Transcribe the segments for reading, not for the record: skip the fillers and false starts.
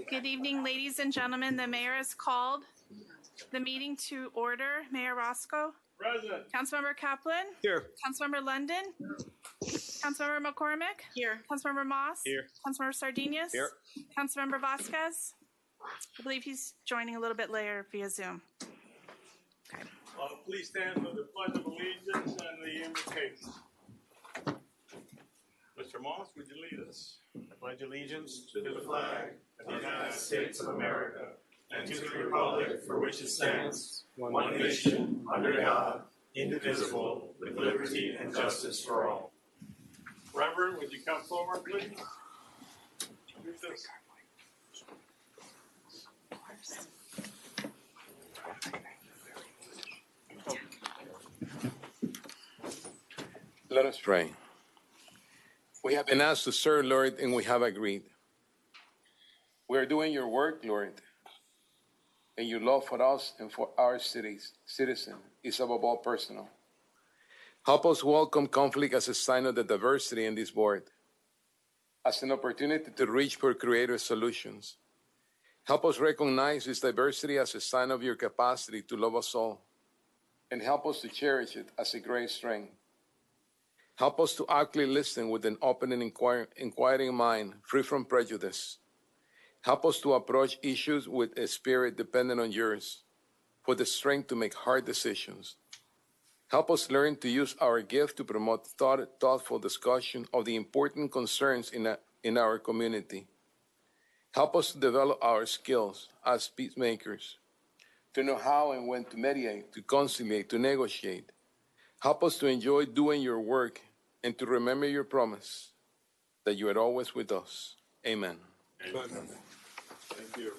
Good evening, ladies and gentlemen. The mayor has called the meeting to order. Mayor Roscoe. Present. Councilmember Kaplan. Here. Councilmember London. Councilmember McCormick. Here. Councilmember Moss. Here. Councilmember Sardinius. Here. Councilmember Vasquez. I believe he's joining a little bit later via Zoom. Okay. Please stand for the Pledge of Allegiance and the invocation. Mr. Moss, would you lead us? I pledge allegiance to the flag of the United States of America and to the republic for which it stands, one nation, under God, indivisible, with liberty and justice for all. Reverend, would you come forward, please? Do this. Let us pray. We have been asked to serve, Lord, and we have agreed. We are doing your work, Lord, and your love for us and for our citizens is above all personal. Help us welcome conflict as a sign of the diversity in this board, as an opportunity to reach for creative solutions. Help us recognize this diversity as a sign of your capacity to love us all, and help us to cherish it as a great strength. Help us to actively listen with an open and inquiring mind, free from prejudice. Help us to approach issues with a spirit dependent on yours, for the strength to make hard decisions. Help us learn to use our gift to promote thoughtful discussion of the important concerns in our community. Help us to develop our skills as peacemakers, to know how and when to mediate, to conciliate, to negotiate. Help us to enjoy doing your work and to remember your promise that you are always with us. Amen. Amen. Thank you.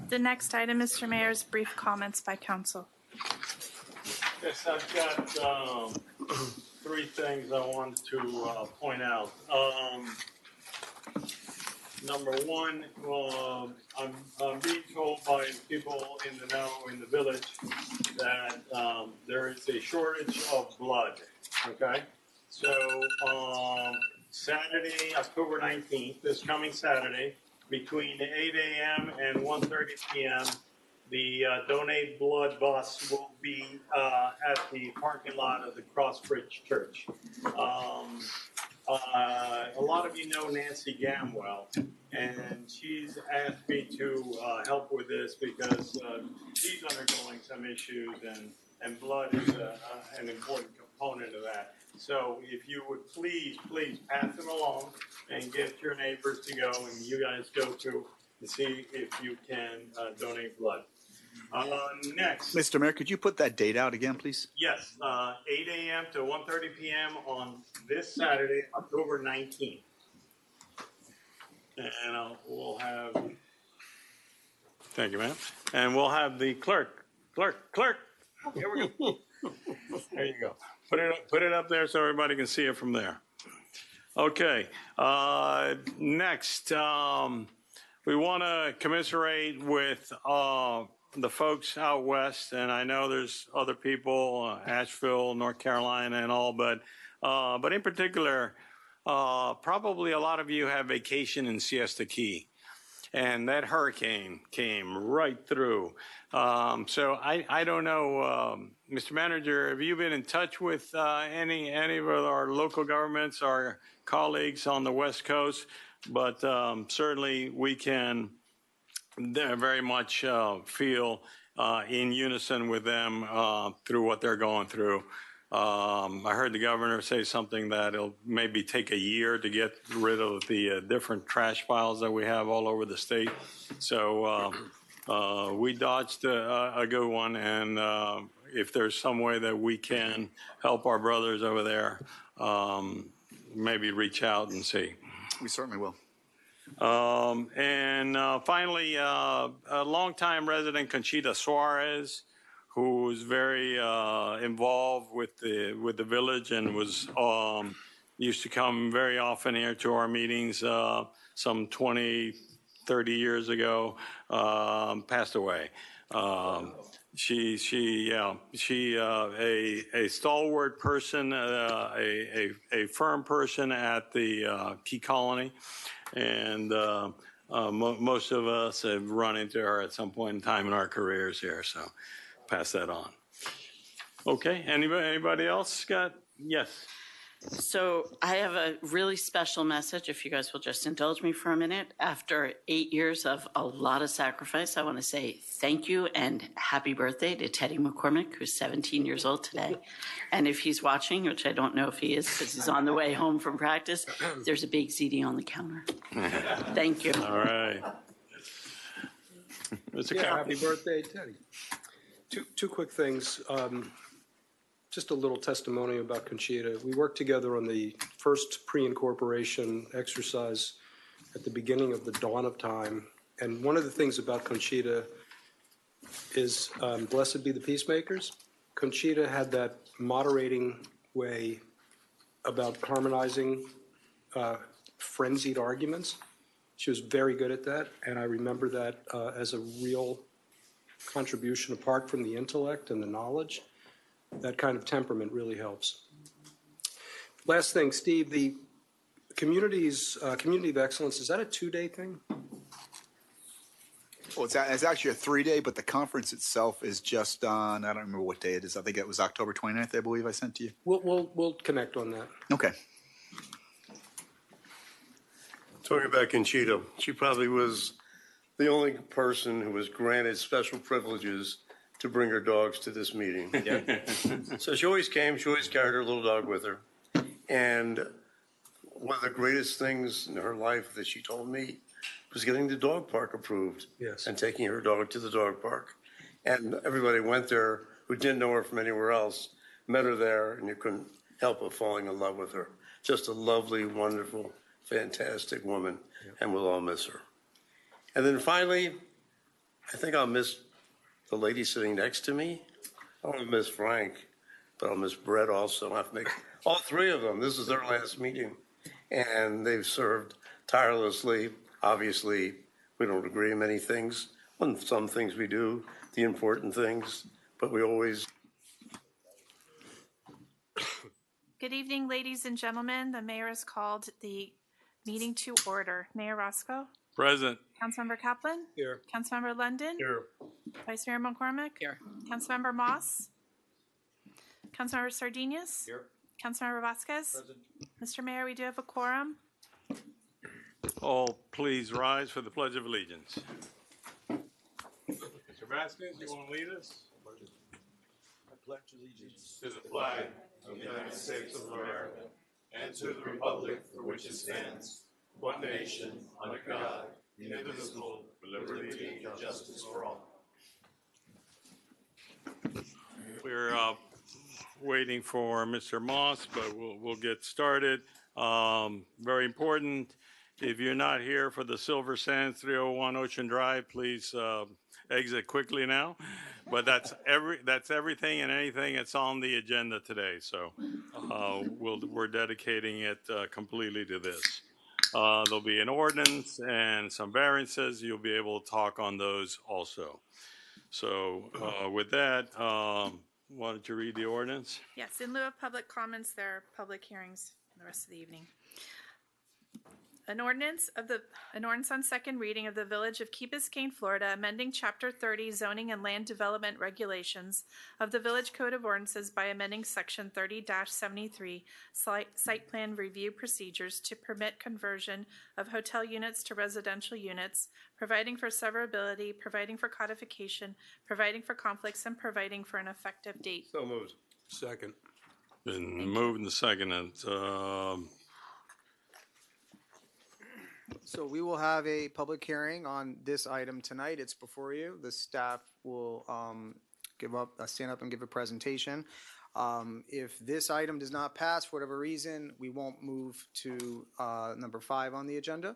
The next item, Mr. Mayor, is brief comments by council. Yes, I've got three things I want to point out. Number one, I'm being told by people in the know in the village that there is a shortage of blood. Okay, so Saturday, October 19th, this coming Saturday, between 8 a.m. and 1:30 p.m., the Donate Blood bus will be at the parking lot of the Crossbridge Church. A lot of you know Nancy Gamwell, and she's asked me to help with this because she's undergoing some issues, and blood is an important component of that. So if you would please pass them along and get your neighbors to go, and you guys go to see if you can donate blood. Next. Mr. Mayor, could you put that date out again, please? Yes, 8 a.m. to 1:30 p.m. on this Saturday, October 19th. And we'll have, thank you, ma'am. And we'll have the clerk. Here we go. There you go. Put it up there so everybody can see it from there. Okay, next, we want to commiserate with the folks out west, and I know there's other people, Asheville, North Carolina, and all, but in particular, probably a lot of you have vacation in Siesta Key, and that hurricane came right through. So I don't know, Mr. Manager, have you been in touch with any of our local governments, our colleagues on the West Coast? But certainly we can very much feel in unison with them through what they're going through. I heard the governor say something that it'll maybe take a year to get rid of the different trash piles that we have all over the state. So we dodged a good one, and if there's some way that we can help our brothers over there, maybe reach out and see. We certainly will. And finally, a longtime resident, Conchita Suarez, who was very involved with the village and was used to come very often here to our meetings some 20, 30 years ago, passed away. a stalwart person, a firm person at the Key Colony, and most of us have run into her at some point in time in our careers here. So, pass that on. Okay. Anybody else, Scott? Yes. So I have a really special message, if you guys will just indulge me for a minute. After 8 years of a lot of sacrifice, I want to say thank you and happy birthday to Teddy McCormick, who's 17 years old today. And if he's watching, which I don't know if he is because he's on the way home from practice, there's a big ZD on the counter. Thank you. All right. Mr. Yeah, Carroll. happy birthday, Teddy. Two quick things. Just a little testimony about Conchita. We worked together on the first pre-incorporation exercise at the beginning of the dawn of time. And one of the things about Conchita is, blessed be the peacemakers. Conchita had that moderating way about harmonizing frenzied arguments. She was very good at that, and I remember that as a real contribution apart from the intellect and the knowledge. That kind of temperament really helps. Last thing, Steve, the community of excellence, is that a 2-day thing? Well, it's actually a 3-day, but the conference itself is just on, I don't remember what day it is. I think it was October 29th, I believe I sent to you. We'll connect on that. Okay. Talking about Conchita, she probably was the only person who was granted special privileges to bring her dogs to this meeting. So she always came, she always carried her little dog with her. And one of the greatest things in her life that she told me was getting the dog park approved. Yes. And taking her dog to the dog park. And everybody went there who didn't know her from anywhere else, met her there, and you couldn't help but falling in love with her. Just a lovely, wonderful, fantastic woman, and we'll all miss her. And then finally, I think I'll miss the lady sitting next to me. I don't miss Frank, but I'll miss Brett also. I have to make all three of them. This is their last meeting, and they've served tirelessly. Obviously, we don't agree on many things. On some things we do, the important things, but we always. Good evening, ladies and gentlemen. The mayor has called the meeting to order. Mayor Roscoe? Present. Councilmember Kaplan? Here. Councilmember London? Here. Vice Mayor McCormick? Here. Councilmember Moss? Councilmember Sardinius? Here. Councilmember Vasquez? Present. Mr. Mayor, we do have a quorum. All please rise for the Pledge of Allegiance. Mr. Vasquez, you want to lead us? I pledge allegiance to the flag of the United States of America and to the republic for which it stands, one nation, under God, indivisible, with liberty and justice for all. We're waiting for Mr. Moss, but we'll get started. Very important. If you're not here for the Silver Sands 301 Ocean Drive, please exit quickly now. But that's everything and anything that's on the agenda today. So we're dedicating it completely to this. There'll be an ordinance and some variances. You'll be able to talk on those also. So with that, why don't you read the ordinance? Yes, in lieu of public comments, there are public hearings for the rest of the evening. An ordinance on second reading of the Village of Key Biscayne, Florida, amending Chapter 30 Zoning and Land Development Regulations of the Village Code of Ordinances by amending Section 30-73 Site Plan Review Procedures to permit conversion of hotel units to residential units, providing for severability, providing for codification, providing for conflicts, and providing for an effective date. So moved. Second. Been moved and seconded. So we will have a public hearing on this item tonight. It's before you. The staff will stand up and give a presentation. If this item does not pass for whatever reason, we won't move to number 5 on the agenda.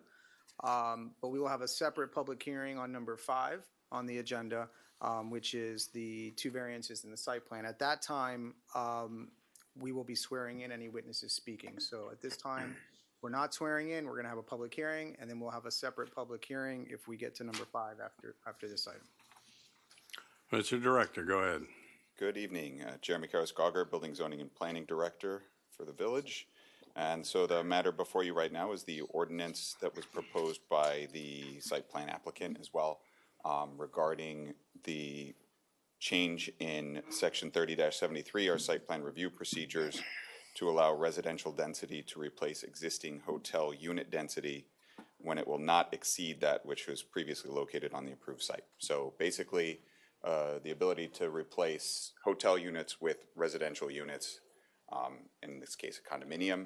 But we will have a separate public hearing on number 5 on the agenda, which is the 2 variances in the site plan. At that time, we will be swearing in any witnesses speaking. So at this time, we're not swearing in. We're going to have a public hearing, and then we'll have a separate public hearing if we get to number 5 after this item. Mr. Director, go ahead. Good evening. Jeremy Karras-Gauger, Building, Zoning, and Planning Director for the village. And so the matter before you right now is the ordinance that was proposed by the site plan applicant as well, regarding the change in section 30-73, our site plan review procedures, to allow residential density to replace existing hotel unit density when it will not exceed that which was previously located on the approved site. So basically, the ability to replace hotel units with residential units, in this case a condominium,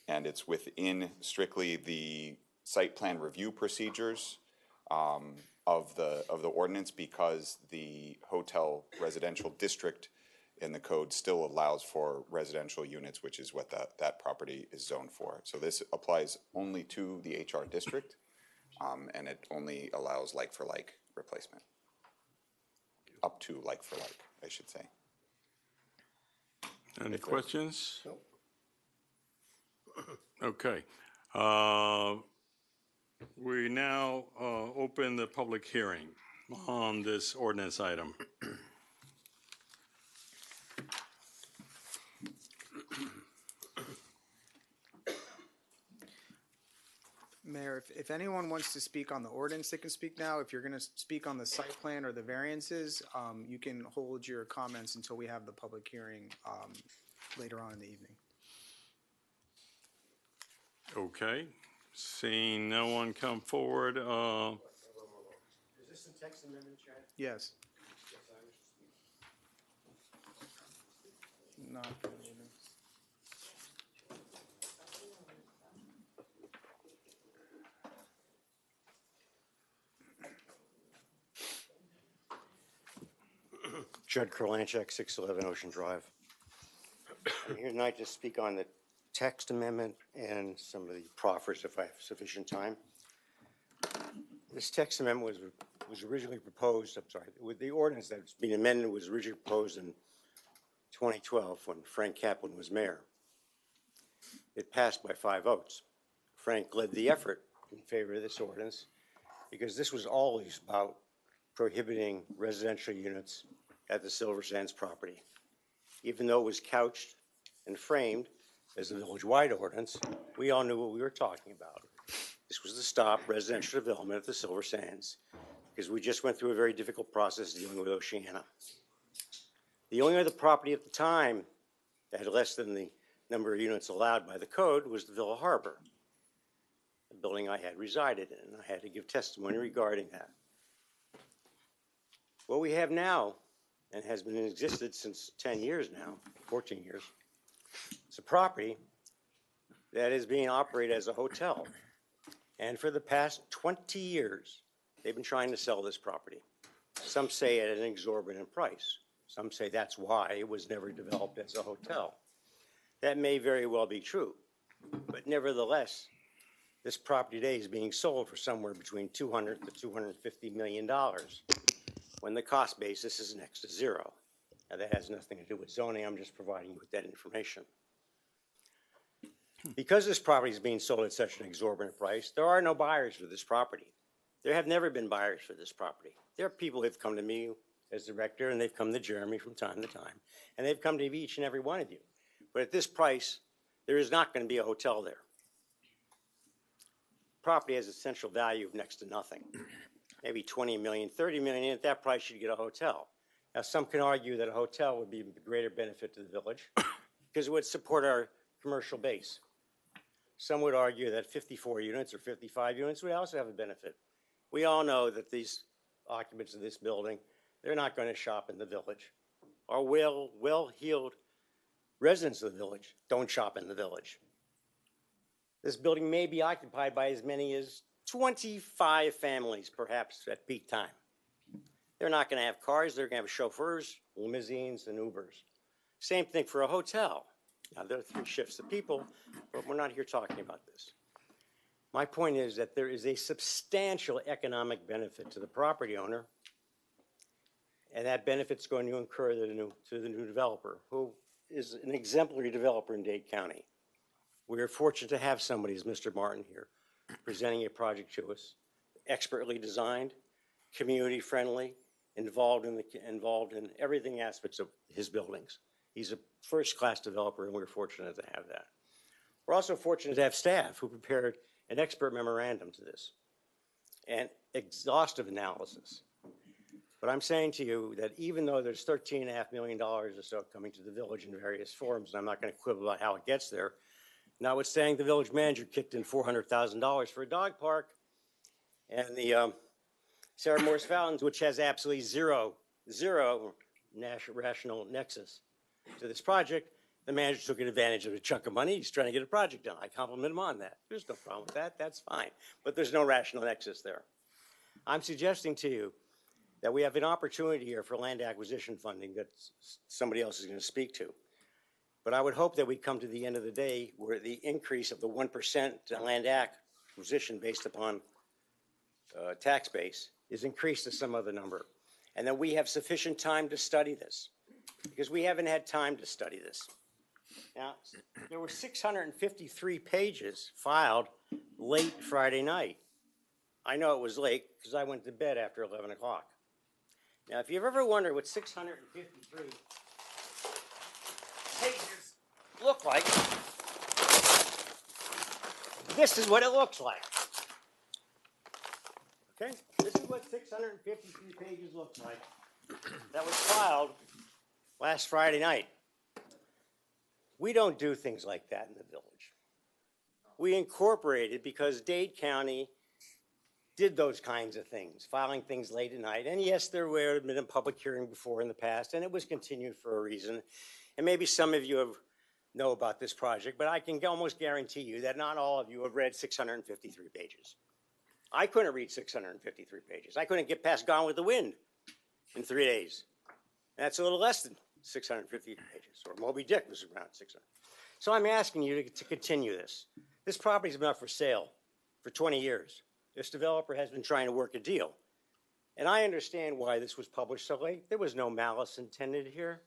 and it's within strictly the site plan review procedures of the ordinance, because the hotel residential district in the code still allows for residential units, which is what that property is zoned for. So this applies only to the HR district, and it only allows like-for-like replacement. Up to like-for-like, I should say. Any questions? No. Okay. We now open the public hearing on this ordinance item. Mayor, if anyone wants to speak on the ordinance, they can speak now. If you're going to speak on the site plan or the variances, you can hold your comments until we have the public hearing later on in the evening. Okay. Seeing no one come forward, Is this a text amendment, Chad? Yes. Not. Judd Kurlanchek, 611 Ocean Drive. I'm here tonight to speak on the text amendment and some of the proffers if I have sufficient time. This text amendment was originally proposed, I'm sorry, with the ordinance that's being amended was originally proposed in 2012 when Frank Kaplan was mayor. It passed by 5 votes. Frank led the effort in favor of this ordinance because this was always about prohibiting residential units at the Silver Sands property. Even though it was couched and framed as a village-wide ordinance, we all knew what we were talking about. This was to stop residential development at the Silver Sands because we just went through a very difficult process dealing with Oceana. The only other property at the time that had less than the number of units allowed by the code was the Villa Harbor, the building I had resided in, and I had to give testimony regarding that. What we have now, and has been in existence since 10 years now, 14 years, it's a property that is being operated as a hotel. And for the past 20 years, they've been trying to sell this property. Some say at an exorbitant price. Some say that's why it was never developed as a hotel. That may very well be true, but nevertheless, this property today is being sold for somewhere between $200 to $250 million, when the cost basis is next to zero. Now, that has nothing to do with zoning. I'm just providing you with that information. Because this property is being sold at such an exorbitant price, there are no buyers for this property. There have never been buyers for this property. There are people who have come to me as director, and they've come to Jeremy from time to time, and they've come to each and every one of you. But at this price, there is not going to be a hotel there. Property has essential value of next to nothing. Maybe 20 million, 30 million, and at that price you'd get a hotel. Now, some can argue that a hotel would be a greater benefit to the village because it would support our commercial base. Some would argue that 54 units or 55 units would also have a benefit. We all know that these occupants of this building, they're not going to shop in the village. Our well-heeled residents of the village don't shop in the village. This building may be occupied by as many as 25 families, perhaps, at peak time. They're not going to have cars. They're going to have chauffeurs, limousines, and Ubers. Same thing for a hotel. Now, there are 3 shifts of people, but we're not here talking about this. My point is that there is a substantial economic benefit to the property owner, and that benefit's going to incur to the new developer, who is an exemplary developer in Dade County. We are fortunate to have somebody as Mr. Martin here, presenting a project to us, expertly designed, community-friendly, involved in everything aspects of his buildings. He's a first-class developer, and we're fortunate to have that. We're also fortunate to have staff who prepared an expert memorandum to this and exhaustive analysis. But I'm saying to you that even though there's $13.5 million or so coming to the village in various forms, and I'm not going to quibble about how it gets there, notwithstanding the village manager kicked in $400,000 for a dog park, and the Sarah Morris Fountains, which has absolutely zero rational nexus to this project, the manager took advantage of a chunk of money. He's trying to get a project done. I compliment him on that. There's no problem with that. That's fine. But there's no rational nexus there. I'm suggesting to you that we have an opportunity here for land acquisition funding that somebody else is going to speak to. But I would hope that we come to the end of the day where the increase of the 1% land acquisition based upon tax base is increased to some other number, and that we have sufficient time to study this, because we haven't had time to study this. Now, there were 653 pages filed late Friday night. I know it was late because I went to bed after 11 o'clock. Now, if you've ever wondered what 653 pages look like, this is what it looks like. Okay? This is what 653 pages looks like. That was filed last Friday night. We don't do things like that in the village. We incorporated because Dade County did those kinds of things, filing things late at night. And yes, there were been a public hearing before in the past, and it was continued for a reason. And maybe some of you know about this project, but I can almost guarantee you that not all of you have read 653 pages. I couldn't read 653 pages. I couldn't get past Gone with the Wind in 3 days. That's a little less than 650 pages, or Moby Dick was around 600. So I'm asking you to continue this. This property's been up for sale for 20 years. This developer has been trying to work a deal. And I understand why this was published so late. There was no malice intended here.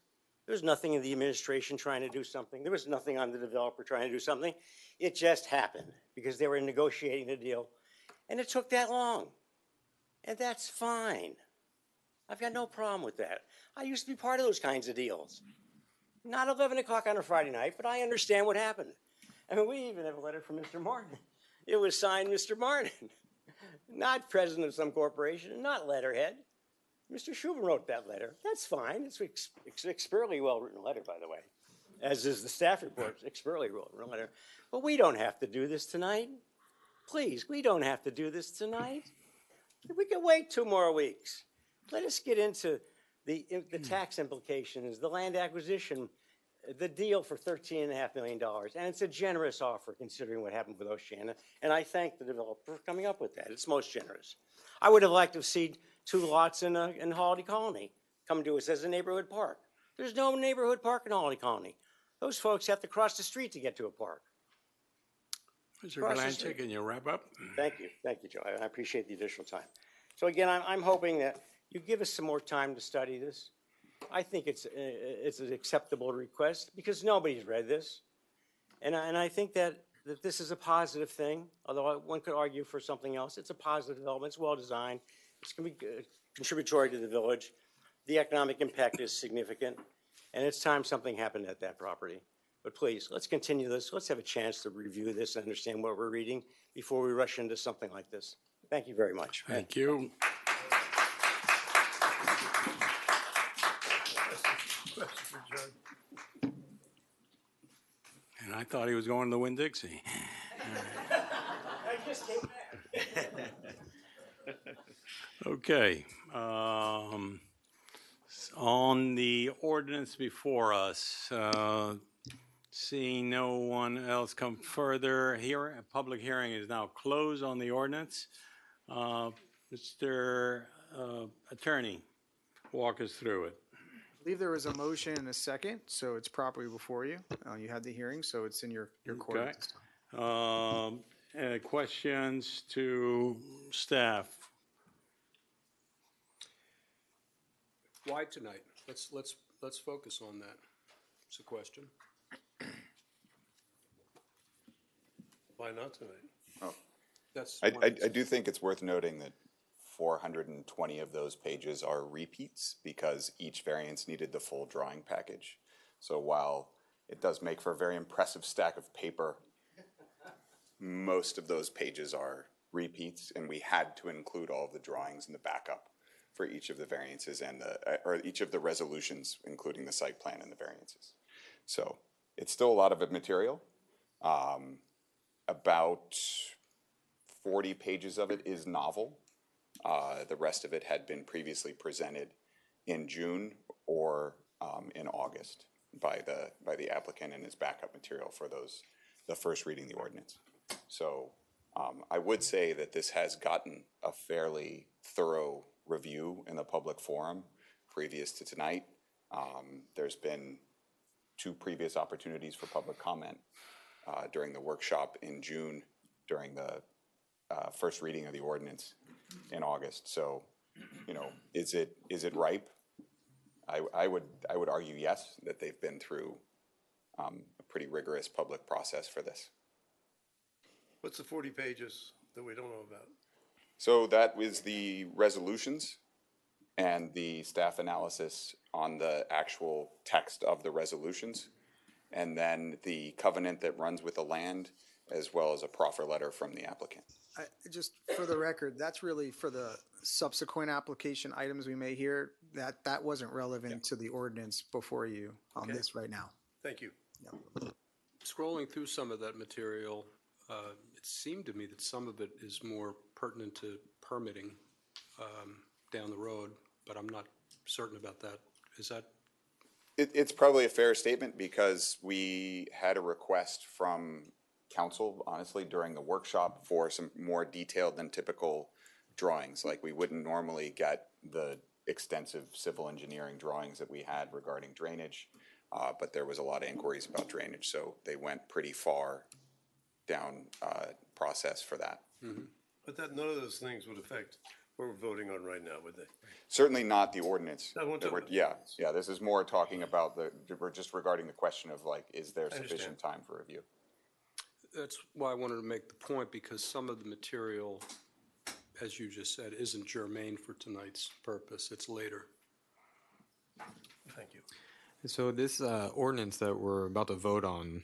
There was nothing in the administration trying to do something. There was nothing on the developer trying to do something. It just happened because they were negotiating the deal. And it took that long. And that's fine. I've got no problem with that. I used to be part of those kinds of deals. Not 11 o'clock on a Friday night, but I understand what happened. I mean, we even have a letter from Mr. Martin. It was signed Mr. Martin, not president of some corporation, not letterhead. Mr. Shubin wrote that letter. That's fine. It's an expertly well-written letter, by the way, as is the staff report. Expertly well-written letter. But we don't have to do this tonight. Please, we don't have to do this tonight. We can wait 2 more weeks. Let us get into the tax implications, the land acquisition, the deal for $13.5 million. And it's a generous offer considering what happened with Oceana. And I thank the developer for coming up with that. It's most generous. I would have liked to have seen 2 lots in Holiday Colony come to us as a neighborhood park. There's no neighborhood park in Holiday Colony. Those folks have to cross the street to get to a park. Mr. Galanchik, can you wrap up? Thank you, Joe. I appreciate the additional time. So again, I'm hoping that you give us some more time to study this. I think it's an acceptable request because nobody's read this. And I think that this is a positive thing, although one could argue for something else. It's a positive development. It's well designed. It's going to be contributory to the village. The economic impact is significant. And it's time something happened at that property. But please, let's continue this. Let's have a chance to review this and understand what we're reading before we rush into something like this. Thank you very much. Thank you. And I thought he was going to Winn-Dixie. I just came back. Okay. On the ordinance before us, seeing no one else come further, a public hearing is now closed on the ordinance. Mr. Attorney, walk us through it. I believe there was a motion and a second, so it's properly before you. You had the hearing, so it's in your court Okay. at this time. Any questions to staff? Why tonight? Let's focus on that. It's a question. Why not tonight? That's I do think it's worth noting that 420 of those pages are repeats because each variance needed the full drawing package. So while it does make for a very impressive stack of paper, most of those pages are repeats, and we had to include all of the drawings in the backup for each of the variances and or each of the resolutions, including the site plan and the variances. So it's still a lot of material. About 40 pages of it is novel. The rest of it had been previously presented in June or in August by the applicant and his backup material for the first reading of the ordinance. So I would say that this has gotten a fairly thorough review in the public forum previous to tonight. There's been 2 previous opportunities for public comment during the workshop in June, during the first reading of the ordinance in August. So, you know, is it ripe? I would argue yes, that they've been through a pretty rigorous public process for this. What's the 40 pages that we don't know about? So that was the resolutions and the staff analysis on the actual text of the resolutions, and then the covenant that runs with the land, as well as a proffer letter from the applicant. Just for the record, that's really for the subsequent application items we may hear. That wasn't relevant to the ordinance before you on this right now. Thank you. Scrolling through some of that material, it seemed to me that some of it is more pertinent to permitting down the road, but I'm not certain about that. Is that? It's probably a fair statement because we had a request from council, honestly, during the workshop for some more detailed than typical drawings. Like we wouldn't normally get the extensive civil engineering drawings that we had regarding drainage, but there was a lot of inquiries about drainage, so they went pretty far down process for that. Mm-hmm. But that none of those things would affect what we're voting on right now, would they? Certainly not the ordinance. I won't talk about the Yeah, ordinance. yeah, this is more talking about we're just regarding the question of like, is there understand. sufficient time for review? That's why I wanted to make the point, because some of the material, as you just said, isn't germane for tonight's purpose. It's later. Thank you. So this ordinance that we're about to vote on,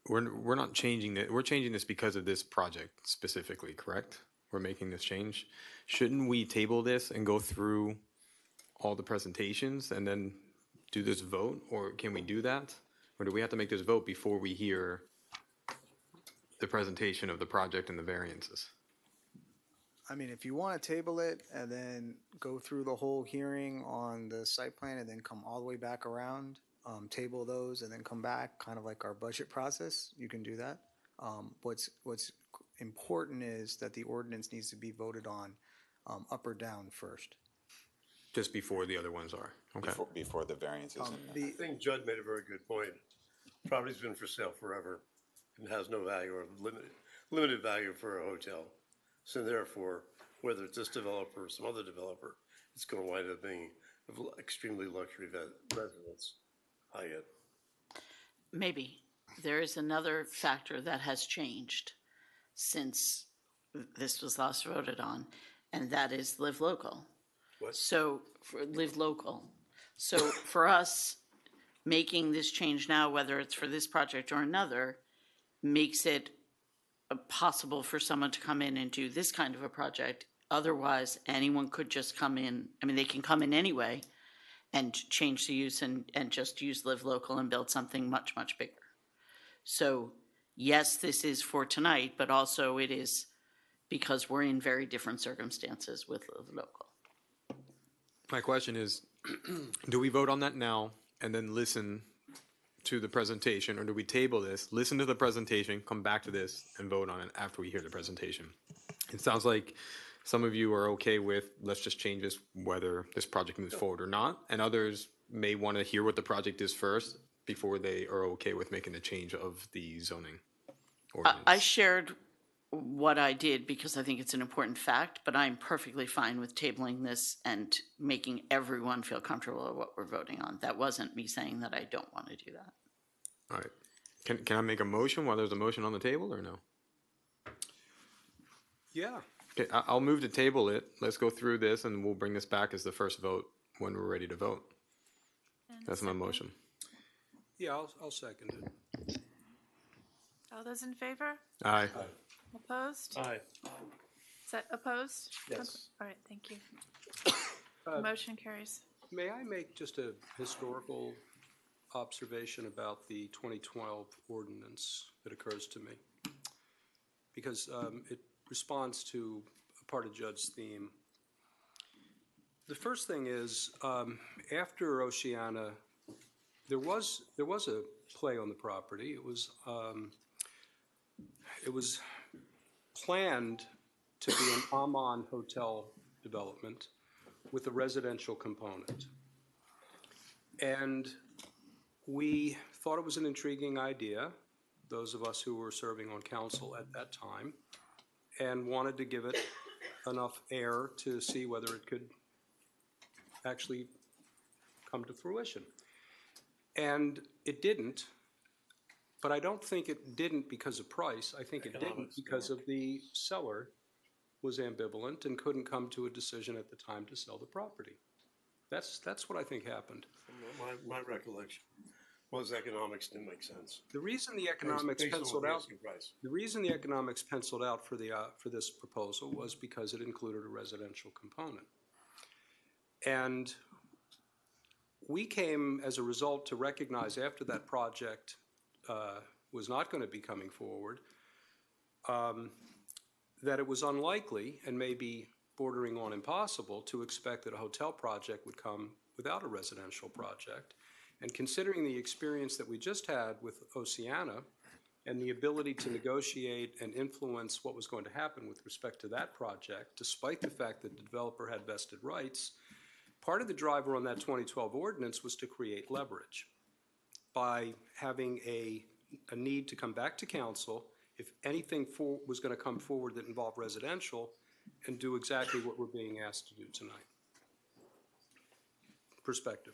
we're not changing it. We're changing this because of this project specifically, correct? We're making this change. Shouldn't we table this and go through all the presentations and then do this vote? Or can we do that? Or do we have to make this vote before we hear the presentation of the project and the variances? I mean, if you want to table it and then go through the whole hearing on the site plan and then come all the way back around, table those and then come back, kind of like our budget process, you can do that. What's important is that the ordinance needs to be voted on up or down first. Just before the other ones are. Okay. Before the variances. I think Judd made a very good point. Property's been for sale forever and has no value or limited value for a hotel. So therefore, whether it's this developer or some other developer, it's going to wind up being extremely luxury residence, high-end. Maybe. There is another factor that has changed since this was last voted on, and that is live local. What? So, for live local. So for us, making this change now, whether it's for this project or another, makes it possible for someone to come in and do this kind of a project. Otherwise, anyone could just come in. I mean, they can come in anyway and change the use and just use live local and build something much, much bigger. So yes, this is for tonight, but also it is because we're in very different circumstances with live local. My question is, do we vote on that now and then listen to the presentation, or do we table this, listen to the presentation, come back to this, and vote on it after we hear the presentation? It sounds like some of you are okay with, let's just change this, whether this project moves forward or not, and others may want to hear what the project is first before they are okay with making the change of the zoning ordinance. I shared what I did because I think it's an important fact, but I'm perfectly fine with tabling this and making everyone feel comfortable with what we're voting on. That wasn't me saying that I don't want to do that. All right. Can I make a motion while there's a motion on the table, or no? Yeah. Okay, I'll move to table it. Let's go through this and we'll bring this back as the first vote when we're ready to vote. And That's my second. motion. Yeah, I'll second it. All those in favor? Aye. Opposed? Aye. Is that opposed? Yes. All right, thank you. Uh, Motion carries. May I make just a historical observation about the 2012 ordinance that occurs to me? Because it responds to a part of Judd's theme. The first thing is, after Oceana, there was a play on the property. It was planned to be an Aman hotel development with a residential component. And we thought it was an intriguing idea, those of us who were serving on council at that time, and wanted to give it enough air to see whether it could actually come to fruition. And it didn't, but I don't think it didn't because of price. I think it didn't because of the seller was ambivalent and couldn't come to a decision at the time to sell the property. That's what I think happened. My recollection was economics didn't make sense. The reason the economics Based on penciled the out, asking price. the reason the economics penciled out for this proposal was because it included a residential component. And we came as a result to recognize after that project was not going to be coming forward, that it was unlikely and maybe bordering on impossible to expect that a hotel project would come without a residential project. And considering the experience that we just had with Oceana and the ability to negotiate and influence what was going to happen with respect to that project, despite the fact that the developer had vested rights, part of the driver on that 2012 ordinance was to create leverage by having a need to come back to council if anything was going to come forward that involved residential and do exactly what we're being asked to do tonight. Perspective.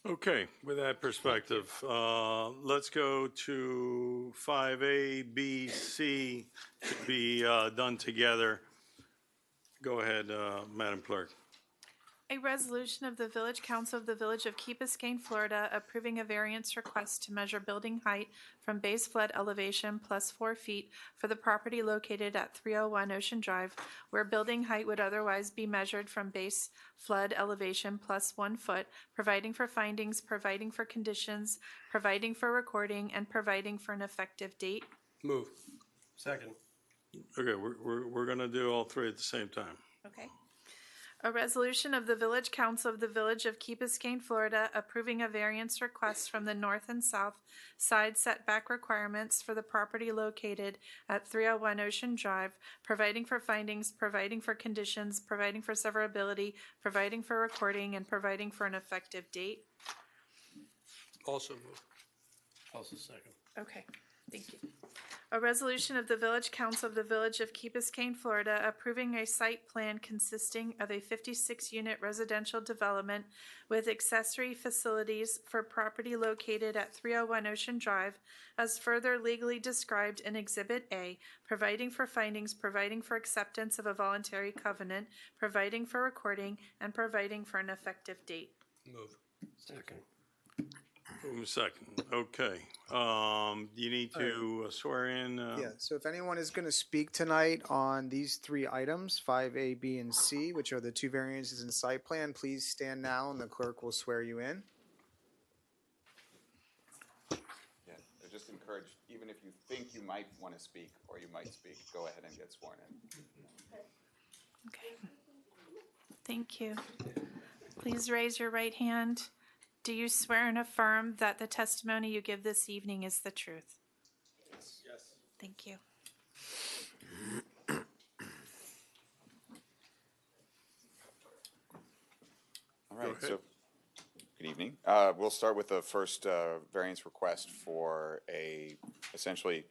Okay, with that perspective, let's go to 5A, B, C to be done together. Go ahead, Madam Clerk. A resolution of the Village Council of the Village of Key Biscayne, Florida, approving a variance request to measure building height from base flood elevation plus 4 feet for the property located at 301 Ocean Drive, where building height would otherwise be measured from base flood elevation plus 1 foot, providing for findings, providing for conditions, providing for recording, and providing for an effective date. Move. Second. Okay, we're going to do all three at the same time. Okay. A resolution of the Village Council of the Village of Key Biscayne, Florida, approving a variance request from the north and south side setback requirements for the property located at 301 Ocean Drive, providing for findings, providing for conditions, providing for severability, providing for recording, and providing for an effective date. Also move. Also second. Okay, thank you. A resolution of the Village Council of the Village of Key Biscayne, Florida, approving a site plan consisting of a 56-unit residential development with accessory facilities for property located at 301 Ocean Drive, as further legally described in Exhibit A, providing for findings, providing for acceptance of a voluntary covenant, providing for recording, and providing for an effective date. Move. Second. Second, okay. You need to swear in? Yeah, so if anyone is going to speak tonight on these 3 items, 5A, B, and C, which are the 2 variances in site plan, please stand now and the clerk will swear you in. Yeah, I just encourage, even if you think you might want to speak or you might speak, go ahead and get sworn in. Okay. Thank you. Please raise your right hand. Do you swear and affirm that the testimony you give this evening is the truth? Yes. Thank you. All right, so, good evening. We'll start with the first variance request for essentially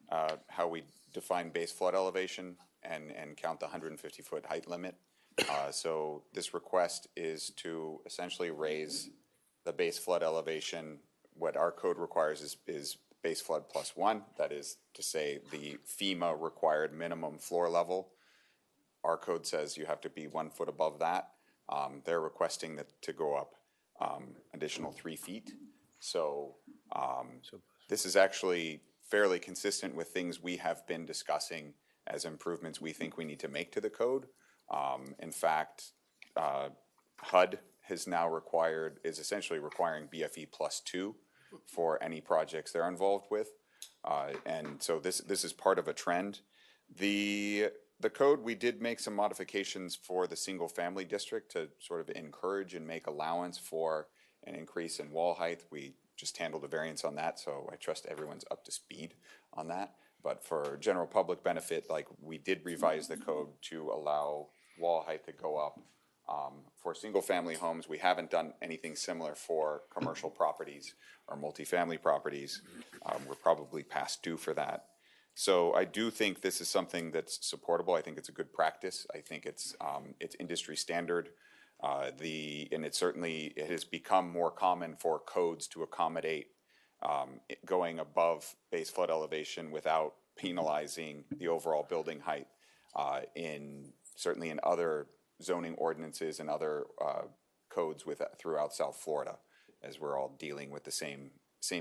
how we define base flood elevation and count the 150-foot height limit. So this request is to essentially raise the base flood elevation. What our code requires is base flood plus 1. That is to say the FEMA required minimum floor level our code says you have to be 1 foot above that. They're requesting that to go up additional 3 feet. So this is actually fairly consistent with things we have been discussing as improvements we think we need to make to the code. In fact, HUD is essentially requiring BFE +2 for any projects they're involved with. And so this is part of a trend. The code, we did make some modifications for the single family district to sort of encourage and make allowance for an increase in wall height. We just handled a variance on that, so I trust everyone's up to speed on that. But for general public benefit, like, we did revise the code to allow wall height to go up. For single-family homes, we haven't done anything similar for commercial properties or multifamily properties. We're probably past due for that. So I do think this is something that's supportable. I think it's a good practice. I think it's industry standard. And it has become more common for codes to accommodate going above base flood elevation without penalizing the overall building height certainly in other zoning ordinances and other codes throughout South Florida, as we're all dealing with the same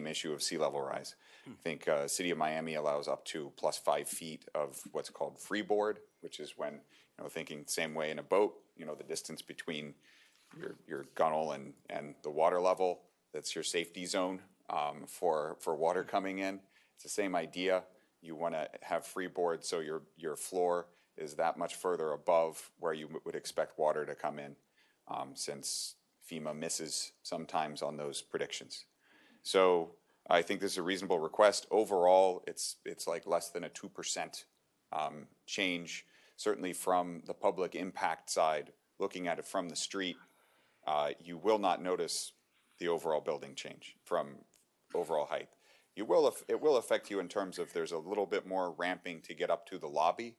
issue of sea level rise. I think City of Miami allows up to +5 feet of what's called freeboard, which is when, thinking same way in a boat, the distance between your gunnel and the water level, that's your safety zone for water coming in. It's the same idea. You want to have freeboard so your floor is that much further above where you would expect water to come in, since FEMA misses sometimes on those predictions. So I think this is a reasonable request. Overall, it's like less than a 2% change. Certainly from the public impact side, looking at it from the street, you will not notice the overall building change from overall height. It will affect you in terms of there's a little bit more ramping to get up to the lobby,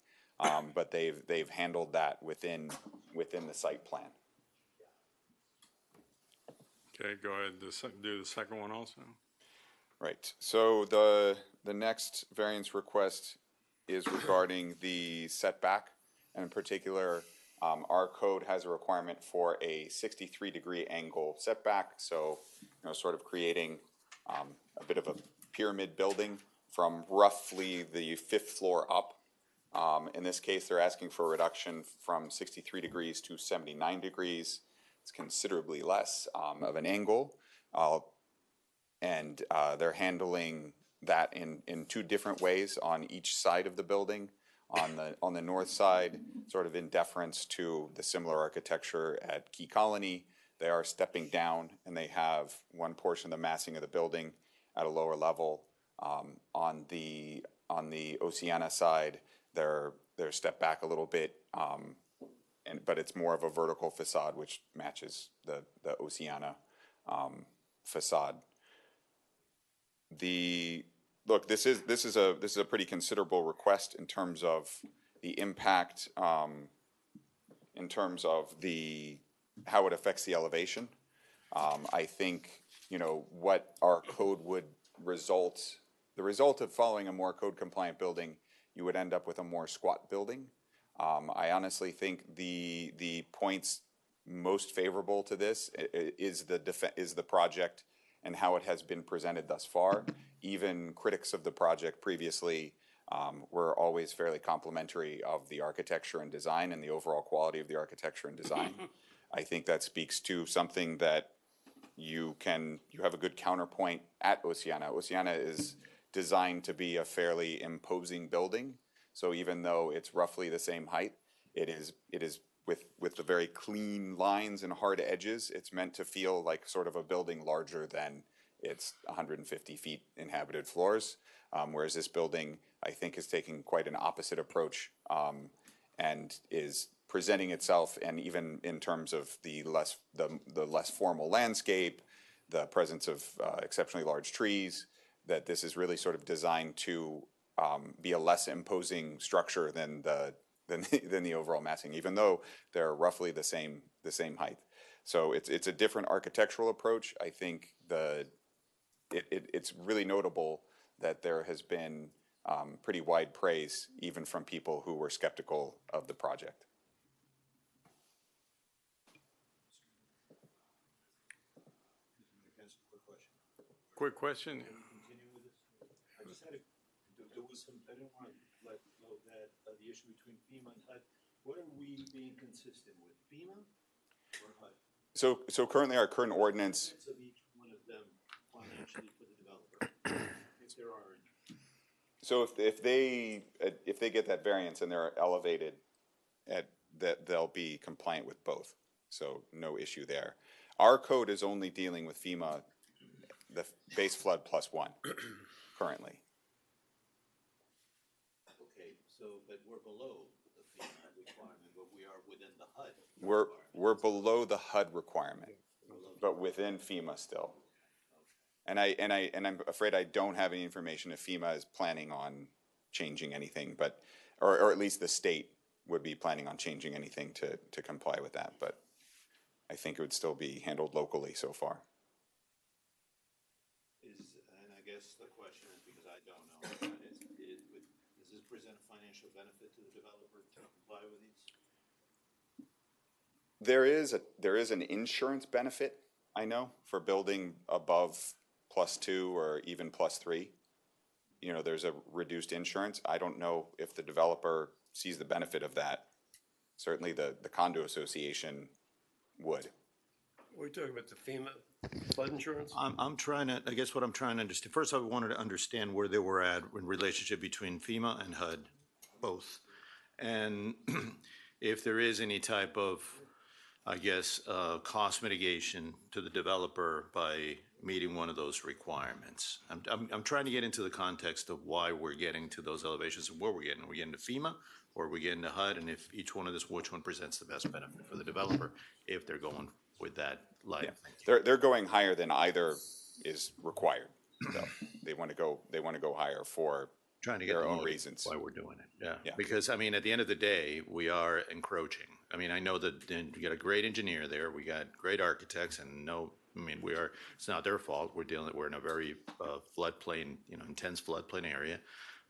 but they've handled that within the site plan. Okay, go ahead, do the second one also. Right, so the next variance request is regarding the setback, and in particular, our code has a requirement for a 63-degree angle setback, so sort of creating a bit of a pyramid building from roughly the 5th floor up. In this case, they're asking for a reduction from 63 degrees to 79 degrees. It's considerably less of an angle, and they're handling that in 2 different ways on each side of the building. On the north side, sort of in deference to the similar architecture at Key Colony, they are stepping down, and they have one portion of the massing of the building at a lower level. On the Oceana side, they're stepped back a little bit, but it's more of a vertical facade, which matches the Oceana facade. Look, this is a pretty considerable request in terms of the impact, in terms of how it affects the elevation. I think what our code would the result of following a more code compliant building, you would end up with a more squat building. I honestly think the points most favorable to this is the project and how it has been presented thus far. Even critics of the project previously were always fairly complimentary of the architecture and design and the overall quality of the architecture and design. I think that speaks to something that you have a good counterpoint at Oceana. Oceana is designed to be a fairly imposing building. So even though it's roughly the same height, it is with the very clean lines and hard edges, it's meant to feel like sort of a building larger than its 150 feet inhabited floors. Whereas this building, I think, is taking quite an opposite approach, and is presenting itself, and even in terms of the less formal landscape, the presence of exceptionally large trees, that this is really sort of designed to be a less imposing structure than the overall massing, even though they're roughly the same height. So it's a different architectural approach. I think it's really notable that there has been pretty wide praise even from people who were skeptical of the project. Quick question. Continue with this? I just had there was some, I didn't want to let go of that, the issue between FEMA and HUD. What are we being consistent with, FEMA or HUD? So currently, our current ordinance, Of each one of them financially for the developer, if there are any. so if they get that variance and they're elevated, that they'll be compliant with both. So no issue there. Our code is only dealing with FEMA, the base flood +1 currently. Okay, so, but we're below the FEMA requirement, but we are within the HUD. We're below the HUD requirement, but within FEMA still. And I'm afraid I don't have any information if FEMA is planning on changing anything, but, or at least the state would be planning on changing anything to comply with that, but I think it would still be handled locally so far. And I guess the question is, because I don't know, does this present a financial benefit to the developer to comply with these? There is an insurance benefit, I know, for building above +2 or even +3. You know, there's a reduced insurance. I don't know if the developer sees the benefit of that. Certainly the condo association would. We're talking about the FEMA flood insurance? I'm trying to, I guess what I'm trying to understand, first I wanted to understand where they were at in relationship between FEMA and HUD, both. And if there is any type of, I guess, cost mitigation to the developer by meeting one of those requirements. I'm trying to get into the context of why we're getting to those elevations and where we're getting. Are we getting to FEMA or are we getting to HUD? And if each one of this, which one presents the best benefit for the developer if they're going with that line? Yeah. They're going higher than either is required. So they want to go higher for Trying to get their the own motive reasons. why we're doing it. Yeah. Because, I mean, at the end of the day, we are encroaching. I mean, I know that you got a great engineer there, we got great architects, and no, I mean, it's not their fault. We're in a very floodplain, intense floodplain area.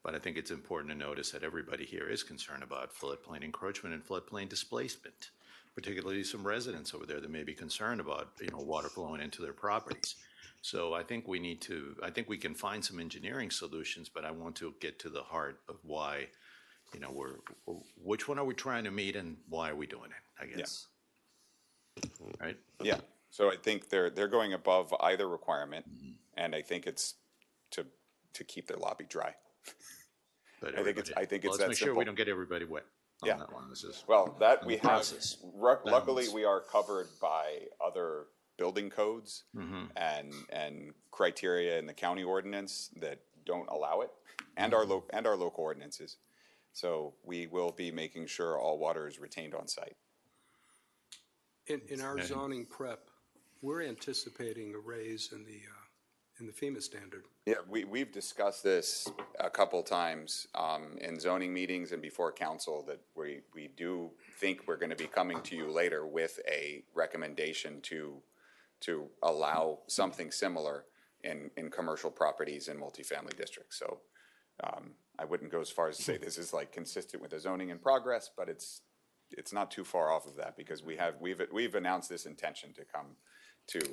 But I think it's important to notice that everybody here is concerned about floodplain encroachment and floodplain displacement, particularly some residents over there that may be concerned about, water flowing into their properties. So I think we can find some engineering solutions, but I want to get to the heart of why, which one are we trying to meet and why are we doing it, I guess. Right? Yeah. So I think they're going above either requirement, and I think it's to keep their lobby dry. But I think it's let's that make sure simple. we don't get everybody wet on Yeah. that one. This is Well, that we have, process. luckily we are covered by other building codes and criteria in the county ordinance that don't allow it, and our local ordinances. So we will be making sure all water is retained on site. In our zoning prep, we're anticipating a raise in the FEMA standard. Yeah, we've discussed this a couple times in zoning meetings and before council, that we do think we're going to be coming to you later with a recommendation to allow something similar in commercial properties in multifamily districts. So I wouldn't go as far as to say this is like consistent with the zoning in progress, but it's not too far off of that, because we've announced this intention to come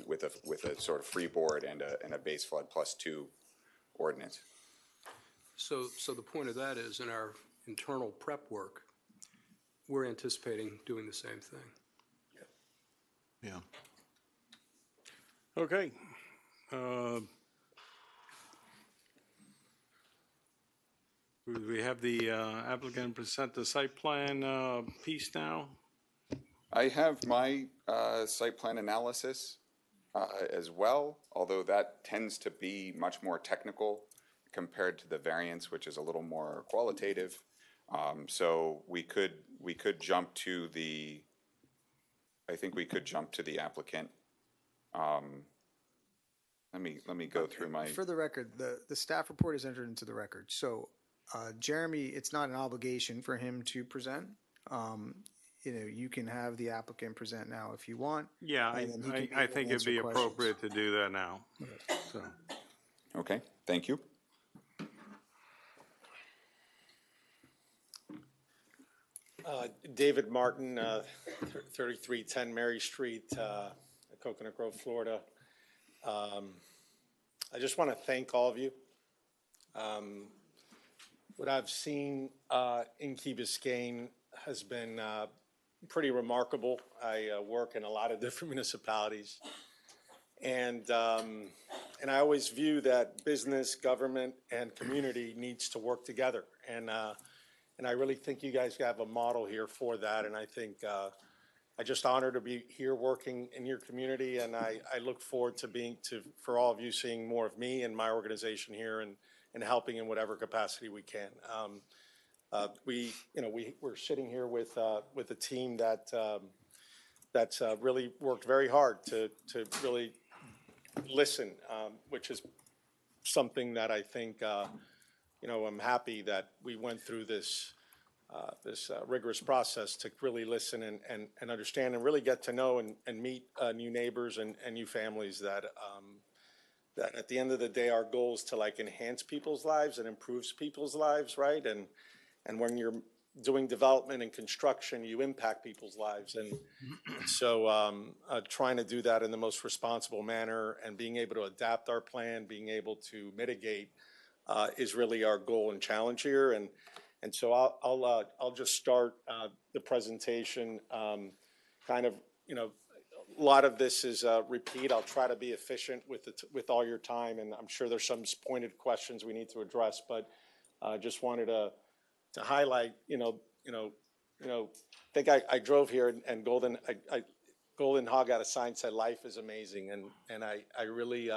with a sort of freeboard and a base flood +2 ordinance. So the point of that is, in our internal prep work, we're anticipating doing the same thing. Yeah. Okay. We have the applicant present the site plan piece now. I have my site plan analysis as well, although that tends to be much more technical compared to the variance, which is a little more qualitative. So we could jump to the, I think we could jump to the applicant. Let me go through my. For the record, the staff report is entered into the record. So, Jeremy, it's not an obligation for him to present. You can have the applicant present now if you want. Yeah, I think it'd be appropriate to do that now. So. Okay, thank you. David Martin, 3310 Mary Street, Coconut Grove, Florida. I just want to thank all of you. What I've seen in Key Biscayne has been pretty remarkable. I work in a lot of different municipalities, and I always view that business, government, and community needs to work together. And I really think you guys have a model here for that. And I think I just honor to be here working in your community, and I look forward to for all of you seeing more of me and my organization here and helping in whatever capacity we can. We're sitting here with a team that's really worked very hard to really listen, which is something that I think I'm happy that we went through this rigorous process to really listen and understand and really get to know and meet new neighbors and new families that at the end of the day, our goal is to like enhance people's lives and improves people's lives, right? And when you're doing development and construction, you impact people's lives. And so trying to do that in the most responsible manner and being able to adapt our plan, being able to mitigate is really our goal and challenge here. And so I'll just start the presentation. Kind of, a lot of this is repeat. I'll try to be efficient with all your time, and I'm sure there's some pointed questions we need to address. But just wanted to highlight, I think I drove here and Golden Hog had a sign that said "Life is amazing," and I really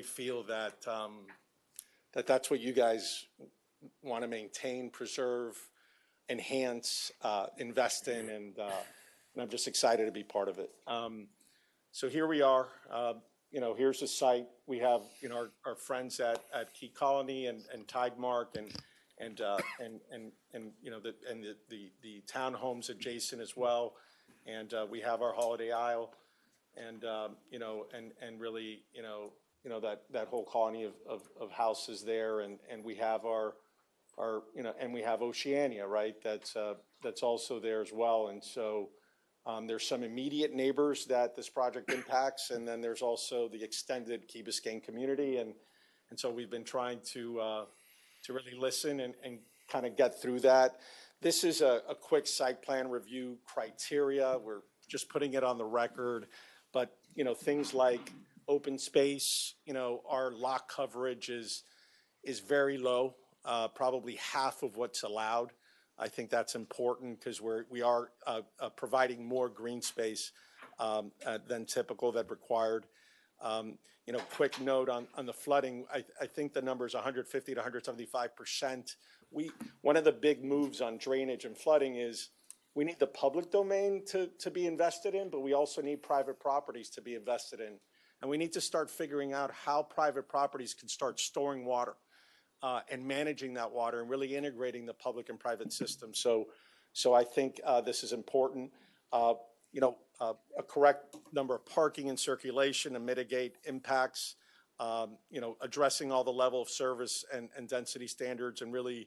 feel that that's what you guys want to maintain, preserve, enhance, invest in, and I'm just excited to be part of it. So here we are. Here's the site. We have our friends at Key Colony and Tidemark and the townhomes adjacent as well, and we have our Holiday Isle, and really that whole colony of houses there, and we have and we have Oceania, right? That's also there as well. And so there's some immediate neighbors that this project impacts, and then there's also the extended Key Biscayne community, and so we've been trying to really listen and kind of get through that. This is a quick site plan review criteria. We're just putting it on the record, but things like open space, our lot coverage is very low. Probably half of what's allowed. I think that's important because we are providing more green space than typical, that required. Quick note on the flooding. I think the number is 150 to 175%. One of the big moves on drainage and flooding is we need the public domain to be invested in, but we also need private properties to be invested in, and we need to start figuring out how private properties can start storing water. And managing that water and really integrating the public and private systems. So I think this is important. A correct number of parking and circulation to mitigate impacts. Addressing all the level of service and density standards, and really,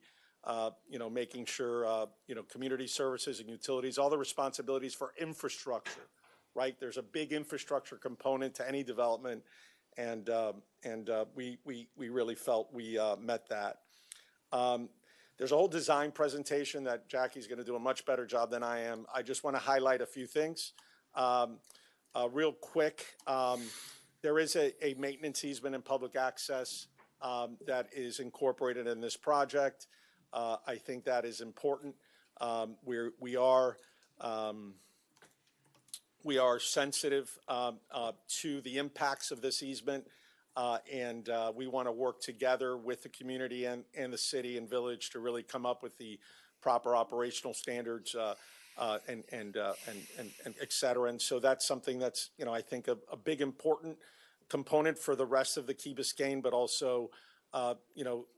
making sure community services and utilities, all the responsibilities for infrastructure. Right? There's a big infrastructure component to any development. And we really felt we met that. There's a whole design presentation that Jackie's going to do a much better job than I am. I just want to highlight a few things real quick. There is a maintenance easement and public access that is incorporated in this project. I think that is important. We are sensitive to the impacts of this easement, and we want to work together with the community and the city and village to really come up with the proper operational standards and et cetera. And so that's something that's, I think a big important component for the rest of the Key Biscayne, but also,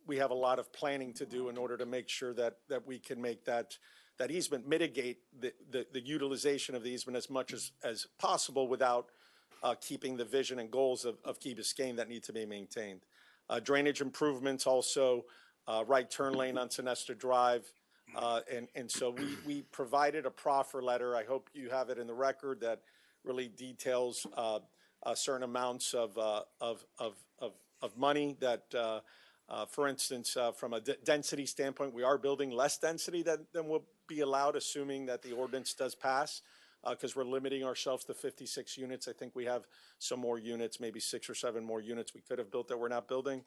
we have a lot of planning to do in order to make sure that we can make that easement mitigate the utilization of the easement as much as possible without keeping the vision and goals of Key Biscayne that need to be maintained. Drainage improvements also, right turn lane on Sonesta Drive. And so we provided a proffer letter. I hope you have it in the record that really details certain amounts of money that, for instance, from a density standpoint, we are building less density than will be allowed, assuming that the ordinance does pass, because we're limiting ourselves to 56 units. I think we have some more units, maybe 6 or 7 more units we could have built that we're not building.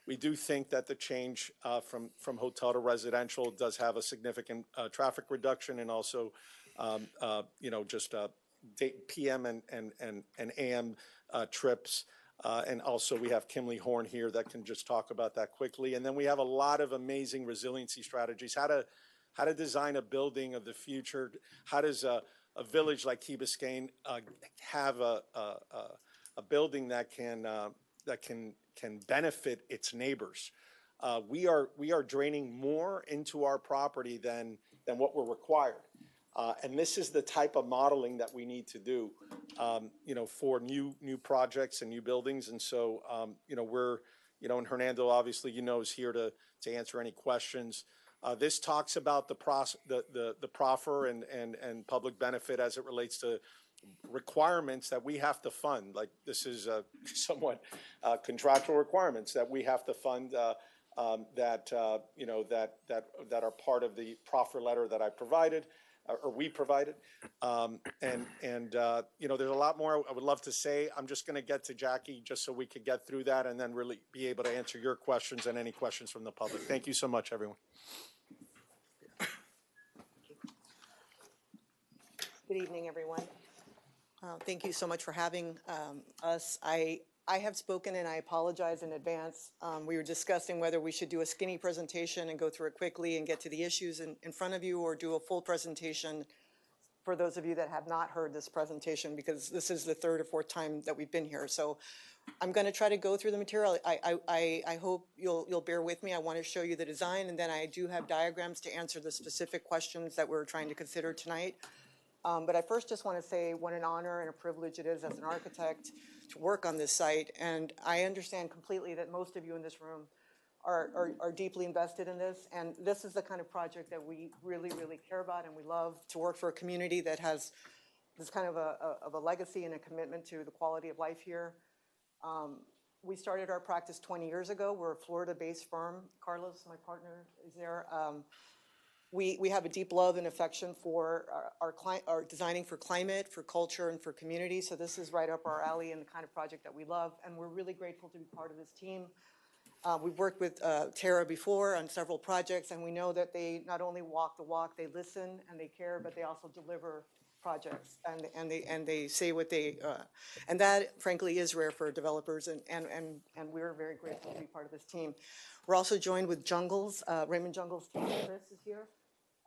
We do think that the change from hotel to residential does have a significant traffic reduction, and also, just PM and AM trips. And also we have Kimley Horn here that can just talk about that quickly. And then we have a lot of amazing resiliency strategies, how to design a building of the future. How does a village like Key Biscayne have a building that can benefit its neighbors? We are draining more into our property than what we're required. And this is the type of modeling that we need to do, for new projects and new buildings. And so, we're, and Hernando obviously, is here to answer any questions. This talks about the proffer and public benefit as it relates to requirements that we have to fund. Like, this is somewhat contractual requirements that we have to fund, that are part of the proffer letter that I provided, or we provided. There's a lot more I would love to say. I'm just going to get to Jackie just so we could get through that and then really be able to answer your questions and any questions from the public. Thank you so much, everyone. Good evening, everyone. Thank you so much for having us. I have spoken, and I apologize in advance. We were discussing whether we should do a skinny presentation and go through it quickly and get to the issues in front of you, or do a full presentation for those of you that have not heard this presentation, because this is the 3rd or 4th time that we've been here. So I'm going to try to go through the material. I hope you'll bear with me. I want to show you the design, and then I do have diagrams to answer the specific questions that we're trying to consider tonight. But I first just want to say what an honor and a privilege it is as an architect to work on this site. And I understand completely that most of you in this room are deeply invested in this. And this is the kind of project that we really, really care about, and we love to work for a community that has this kind of a legacy and a commitment to the quality of life here. We started our practice 20 years ago. We're a Florida-based firm. Carlos, my partner, is there. We have a deep love and affection for our designing for climate, for culture, and for community. So this is right up our alley and the kind of project that we love. And we're really grateful to be part of this team. We've worked with Tara before on several projects, and we know that they not only walk the walk, they listen and they care, but they also deliver projects, and they say what they, and that frankly is rare for developers, and we're very grateful to be part of this team. We're also joined with Jungles, Raymond Jungles' team. Chris is here.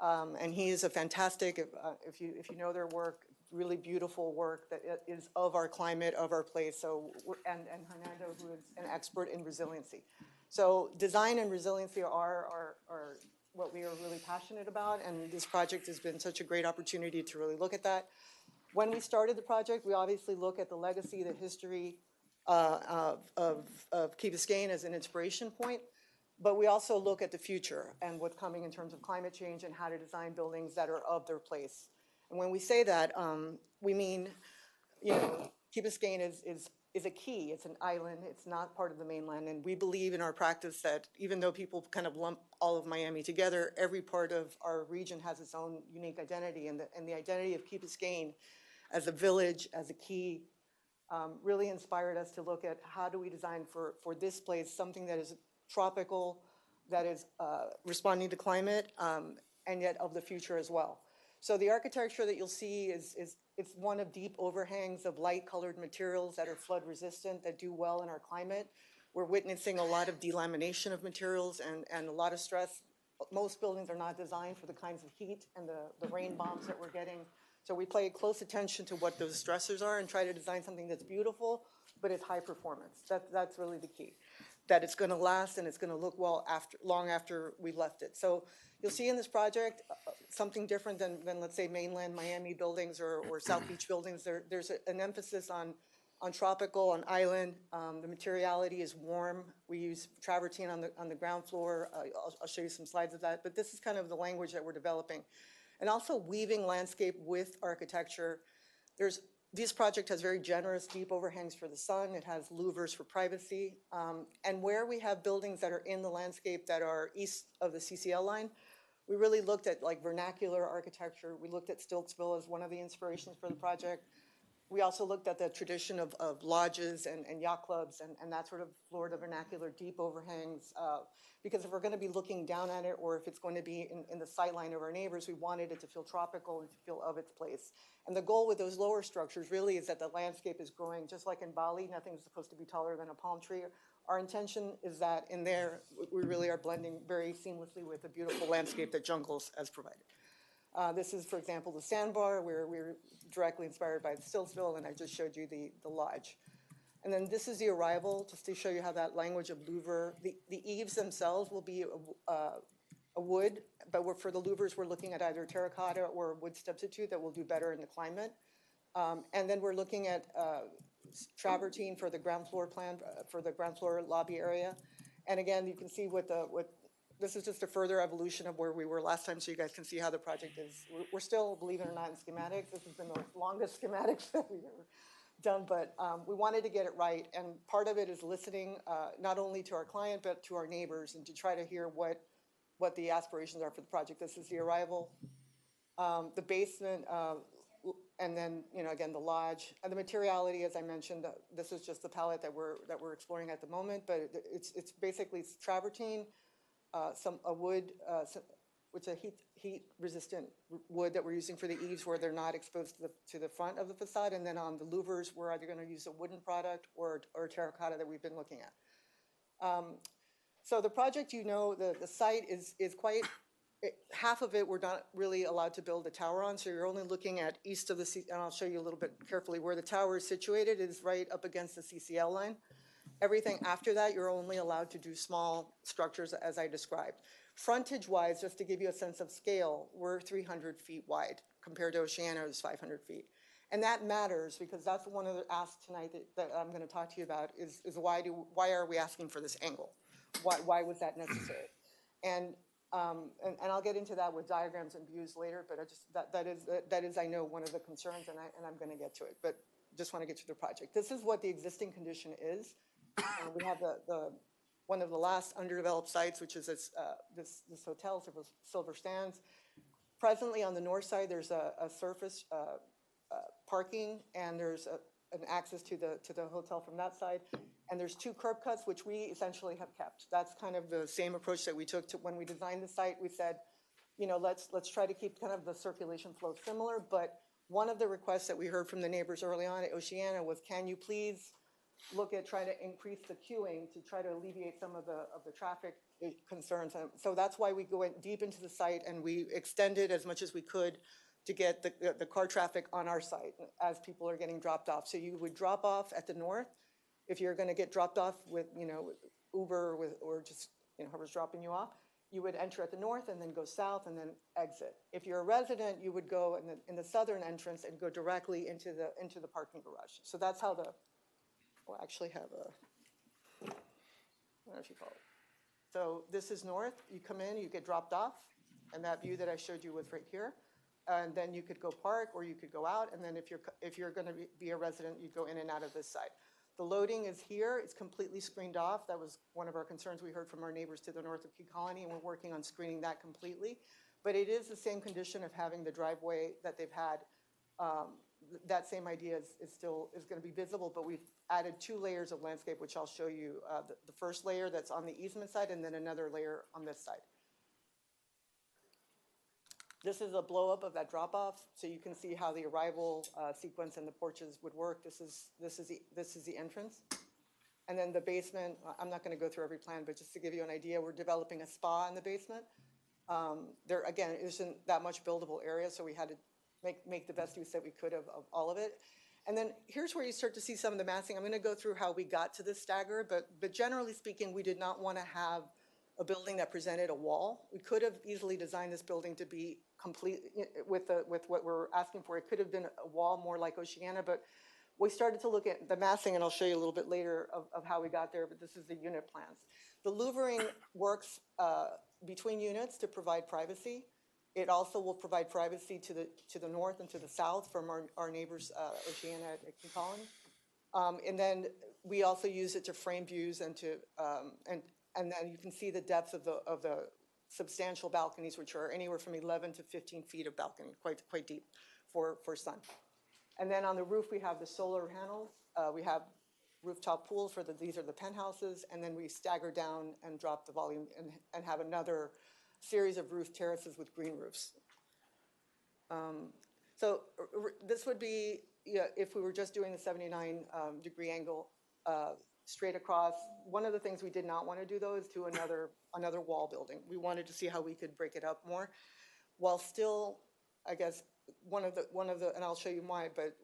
And he is a fantastic, if you know their work, really beautiful work that is of our climate, of our place. So, and Hernando, who is an expert in resiliency. So design and resiliency are what we are really passionate about, and this project has been such a great opportunity to really look at that. When we started the project, we obviously look at the legacy, the history of Key Biscayne as an inspiration point. But we also look at the future and what's coming in terms of climate change and how to design buildings that are of their place. And when we say that, we mean, Key Biscayne is a key. It's an island. It's not part of the mainland. And we believe in our practice that even though people kind of lump all of Miami together, every part of our region has its own unique identity. And the identity of Key Biscayne as a village, as a key, really inspired us to look at how do we design for this place something that is tropical, that is responding to climate, and yet of the future as well. So the architecture that you'll see it's one of deep overhangs of light-colored materials that are flood-resistant, that do well in our climate. We're witnessing a lot of delamination of materials and a lot of stress. Most buildings are not designed for the kinds of heat and the rain bombs that we're getting. So we pay close attention to what those stressors are and try to design something that's beautiful, but it's high performance. That's really the key. That it's going to last and it's going to look well long after we've left it. So you'll see in this project something different than let's say mainland Miami buildings or South Beach buildings. There's an emphasis on tropical, on island. The materiality is warm. We use travertine on the ground floor. I'll show you some slides of that. But this is kind of the language that we're developing. And also weaving landscape with architecture. There's This project has very generous deep overhangs for the sun. It has louvers for privacy. And where we have buildings that are in the landscape that are east of the CCL line, we really looked at like vernacular architecture. We looked at Stiltsville as one of the inspirations for the project. We also looked at the tradition of lodges and yacht clubs and that sort of Florida vernacular deep overhangs. Because if we're going to be looking down at it, or if it's going to be in the sightline of our neighbors, we wanted it to feel tropical and to feel of its place. And the goal with those lower structures really is that the landscape is growing, just like in Bali, nothing's supposed to be taller than a palm tree. Our intention is that in there, we really are blending very seamlessly with the beautiful landscape that Jungles has provided. This is, for example, the sandbar, where we're directly inspired by the Stiltsville, and I just showed you the lodge. And then this is the arrival, just to show you how that language of louver, the eaves themselves will be a wood, but for the louvers, we're looking at either terracotta or a wood substitute that will do better in the climate. And then we're looking at travertine for the ground floor plan, for the ground floor lobby area. And again, you can see this is just a further evolution of where we were last time, so you guys can see how the project is. We're still, believe it or not, in schematics. This has been the longest schematics that we've ever done, but we wanted to get it right. And part of it is listening not only to our client, but to our neighbors, and to try to hear what the aspirations are for the project. This is the arrival, the basement, and then, again, the lodge. And the materiality, as I mentioned, this is just the palette that we're exploring at the moment, but it's basically travertine, a wood, which is a heat-resistant wood that we're using for the eaves where they're not exposed to the front of the facade. And then on the louvers, we're either going to use a wooden product or terracotta that we've been looking at. So the project, the site is quite, half of it we're not really allowed to build a tower on. So you're only looking at east of the, and I'll show you a little bit carefully where the tower is situated is right up against the CCL line. Everything after that, you're only allowed to do small structures as I described. Frontage-wise, just to give you a sense of scale, we're 300 feet wide compared to Oceana, who's 500 feet. And that matters because that's one of the asks tonight that I'm going to talk to you about is why are we asking for this angle? Why was that necessary? And I'll get into that with diagrams and views later, but that is I know one of the concerns, and I'm going to get to it. But just want to get to the project. This is what the existing condition is. We have one of the last underdeveloped sites, which is this hotel, Silver Sands. Presently on the north side, there's a surface parking, and there's an access to the hotel from that side. And there's 2 curb cuts, which we essentially have kept. That's kind of the same approach that we took to when we designed the site. We said, let's try to keep kind of the circulation flow similar. But one of the requests that we heard from the neighbors early on at Oceana was, can you please look at trying to increase the queuing to try to alleviate some of the traffic concerns. And so that's why we went deep into the site and we extended as much as we could to get the car traffic on our site as people are getting dropped off. So you would drop off at the north. If you're going to get dropped off with, Uber or just, whoever's dropping you off, you would enter at the north and then go south and then exit. If you're a resident, you would go in the southern entrance and go directly into the parking garage. So that's how we'll actually have I don't know if you follow. So this is north. You come in, you get dropped off, and that view that I showed you was right here. And then you could go park or you could go out. And then if you're going to be a resident, you go in and out of this side. The loading is here. It's completely screened off. That was one of our concerns we heard from our neighbors to the north of Key Colony, and we're working on screening that completely. But it is the same condition of having the driveway that they've had. That same idea is going to be visible, but we've added 2 layers of landscape, which I'll show you. The first layer that's on the easement side, and then another layer on this side. This is a blow up of that drop off, so you can see how the arrival sequence and the porches would work. This is the entrance, and then the basement. I'm not going to go through every plan, but just to give you an idea, we're developing a spa in the basement. There again isn't that much buildable area, so we had to make the best use that we could of all of it. And then here's where you start to see some of the massing. I'm going to go through how we got to this stagger, but generally speaking, we did not want to have a building that presented a wall. We could have easily designed this building to be complete with what we're asking for. It could have been a wall more like Oceana, but we started to look at the massing, and I'll show you a little bit later of how we got there, but this is the unit plans. The louvering works between units to provide privacy. It also will provide privacy to the north and to the south from our neighbors, Oceana at King Colony. And then we also use it to frame views and to, and then you can see the depth of the substantial balconies, which are anywhere from 11 to 15 feet of balcony, quite deep for sun. And then on the roof, we have the solar panels. We have rooftop pools these are the penthouses, and then we stagger down and drop the volume and have another series of roof terraces with green roofs. So this would be, if we were just doing the 79 degree angle straight across. One of the things we did not want to do though is do another wall building. We wanted to see how we could break it up more, while still, I guess, one of the, and I'll show you why, but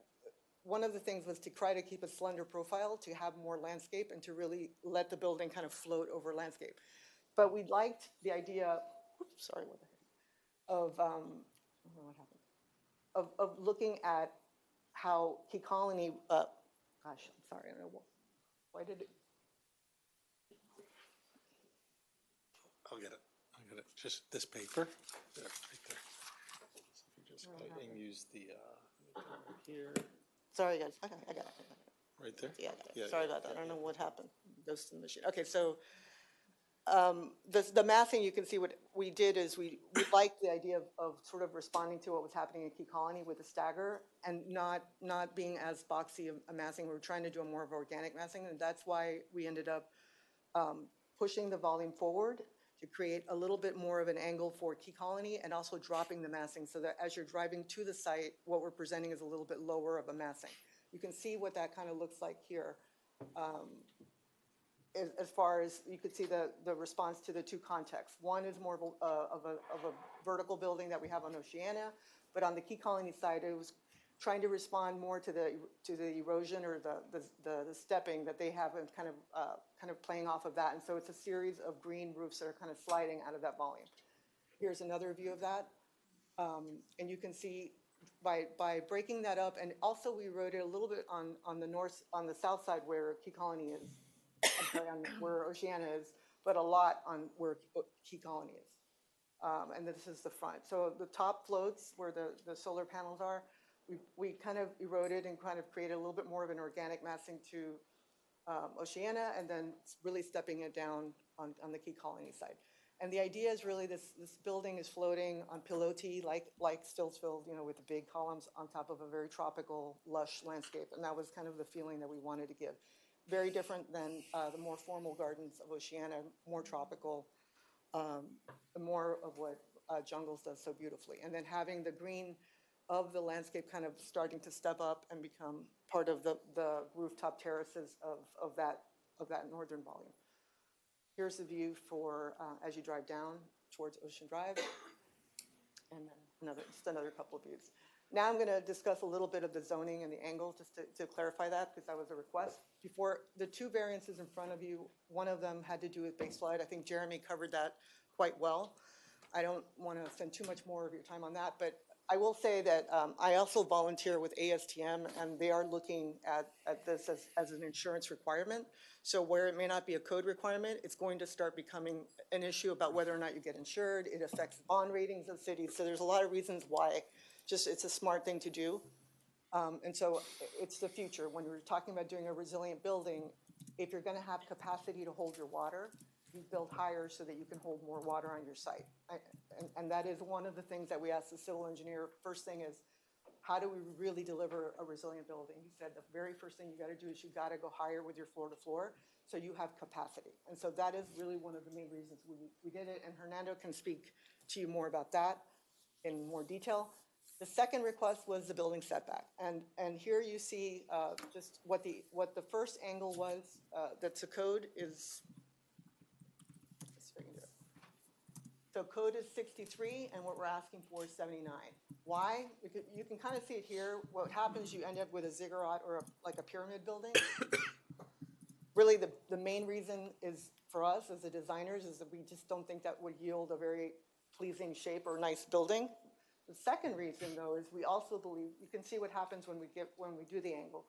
one of the things was to try to keep a slender profile, to have more landscape and to really let the building kind of float over landscape. But we liked the idea, oops, sorry, what the heck, of, I don't know what happened, of looking at how Key Colony, gosh, I'm sorry, I don't know, why did it? I'll get it. Just this paper. There, right there. So if you just go and use the right here. Sorry, guys. Okay, I got it. Right there? Yeah, I got it. Yeah, Sorry yeah, about that. yeah, I don't know what happened. Goes to the machine. Okay, so the massing, you can see what we did is we liked the idea of sort of responding to what was happening in Key Colony with the stagger and not being as boxy a massing. We were trying to do a more of organic massing, and that's why we ended up pushing the volume forward to create a little bit more of an angle for Key Colony and also dropping the massing so that as you're driving to the site, what we're presenting is a little bit lower of a massing. You can see what that kind of looks like here. As far as you could see the response to the two contexts. One is more of a vertical building that we have on Oceana, but on the Key Colony side, it was trying to respond more to the erosion or the stepping that they have and kind of playing off of that. And so it's a series of green roofs that are kind of sliding out of that volume. Here's another view of that. And you can see by breaking that up, and also we wrote it a little bit on the south side where Key Colony is, I'm sorry, on where Oceana is, but a lot on where Key Colony is. And this is the front. So the top floats where the solar panels are, we kind of eroded and kind of created a little bit more of an organic massing to Oceana, and then really stepping it down on the Key Colony side. And the idea is really this building is floating on pilotis like Stillsville, with the big columns on top of a very tropical, lush landscape. And that was kind of the feeling that we wanted to give. Very different than the more formal gardens of Oceana, more tropical, more of what Jungles does so beautifully. And then having the green of the landscape kind of starting to step up and become part of the rooftop terraces of that northern volume. Here's the view for as you drive down towards Ocean Drive, and then just another couple of views. Now I'm going to discuss a little bit of the zoning and the angle, just to clarify that, because that was a request. Before, the two variances in front of you, one of them had to do with base flood. I think Jeremy covered that quite well. I don't want to spend too much more of your time on that, but I will say that I also volunteer with ASTM, and they are looking at this as an insurance requirement. So where it may not be a code requirement, it's going to start becoming an issue about whether or not you get insured. It affects bond ratings of cities. So there's a lot of reasons why it's a smart thing to do. And so it's the future. When we're talking about doing a resilient building, if you're going to have capacity to hold your water, you build higher so that you can hold more water on your site. And that is one of the things that we asked the civil engineer. First thing is, how do we really deliver a resilient building? He said the very first thing you got to do is you got to go higher with your floor to floor so you have capacity. And so that is really one of the main reasons we did it. And Hernando can speak to you more about that in more detail. The second request was the building setback. And here you see just what the first angle was. That's a code is, let's see if I can do it. So code is 63, and what we're asking for is 79. Why? You can kind of see it here. What happens, you end up with a ziggurat or like a pyramid building. Really, the main reason is for us as the designers is that we just don't think that would yield a very pleasing shape or nice building. The second reason, though, is we also believe, you can see what happens when we do the angle.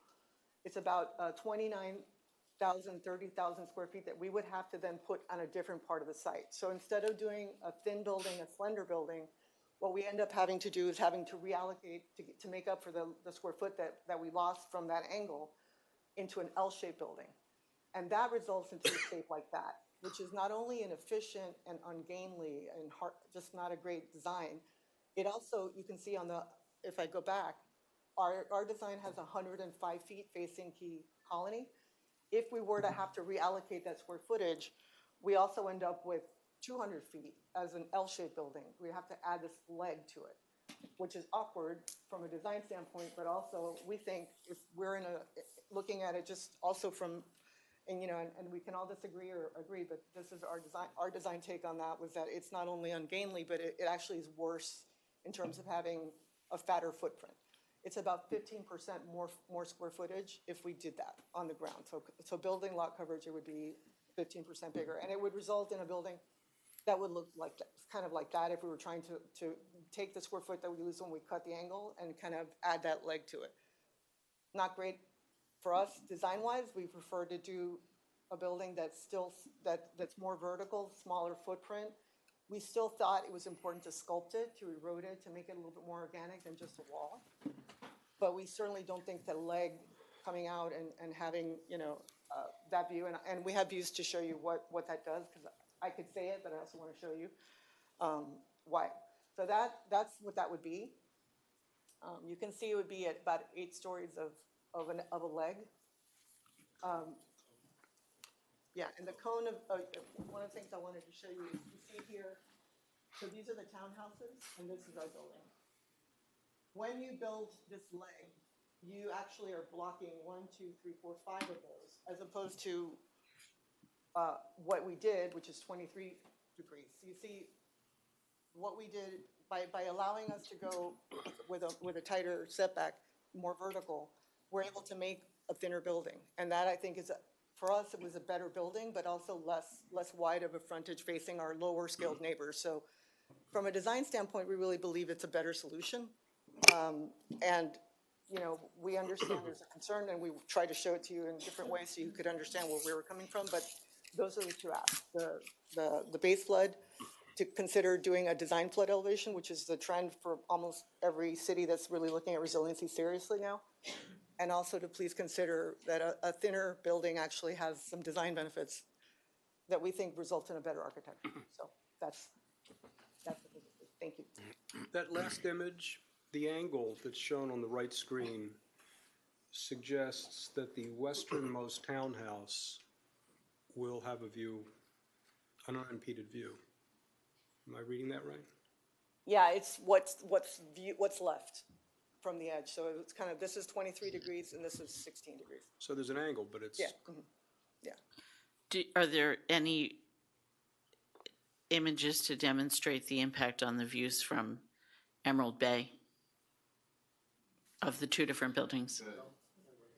It's about 29,000, 30,000 square feet that we would have to then put on a different part of the site. So instead of doing a thin building, a slender building, what we end up having to do is having to reallocate to make up for the square foot that we lost from that angle into an L-shaped building. And that results into a shape like that, which is not only inefficient and ungainly and hard, just not a great design. It also, you can see on the, if I go back, our design has 105 feet facing Key Colony. If we were to have to reallocate that square footage, we also end up with 200 feet as an L-shaped building. We have to add this leg to it, which is awkward from a design standpoint, but also we think if we're looking at it just also from, and and we can all disagree or agree, but this is our design take on that was that it's not only ungainly, but it actually is worse in terms of having a fatter footprint. It's about 15% more square footage if we did that on the ground. So building lot coverage, it would be 15% bigger, and it would result in a building that would look like that, kind of like that if we were trying to take the square foot that we lose when we cut the angle and kind of add that leg to it. Not great for us design-wise. We prefer to do a building that's still that's more vertical, smaller footprint. We still thought it was important to sculpt it, to erode it, to make it a little bit more organic than just a wall. But we certainly don't think the leg coming out and having that view, and we have views to show you what that does, because I could say it, but I also want to show you why. So that's what that would be. You can see it would be at about 8 stories of a leg. Yeah, and the cone of one of the things I wanted to show you is you see here. So these are the townhouses, and this is our building. When you build this leg, you actually are blocking 1, 2, 3, 4, 5 of those, as opposed to what we did, which is 23 degrees. So you see what we did by allowing us to go with a tighter setback, more vertical, we're able to make a thinner building. And that, I think, is, for us, it was a better building, but also less wide of a frontage facing our lower scaled neighbors. So from a design standpoint, we really believe it's a better solution. And we understand there's a concern, and we try to show it to you in different ways so you could understand where we were coming from. But those are the two asks: the base flood, to consider doing a design flood elevation, which is the trend for almost every city that's really looking at resiliency seriously now, and also to please consider that a thinner building actually has some design benefits that we think result in a better architecture. So that's what this is. Thank you. That last image, the angle that's shown on the right screen suggests that the westernmost townhouse will have a view, an unimpeded view. Am I reading that right? Yeah, it's what's left from the edge. So it's kind of, this is 23 degrees and this is 16 degrees. So there's an angle, but it's... Yeah. Mm-hmm. Yeah. Are there any images to demonstrate the impact on the views from Emerald Bay of the two different buildings?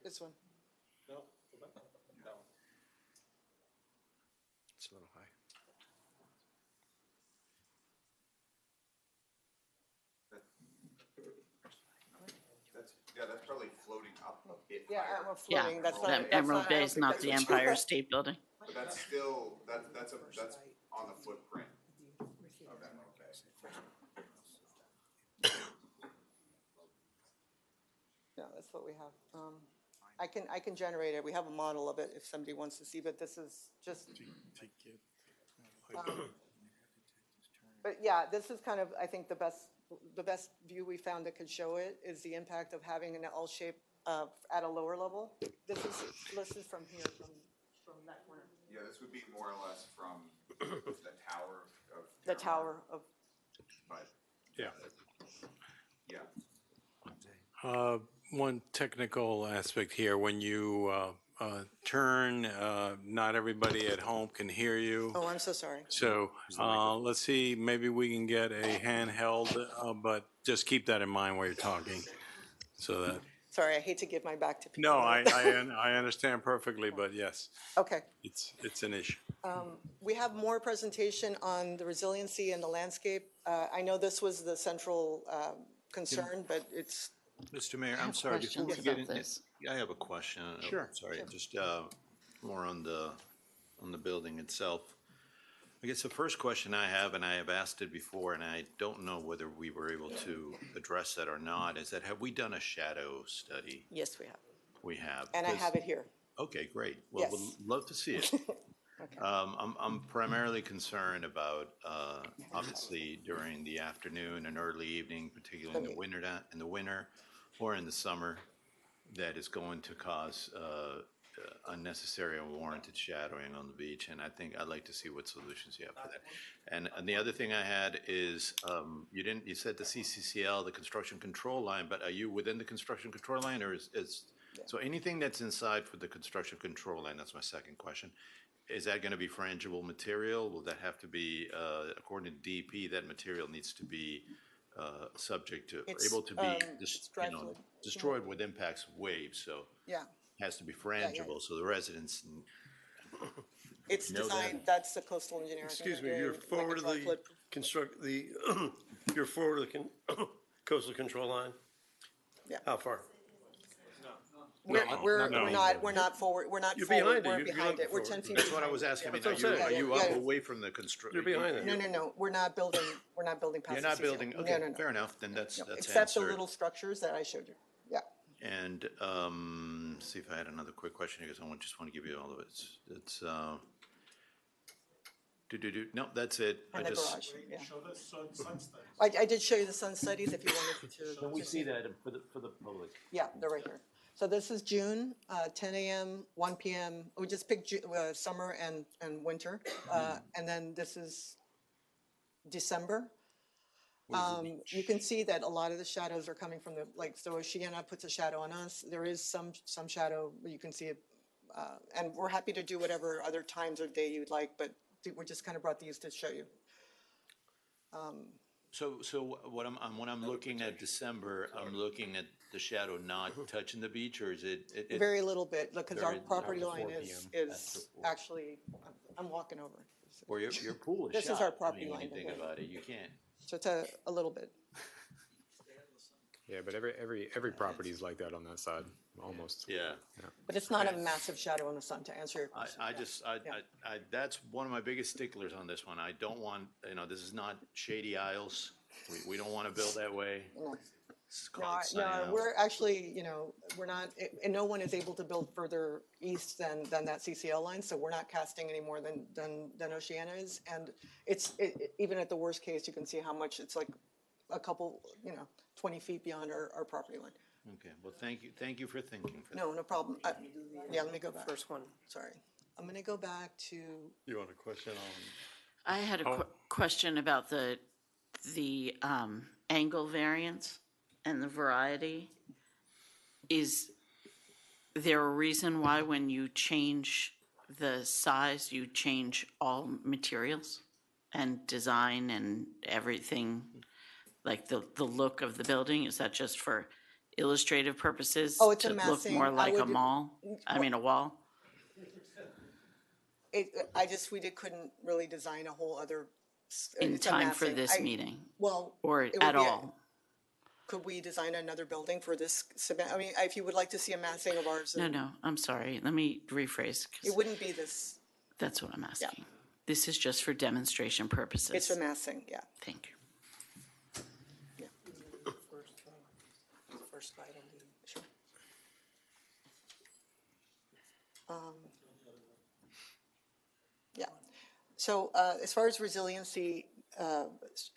This one. No. It's a little high. That's probably floating up a bit. Yeah, Emerald floating. Yeah, That's not, Emerald Bay is not that's the what you- Empire State Building. But that's still, that's on the footprint of Emerald Bay. Yeah, that's what we have. I can generate it. We have a model of it if somebody wants to see, but this is just. But yeah, this is kind of, I think, the best view we found that could show it is the impact of having an L shape at a lower level. This is from here, from that corner. Yeah, this would be more or less from the tower of. The tower of. But, Yeah. yeah. One technical aspect here, when you turn, not everybody at home can hear you. Oh, I'm so sorry. So let's see, maybe we can get a handheld, but just keep that in mind while you're talking. So that. Sorry, I hate to give my back to people. No, I understand perfectly, but yes. Okay. It's an issue. We have more presentation on the resiliency and the landscape. I know this was the central concern, but it's. Mr. Mayor, I I'm have sorry, before we questions get about in, this. I have a question. Sure. Sorry, just more on the building itself. I guess the first question I have, and I have asked it before, and I don't know whether we were able to address that or not, is that have we done a shadow study? Yes, we have. We have. And I because- have it here. Okay, great. Well, Yes. we'd love to see it. I'm primarily concerned about, obviously during the afternoon and early evening, particularly in the winter or in the summer, that is going to cause unnecessary and unwarranted shadowing on the beach. And I think I'd like to see what solutions you have for that. And the other thing I had is, you said the CCCL, the construction control line, but are you within the construction control line, or so anything that's inside for the construction control line, that's my second question. Is that going to be frangible material? Will that have to be, according to DEP, that material needs to be subject to, It's, able to be dry fluid. destroyed with impacts of waves, so Yeah. it has to be frangible, so the residents It's know that. designed, that's the coastal engineer. Excuse me, you're forward of the you're forward of the coastal control line? Yeah. How far? We're not forward, we're not You're forward, behind it. we're You're behind not it. We're forward. 10 feet. That's what I behind was it. asking. I mean, That's what I'm saying. are you Yeah, up yeah. away from the construction? You're behind it. No, we're not building past You're not the building, CCL. okay, No. fair enough, then that's No, answered. except the little structures that I showed you. Yeah. And, see if I had another quick question, because I just want to give you all of it. It's, no, that's it. And I the just. garage, yeah. Show the sun studies. I did show you the sun studies if you wanted to. Can we to see that for the public? Yeah, they're right here. So this is June, 10 a.m., 1 p.m. We just picked summer and winter. And then this is December. You can see that a lot of the shadows are coming from so Oceana puts a shadow on us. There is some shadow, but you can see it. And we're happy to do whatever other times of day you'd like, but we just kind of brought these to show you. So what I'm looking at December, I'm looking at the shadow not touching the beach, or is it? Very little bit, because our Very- property After line 4 is p.m. actually, I'm walking over. Or your pool is shot. This is our property I mean, when line you think right here. about it, you can't. So it's a little bit. Yeah, but every property is like that on that side, almost. Yeah. But it's not a massive shadow in the sun, to answer your question. That's one of my biggest sticklers on this one. I don't want, this is not Shady Isles. We don't want to build that way. No. It's called Sunny No, Isles. we're actually, we're not, and no one is able to build further east than that CCL line, so we're not casting any more than Oceana is. And even at the worst case, you can see how much it's like a couple, 20 feet beyond our property line. Okay, well, thank you for thinking. No problem. Yeah, let me go back. First one. Sorry. I'm gonna go back to, You want a question on? I had a question about the angle variance and the variety. Is there a reason why when you change the size, you change all materials and design and everything, like the look of the building? Is that just for illustrative purposes? Oh, it's a to look massing. more I like a would- mall? I mean, a wall? we couldn't really design a whole other. In it's a time for massing. this meeting? Well. Or it would at be all? Could we design another building for this? I mean, if you would like to see a massing of ours. No, I'm sorry. Let me rephrase. 'Cause It wouldn't be this, that's what I'm asking. This is just for demonstration purposes. it's a massing, yeah. Thank you. First slide on the, sure. Yeah. So as far as resiliency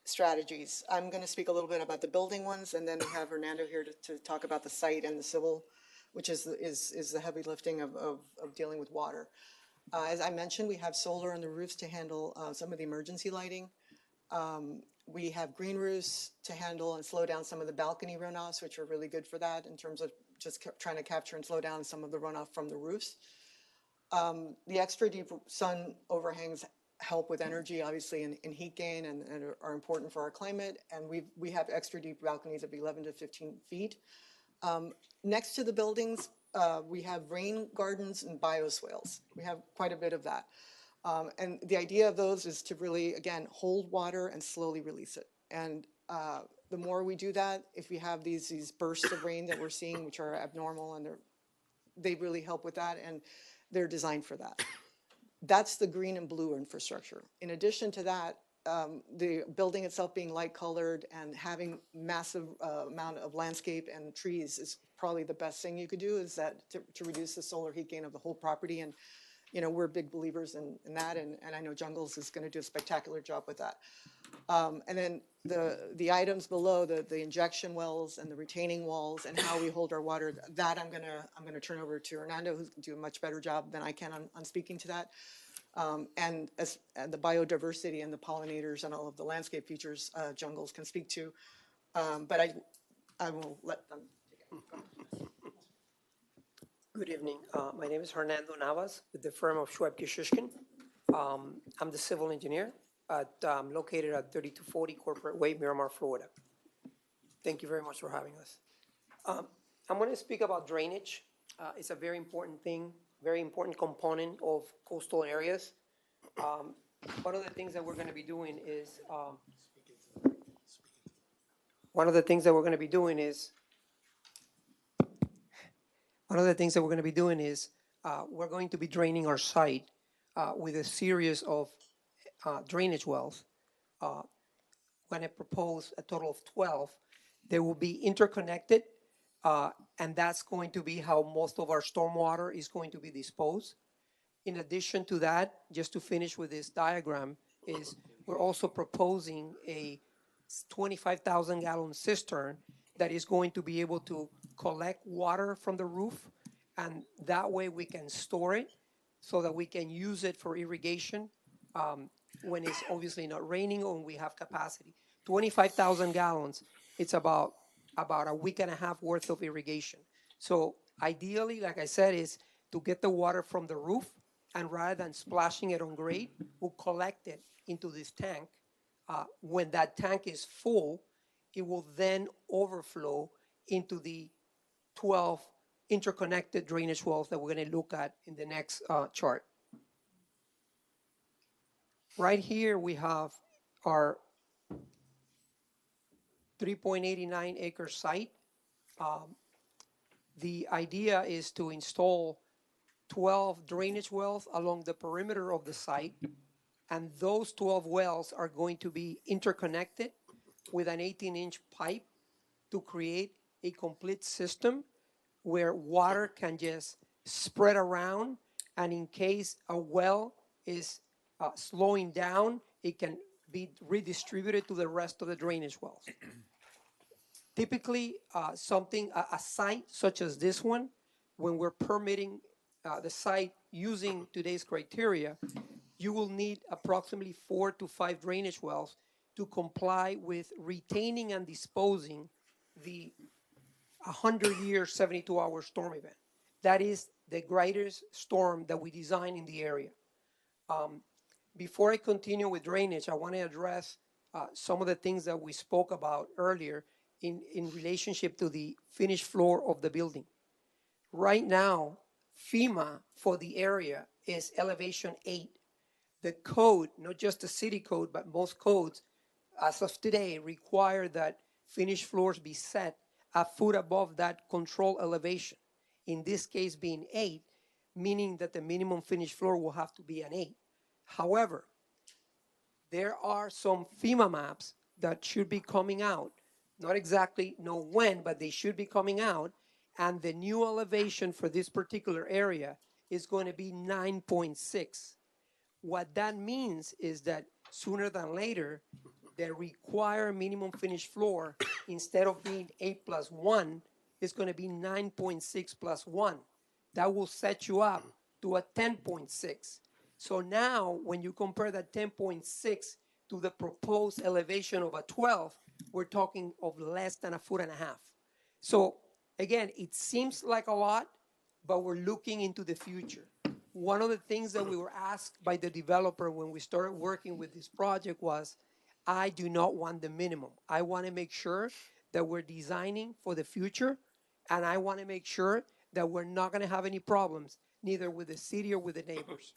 strategies, I'm going to speak a little bit about the building ones, and then we have Hernando here to talk about the site and the civil, which is the heavy lifting of dealing with water. As I mentioned, we have solar on the roofs to handle some of the emergency lighting. We have green roofs to handle and slow down some of the balcony runoffs, which are really good for that in terms of just trying to capture and slow down some of the runoff from the roofs. The extra deep sun overhangs help with energy, obviously, in heat gain and are important for our climate. And we have extra deep balconies of 11 to 15 feet. Next to the buildings, we have rain gardens and bioswales. We have quite a bit of that. And the idea of those is to really, again, hold water and slowly release it. And the more we do that, if we have these bursts of rain that we're seeing, which are abnormal, and they really help with that, and they're designed for that. That's the green and blue infrastructure. In addition to that, the building itself being light colored and having massive amount of landscape and trees is probably the best thing you could do, is that to reduce the solar heat gain of the whole property. And, you know, we're big believers in that. And I know Jungles is going to do a spectacular job with that. And then the items below, the injection wells and the retaining walls and how we hold our water, that I'm gonna turn over to Hernando, who's gonna do a much better job than I can on speaking to that. And the biodiversity and the pollinators and all of the landscape features, Jungles can speak to. But I will let them take it. Good evening. My name is Hernando Navas with the firm of Schwebke Shishkin. I'm the civil engineer located at 3240 Corporate Way, Miramar, Florida. Thank you very much for having us. I'm going to speak about drainage. It's a very important thing, very important component of coastal areas. One of the things that we're going to be doing is we're going to be draining our site with a series of drainage wells. When I propose a total of 12, they will be interconnected, and that's going to be how most of our stormwater is going to be disposed. In addition to that, just to finish with this diagram, is we're also proposing a 25,000 gallon cistern that is going to be able to collect water from the roof, and that way we can store it so that we can use it for irrigation when it's obviously not raining or when we have capacity. 25,000 gallons, it's about a week and a half worth of irrigation. So ideally, like I said, is to get the water from the roof, and rather than splashing it on grade, we'll collect it into this tank. When that tank is full, it will then overflow into the 12 interconnected drainage wells that we're going to look at in the next chart. Right here we have our 3.89 acre site. The idea is to install 12 drainage wells along the perimeter of the site, and those 12 wells are going to be interconnected with an 18-inch pipe to create a complete system where water can just spread around, and in case a well is slowing down, it can be redistributed to the rest of the drainage wells. Typically, a site such as this one, when we're permitting the site using today's criteria, you will need approximately 4 to 5 drainage wells to comply with retaining and disposing the 100-year, 72-hour storm event. That is the greatest storm that we design in the area. Before I continue with drainage, I want to address some of the things that we spoke about earlier in relationship to the finished floor of the building. Right now, FEMA for the area is elevation 8. The code, not just the city code, but most codes, as of today, require that finished floors be set a foot above that control elevation. In this case being 8, meaning that the minimum finished floor will have to be an 8. However, there are some FEMA maps that should be coming out. Not exactly know when, but they should be coming out. And the new elevation for this particular area is going to be 9.6. What that means is that sooner than later, the required minimum finished floor, instead of being 8 plus 1, is going to be 9.6 plus 1. That will set you up to a 10.6. So now, when you compare that 10.6 to the proposed elevation of a 12, we're talking of less than a foot and a half. So again, it seems like a lot, but we're looking into the future. One of the things that we were asked by the developer when we started working with this project was, I do not want the minimum. I want to make sure that we're designing for the future, and I want to make sure that we're not going to have any problems, neither with the city or with the neighbors.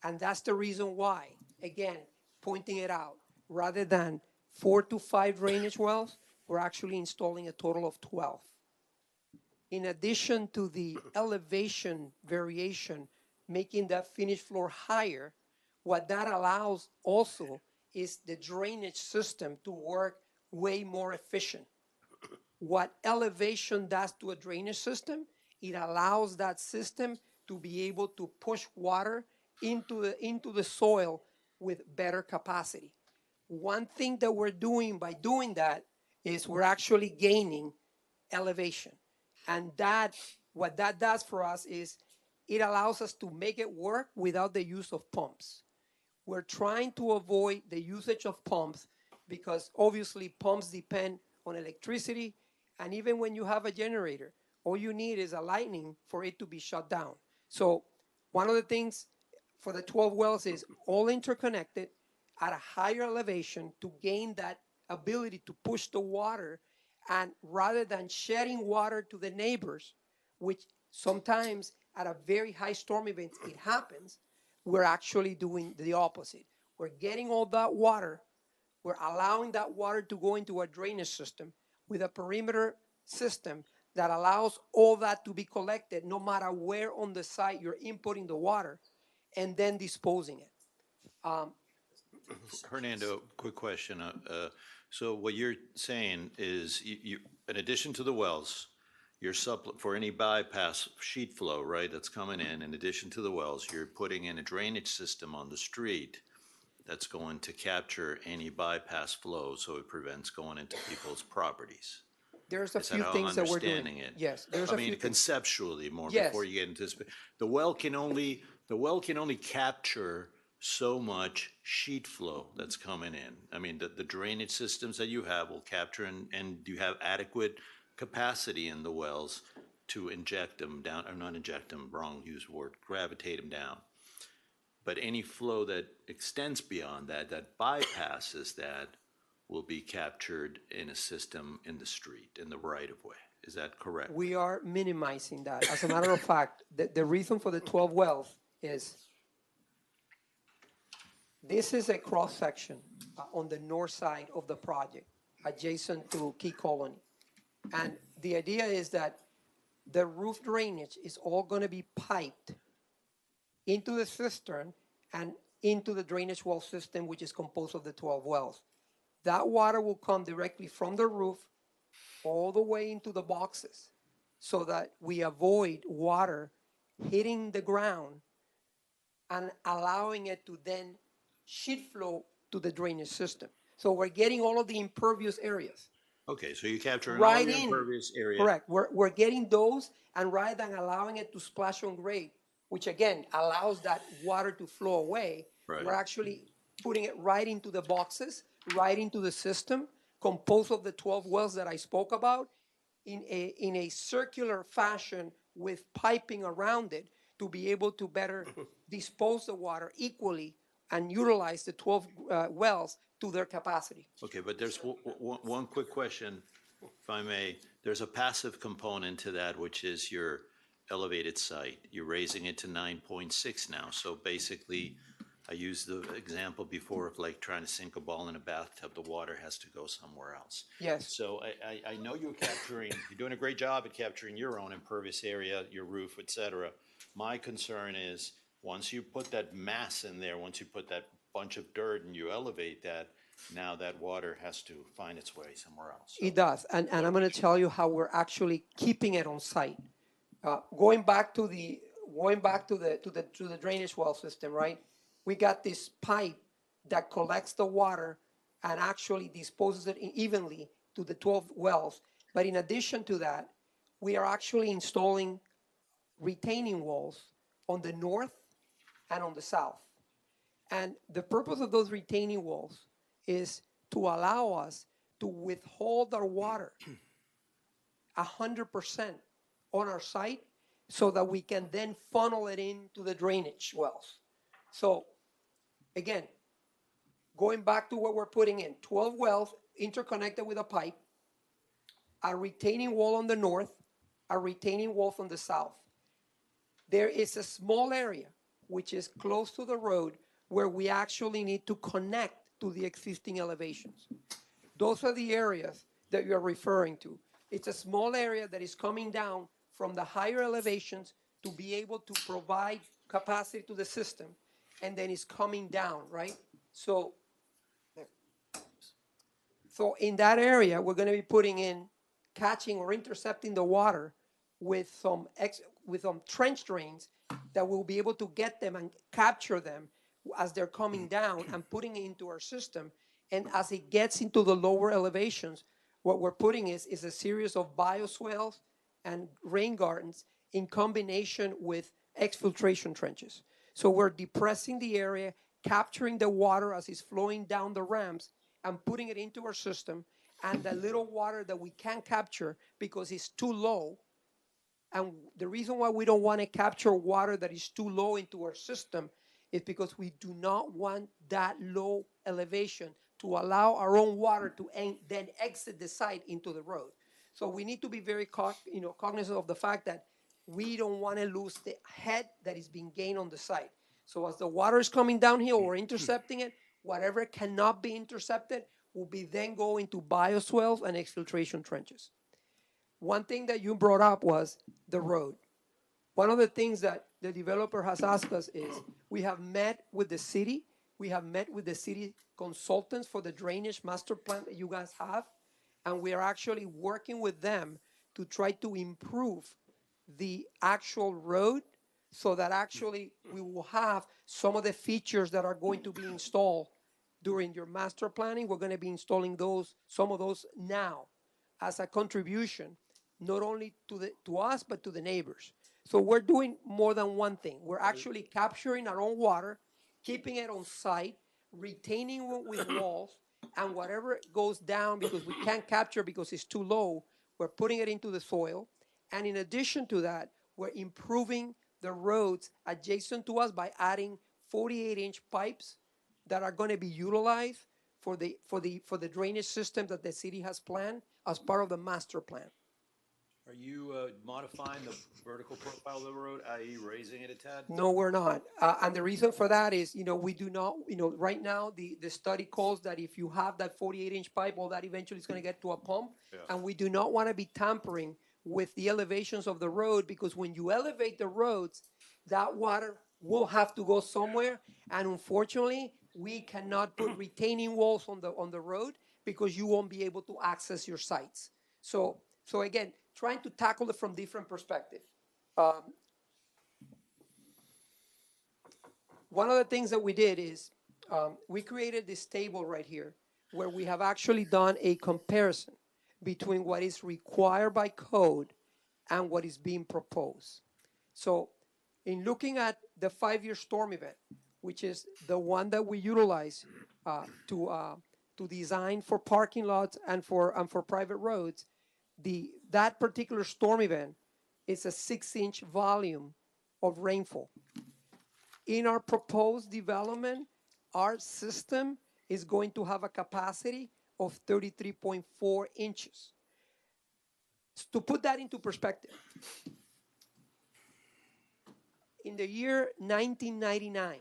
And that's the reason why, again, pointing it out, rather than 4 to 5 drainage wells, we're actually installing a total of 12. In addition to the elevation variation making that finished floor higher. What that allows also is the drainage system to work way more efficient. What elevation does to a drainage system, it allows that system to be able to push water into the soil with better capacity. One thing that we're doing by doing that is we're actually gaining elevation. And that, what that does for us is it allows us to make it work without the use of pumps. We're trying to avoid the usage of pumps because obviously pumps depend on electricity. And even when you have a generator, all you need is a lightning for it to be shut down. So one of the things for the 12 wells is all interconnected at a higher elevation to gain that ability to push the water. And rather than shedding water to the neighbors, which sometimes at a very high storm event it happens, we're actually doing the opposite. We're getting all that water, we're allowing that water to go into a drainage system with a perimeter system that allows all that to be collected no matter where on the site you're inputting the water, and then disposing it. Hernando, quick question. So what you're saying is you, in addition to the wells, you're for any bypass sheet flow, right, that's coming in addition to the wells, you're putting in a drainage system on the street that's going to capture any bypass flow so it prevents going into people's properties. There's a Is few that how things I'm that we're doing. understanding it? Yes, there's I a few mean, things. conceptually more Yes. before you get into this. The well can only capture so much sheet flow that's coming in. I mean, the drainage systems that you have will capture and you have adequate capacity in the wells to inject them down, or not inject them, wrong use word, gravitate them down. But any flow that extends beyond that, that bypasses that, will be captured in a system in the street, in the right of way. Is that correct? We are minimizing that. As a matter of fact, the reason for the 12 wells is this is a cross section on the north side of the project, adjacent to Key Colony. And the idea is that the roof drainage is all going to be piped into the cistern and into the drainage well system, which is composed of the 12 wells. That water will come directly from the roof all the way into the boxes so that we avoid water hitting the ground and allowing it to then sheet flow to the drainage system. So we're getting all of the impervious areas. Okay, so you capture Right all your in. impervious area. Correct. We're getting those, and rather than allowing it to splash on grade, which again allows that water to flow away, Right. we're actually putting it right into the boxes, right into the system, composed of the 12 wells that I spoke about, in a circular fashion with piping around it to be able to better dispose the water equally and utilize the 12 wells to their capacity. Okay, but there's one quick question, if I may. There's a passive component to that, which is your elevated site. You're raising it to 9.6 now. So basically, I used the example before of like trying to sink a ball in a bathtub. The water has to go somewhere else. Yes. So I know you're doing a great job at capturing your own impervious area, your roof, et cetera. My concern is, once you put that mass in there, once you put that bunch of dirt and you elevate that, now that water has to find its way somewhere else. It does, and I'm going to tell you how we're actually keeping it on site. Going back to the drainage well system, right? We got this pipe that collects the water and actually disposes it evenly to the 12 wells. But in addition to that, we are actually installing retaining walls on the north and on the south. And the purpose of those retaining walls is to allow us to withhold our water 100% on our site so that we can then funnel it into the drainage wells. So again, going back to what we're putting in, 12 wells interconnected with a pipe, a retaining wall on the north, a retaining wall on the south. There is a small area which is close to the road where we actually need to connect to the existing elevations. Those are the areas that you're referring to. It's a small area that is coming down from the higher elevations to be able to provide capacity to the system, and then it's coming down, right? So in that area, we're going to be putting in, catching or intercepting the water with some trench drains that will be able to get them and capture them as they're coming down and putting it into our system. And as it gets into the lower elevations, what we're putting is a series of bioswales and rain gardens in combination with exfiltration trenches. So we're depressing the area, capturing the water as it's flowing down the ramps, and putting it into our system. And the little water that we can't capture because it's too low, and the reason why we don't want to capture water that is too low into our system is because we do not want that low elevation to allow our own water to then exit the site into the road. So we need to be very cognizant of the fact that we don't want to lose the head that is being gained on the site. So as the water is coming downhill, we're intercepting it. Whatever cannot be intercepted will be then go into bioswales and exfiltration trenches. One thing that you brought up was the road. One of the things that the developer has asked us is, we have met with the city, we have met with the city consultants for the drainage master plan that you guys have, and we are actually working with them to try to improve the actual road so that actually we will have some of the features that are going to be installed during your master planning. We're going to be installing some of those now as a contribution, not only to us, but to the neighbors. So we're doing more than one thing. We're actually capturing our own water, keeping it on site, retaining it with walls, and whatever goes down because we can't capture because it's too low, we're putting it into the soil. And in addition to that, we're improving the roads adjacent to us by adding 48-inch pipes that are going to be utilized for the drainage system that the city has planned as part of the master plan. Are you modifying the vertical profile of the road, i.e. raising it a tad? No, we're not. And the reason for that is, we do not, right now, the study calls that if you have that 48-inch pipe, well, that eventually is going to get to a pump. Yeah. And we do not want to be tampering with the elevations of the road, because when you elevate the roads, that water will have to go somewhere. And unfortunately, we cannot put retaining walls on the road because you won't be able to access your sites. So again, trying to tackle it from different perspectives. One of the things that we did is we created this table right here where we have actually done a comparison between what is required by code and what is being proposed. So in looking at the 5-year storm event, which is the one that we utilize to design for parking lots and for private roads, that particular storm event is a 6-inch volume of rainfall. In our proposed development, our system is going to have a capacity of 33.4 inches. To put that into perspective, in the year 1999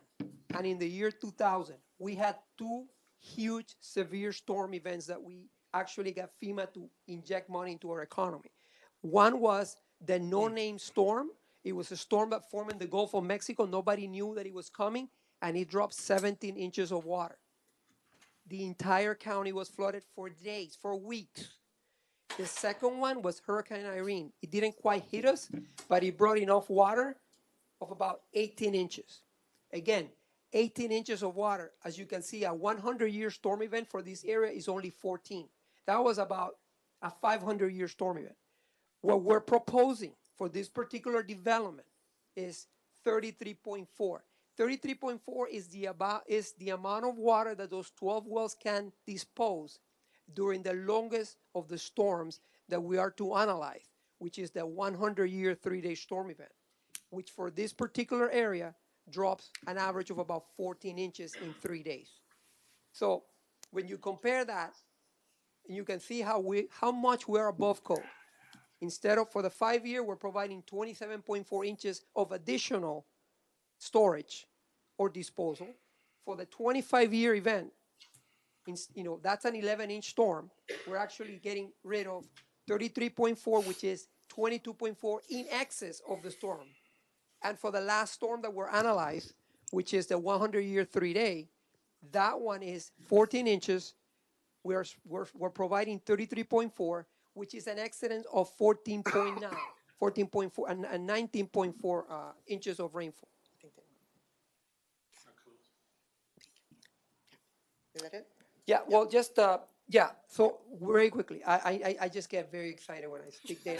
and in the year 2000, we had 2 huge severe storm events that we actually got FEMA to inject money into our economy. One was the no-name storm. It was a storm that formed in the Gulf of Mexico. Nobody knew that it was coming, and it dropped 17 inches of water. The entire county was flooded for days, for weeks. The second one was Hurricane Irene. It didn't quite hit us, but it brought enough water of about 18 inches. Again, 18 inches of water. As you can see, a 100-year storm event for this area is only 14. That was about a 500-year storm event. What we're proposing for this particular development is 33.4. 33.4 is the amount of water that those 12 wells can dispose during the longest of the storms that we are to analyze, which is the 100-year 3-day storm event, which for this particular area drops an average of about 14 inches in 3 days. So when you compare that, you can see how much we're above code. Instead of, for the 5-year, we're providing 27.4 inches of additional storage or disposal. For the 25-year event, that's an 11-inch storm. We're actually getting rid of 33.4, which is 22.4 in excess of the storm. And for the last storm that were analyzed, which is the 100-year 3-day, that one is 14 inches. We're providing 33.4, which is an excellence of 14.9, 14.4, and 19.4 inches of rainfall. Is that it? Yeah, well, just, yeah, so very quickly, I just get very excited when I speak there.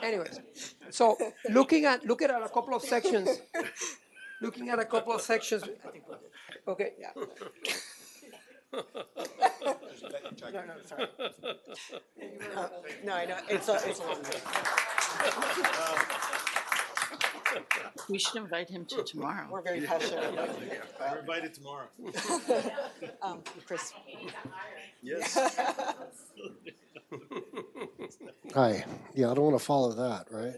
Anyways, so looking at a couple of sections, okay. Yeah. No, sorry. No, I know, it's a long day. We should invite him to tomorrow. We're very passionate. We're invited tomorrow. Chris. Yes. Hi. Yeah, I don't want to follow that, right?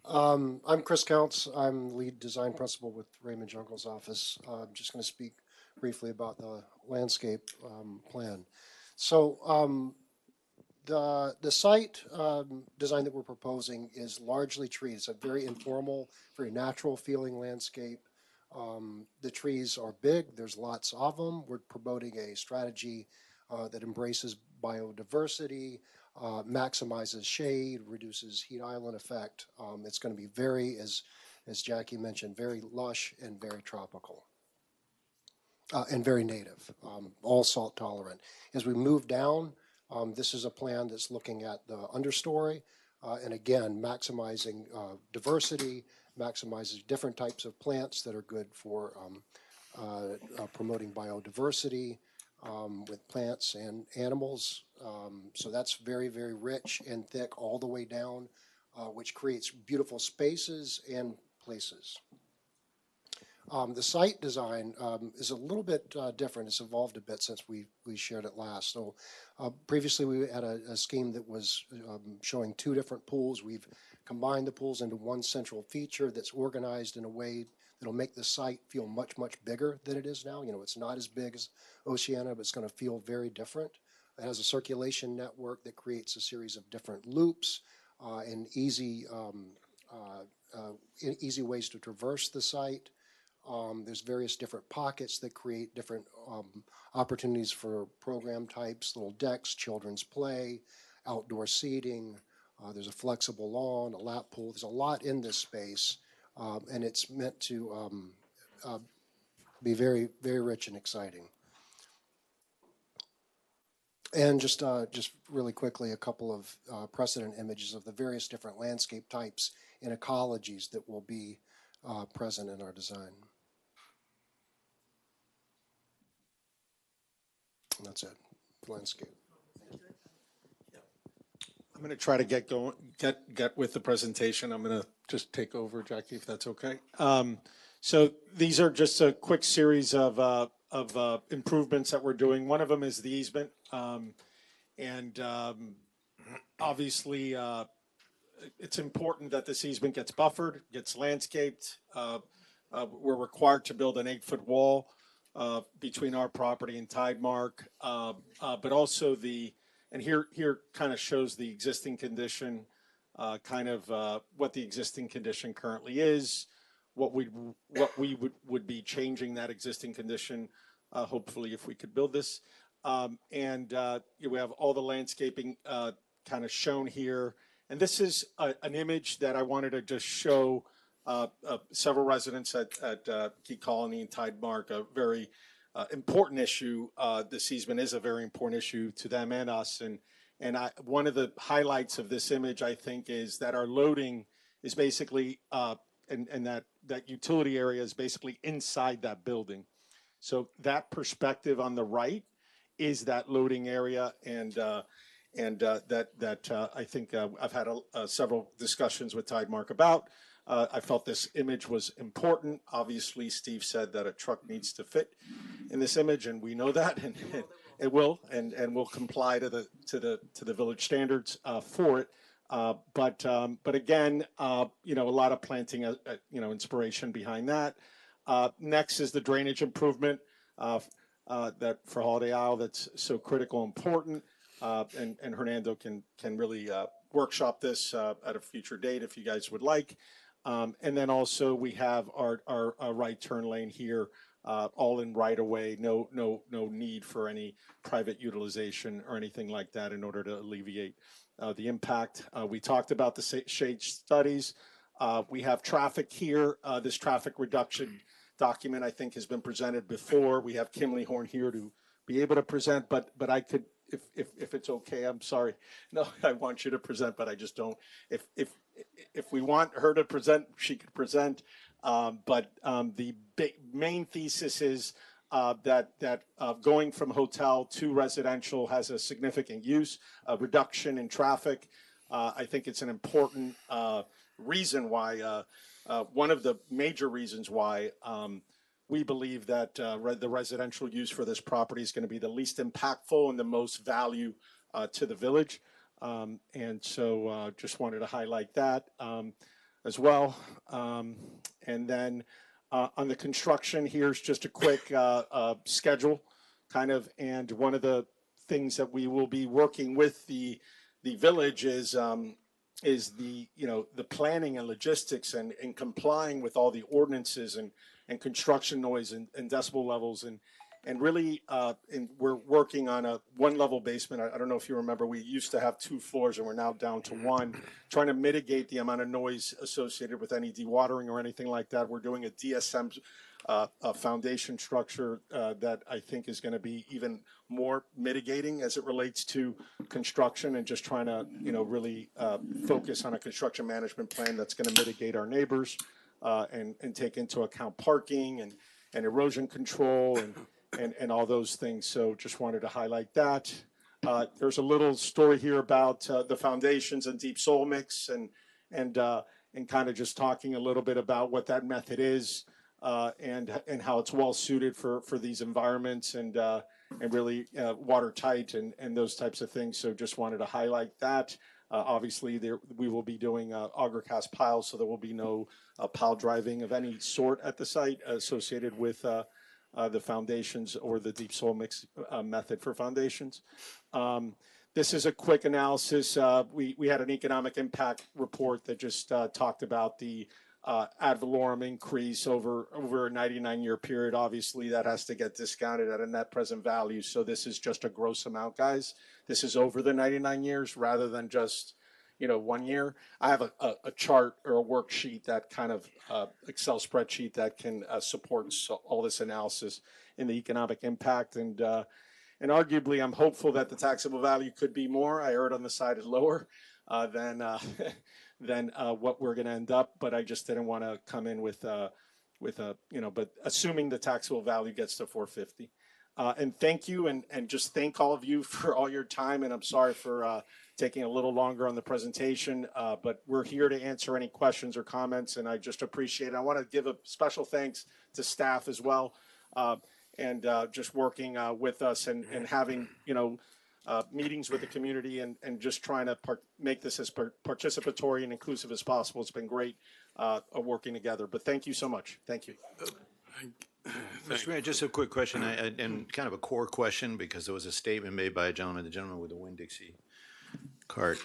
I'm Chris Counts. I'm lead design principal with Raymond Jungle's office. I'm just going to speak briefly about the landscape plan. So the site design that we're proposing is largely trees. It's a very informal, very natural feeling landscape. The trees are big. There's lots of them. We're promoting a strategy that embraces biodiversity, maximizes shade, reduces heat island effect. It's going to be very, as Jackie mentioned, very lush and very tropical. And very native, all salt tolerant. As we move down, this is a plan that's looking at the understory, and again, maximizing diversity, maximizes different types of plants that are good for promoting biodiversity with plants and animals. So that's very, very rich and thick all the way down, which creates beautiful spaces and places. The site design is a little bit different. It's evolved a bit since we shared it last. So previously we had a scheme that was showing two different pools. We've combined the pools into one central feature that's organized in a way that'll make the site feel much, much bigger than it is now. You know, it's not as big as Oceana, but it's going to feel very different. It has a circulation network that creates a series of different loops and easy ways to traverse the site. There's various different pockets that create different opportunities for program types, little decks, children's play, outdoor seating. There's a flexible lawn, a lap pool. There's a lot in this space, and it's meant to be very, very rich and exciting. And just really quickly, a couple of precedent images of the various different landscape types and ecologies that will be present in our design. And that's it, landscape. I'm going to try to get with the presentation. I'm going to just take over, Jackie, if that's okay. So these are just a quick series of improvements that we're doing. One of them is the easement, and obviously it's important that this easement gets buffered, gets landscaped. We're required to build an 8-foot wall between our property and Tidemark, but also and here kind of shows the existing condition, what the existing condition currently is, what we would be changing that existing condition, hopefully if we could build this. And we have all the landscaping kind of shown here. And this is an image that I wanted to just show several residents at Key Colony and Tidemark, a very important issue. This easement is a very important issue to them and us. And one of the highlights of this image, I think, is that our loading is basically, and that utility area is basically inside that building. So that perspective on the right is that loading area, and that I think I've had several discussions with Tidemark about. I felt this image was important. Obviously, Steve said that a truck needs to fit in this image, and we know that, and it will, and will comply to the village standards for it. But again, a lot of planting, inspiration behind that. Next is the drainage improvement that for Holiday Isle that's so critical important. and Hernando can really workshop this at a future date if you guys would like. And then also we have our right turn lane here, all in right of way, no need for any private utilization or anything like that in order to alleviate the impact. We talked about the shade studies. We have traffic here. This traffic reduction document, I think, has been presented before. We have Kimley Horn here to be able to present, but I could, if it's okay, I'm sorry. No, I want you to present, but I just don't. If we want her to present, she could present. But the main thesis is that going from hotel to residential has a significant use, a reduction in traffic. I think it's an important reason why, one of the major reasons why we believe that the residential use for this property is going to be the least impactful and the most value to the village. And so just wanted to highlight that as well. And then on the construction, here's just a quick schedule kind of. And one of the things that we will be working with the village is the, the planning and logistics and complying with all the ordinances and construction noise and decibel levels. And really, we're working on a one-level basement. I don't know if you remember, we used to have 2 floors and we're now down to 1, trying to mitigate the amount of noise associated with any dewatering or anything like that. We're doing a DSM foundation structure that I think is going to be even more mitigating as it relates to construction, and just trying to, really focus on a construction management plan that's going to mitigate our neighbors and take into account parking and erosion control and all those things. So just wanted to highlight that. There's a little story here about the foundations and deep soil mix and kind of just talking a little bit about what that method is and how it's well suited for these environments and really watertight and those types of things. So just wanted to highlight that. Obviously, we will be doing auger cast piles, so there will be no pile driving of any sort at the site associated with the foundations or the deep soil mix method for foundations. This is a quick analysis. We had an economic impact report that just talked about the ad valorem increase over a 99-year period. Obviously, that has to get discounted at a net present value. So this is just a gross amount, guys. This is over the 99 years rather than just 1 year. I have a chart or a worksheet, that kind of Excel spreadsheet that can support all this analysis in the economic impact. And arguably, I'm hopeful that the taxable value could be more. I erred on the side is lower than what we're going to end up. But I just didn't want to come in with but assuming the taxable value gets to 450. And thank you, and just thank all of you for all your time. And I'm sorry for taking a little longer on the presentation, but we're here to answer any questions or comments, and I just appreciate it. I want to give a special thanks to staff as well, and just working with us and having, meetings with the community and just trying to make this as participatory and inclusive as possible. It's been great working together, but thank you so much. Thank you. Mr. Mayor, just a quick question, and kind of a core question, because there was a statement made by the gentleman with the Winn-Dixie cart,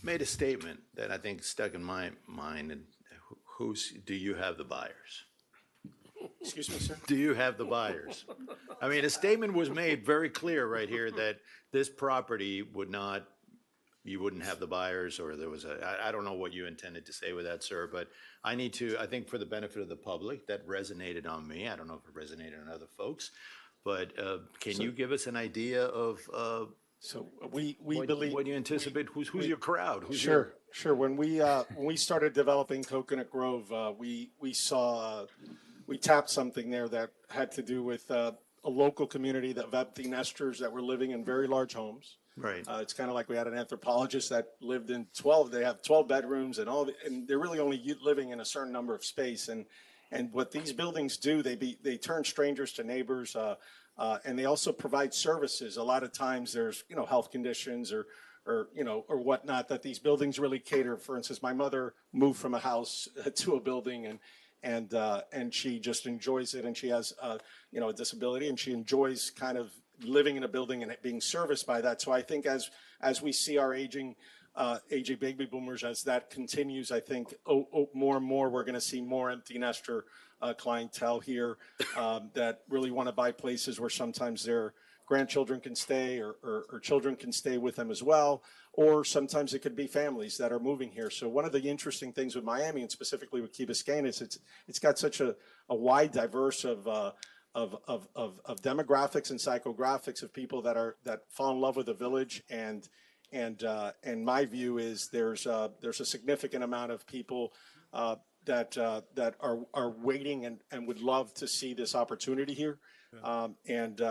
made a statement that I think stuck in my mind. And do you have the buyers? Excuse me, sir? Do you have the buyers? I mean, a statement was made very clear right here that this property you wouldn't have the buyers, or there was I don't know what you intended to say with that, sir, but I think for the benefit of the public, that resonated on me. I don't know if it resonated on other folks, but can you give us an idea of so we what do you anticipate? Who's your crowd? Sure. When we started developing Coconut Grove, we saw we tapped something there that had to do with a local community of empty nesters that were living in very large homes. Right. It's kind of like we had an anthropologist that lived in 12. They have 12 bedrooms and and they're really only living in a certain number of space. And what these buildings do, they turn strangers to neighbors. And they also provide services. A lot of times there's, health conditions or whatnot that these buildings really cater. For instance, my mother moved from a house to a building and she just enjoys it. And she has, a disability, and she enjoys kind of living in a building and it being serviced by that. So I think as we see our aging baby boomers, as that continues, I think more and more we're going to see more empty nester clientele here that really want to buy places where sometimes their grandchildren can stay or children can stay with them as well. Or sometimes it could be families that are moving here. So one of the interesting things with Miami and specifically with Key Biscayne is it's got such a wide diverse of demographics and psychographics of people that fall in love with the village. And my view is there's a significant amount of people that are waiting and would love to see this opportunity here.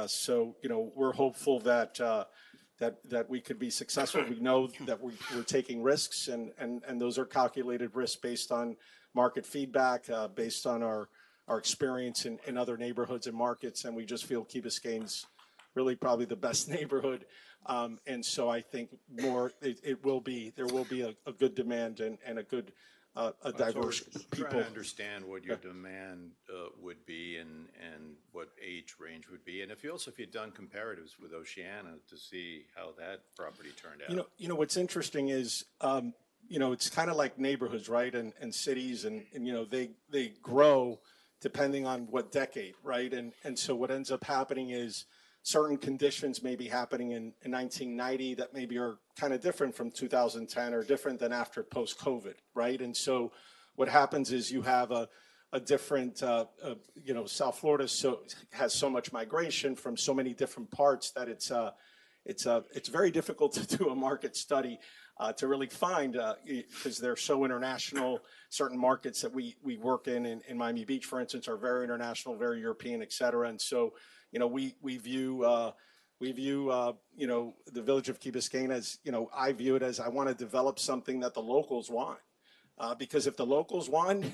So, you know, we're hopeful that we could be successful. We know that we're taking risks, and those are calculated risks based on market feedback, based on our experience in other neighborhoods and markets, and we just feel Key Biscayne's really probably the best neighborhood. And so I think there will be a good demand and a good a diverse people. Trying to understand what your demand would be and what age range would be, and if you'd done comparatives with Oceana to see how that property turned out. You know what's interesting is you know, it's kind of like neighborhoods, right, and cities, and you know they grow depending on what decade, right, and so what ends up happening is certain conditions may be happening in 1990 that maybe are kind of different from 2010 or different than after post-COVID, right? And so what happens is you have a different, you know, South Florida has so much migration from so many different parts that it's very difficult to do a market study to really find, because they're so international. Certain markets that we work in Miami Beach, for instance, are very international, very European, et cetera. And so, you know, we view you know, the village of Key Biscayne as, you know, I view it as I want to develop something that the locals want, because if the locals want,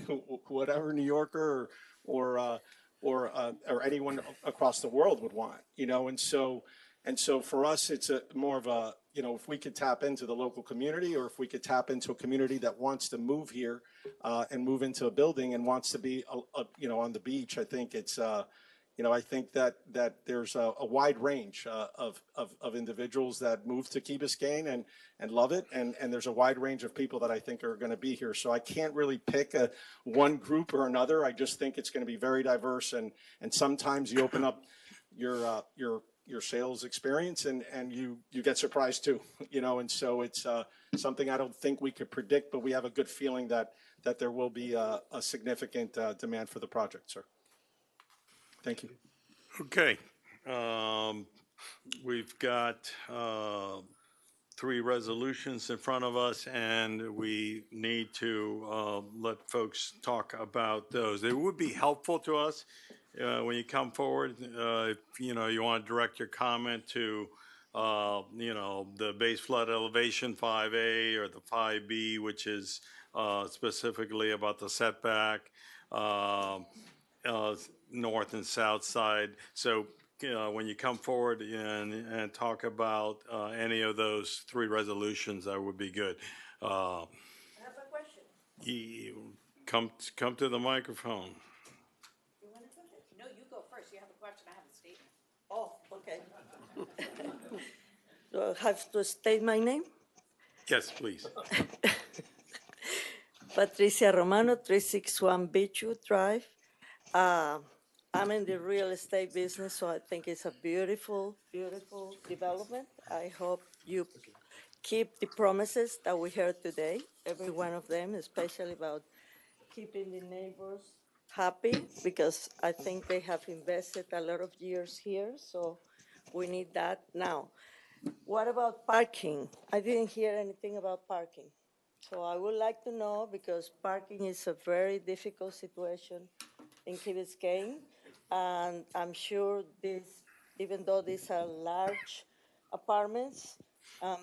whatever New Yorker or anyone across the world would want, you know, and so for us it's more of a, you know, if we could tap into the local community, or if we could tap into a community that wants to move here and move into a building and wants to be you know, on the beach, I think it's you know, I think that there's a wide range of individuals that move to Key Biscayne and love it, and there's a wide range of people that I think are going to be here. So I can't really pick one group or another. I just think it's going to be very diverse, and sometimes you open up your sales experience and you get surprised too, you know. And so it's something I don't think we could predict, but we have a good feeling that there will be a significant demand for the project, sir. Thank you. Okay. We've got 3 resolutions in front of us, and we need to let folks talk about those. It would be helpful to us when you come forward, if you know, you want to direct your comment to you know, the base flood elevation 5A or the 5B, which is specifically about the setback, north and south side. So when you come forward and talk about any of those 3 resolutions, that would be good. I have a question. Come to the microphone. You want to go first? No, you go first. You have a question. I have a statement. Oh, okay. Do I have to state my name? Yes, please. Patricia Romano, 361 Beechwood Drive. I'm in the real estate business, so I think it's a beautiful, beautiful development. I hope you keep the promises that we heard today, every one of them, especially about keeping the neighbors happy, because I think they have invested a lot of years here, so we need that now. What about parking? I didn't hear anything about parking. So I would like to know, because parking is a very difficult situation in Key Biscayne, and I'm sure this, even though these are large apartments,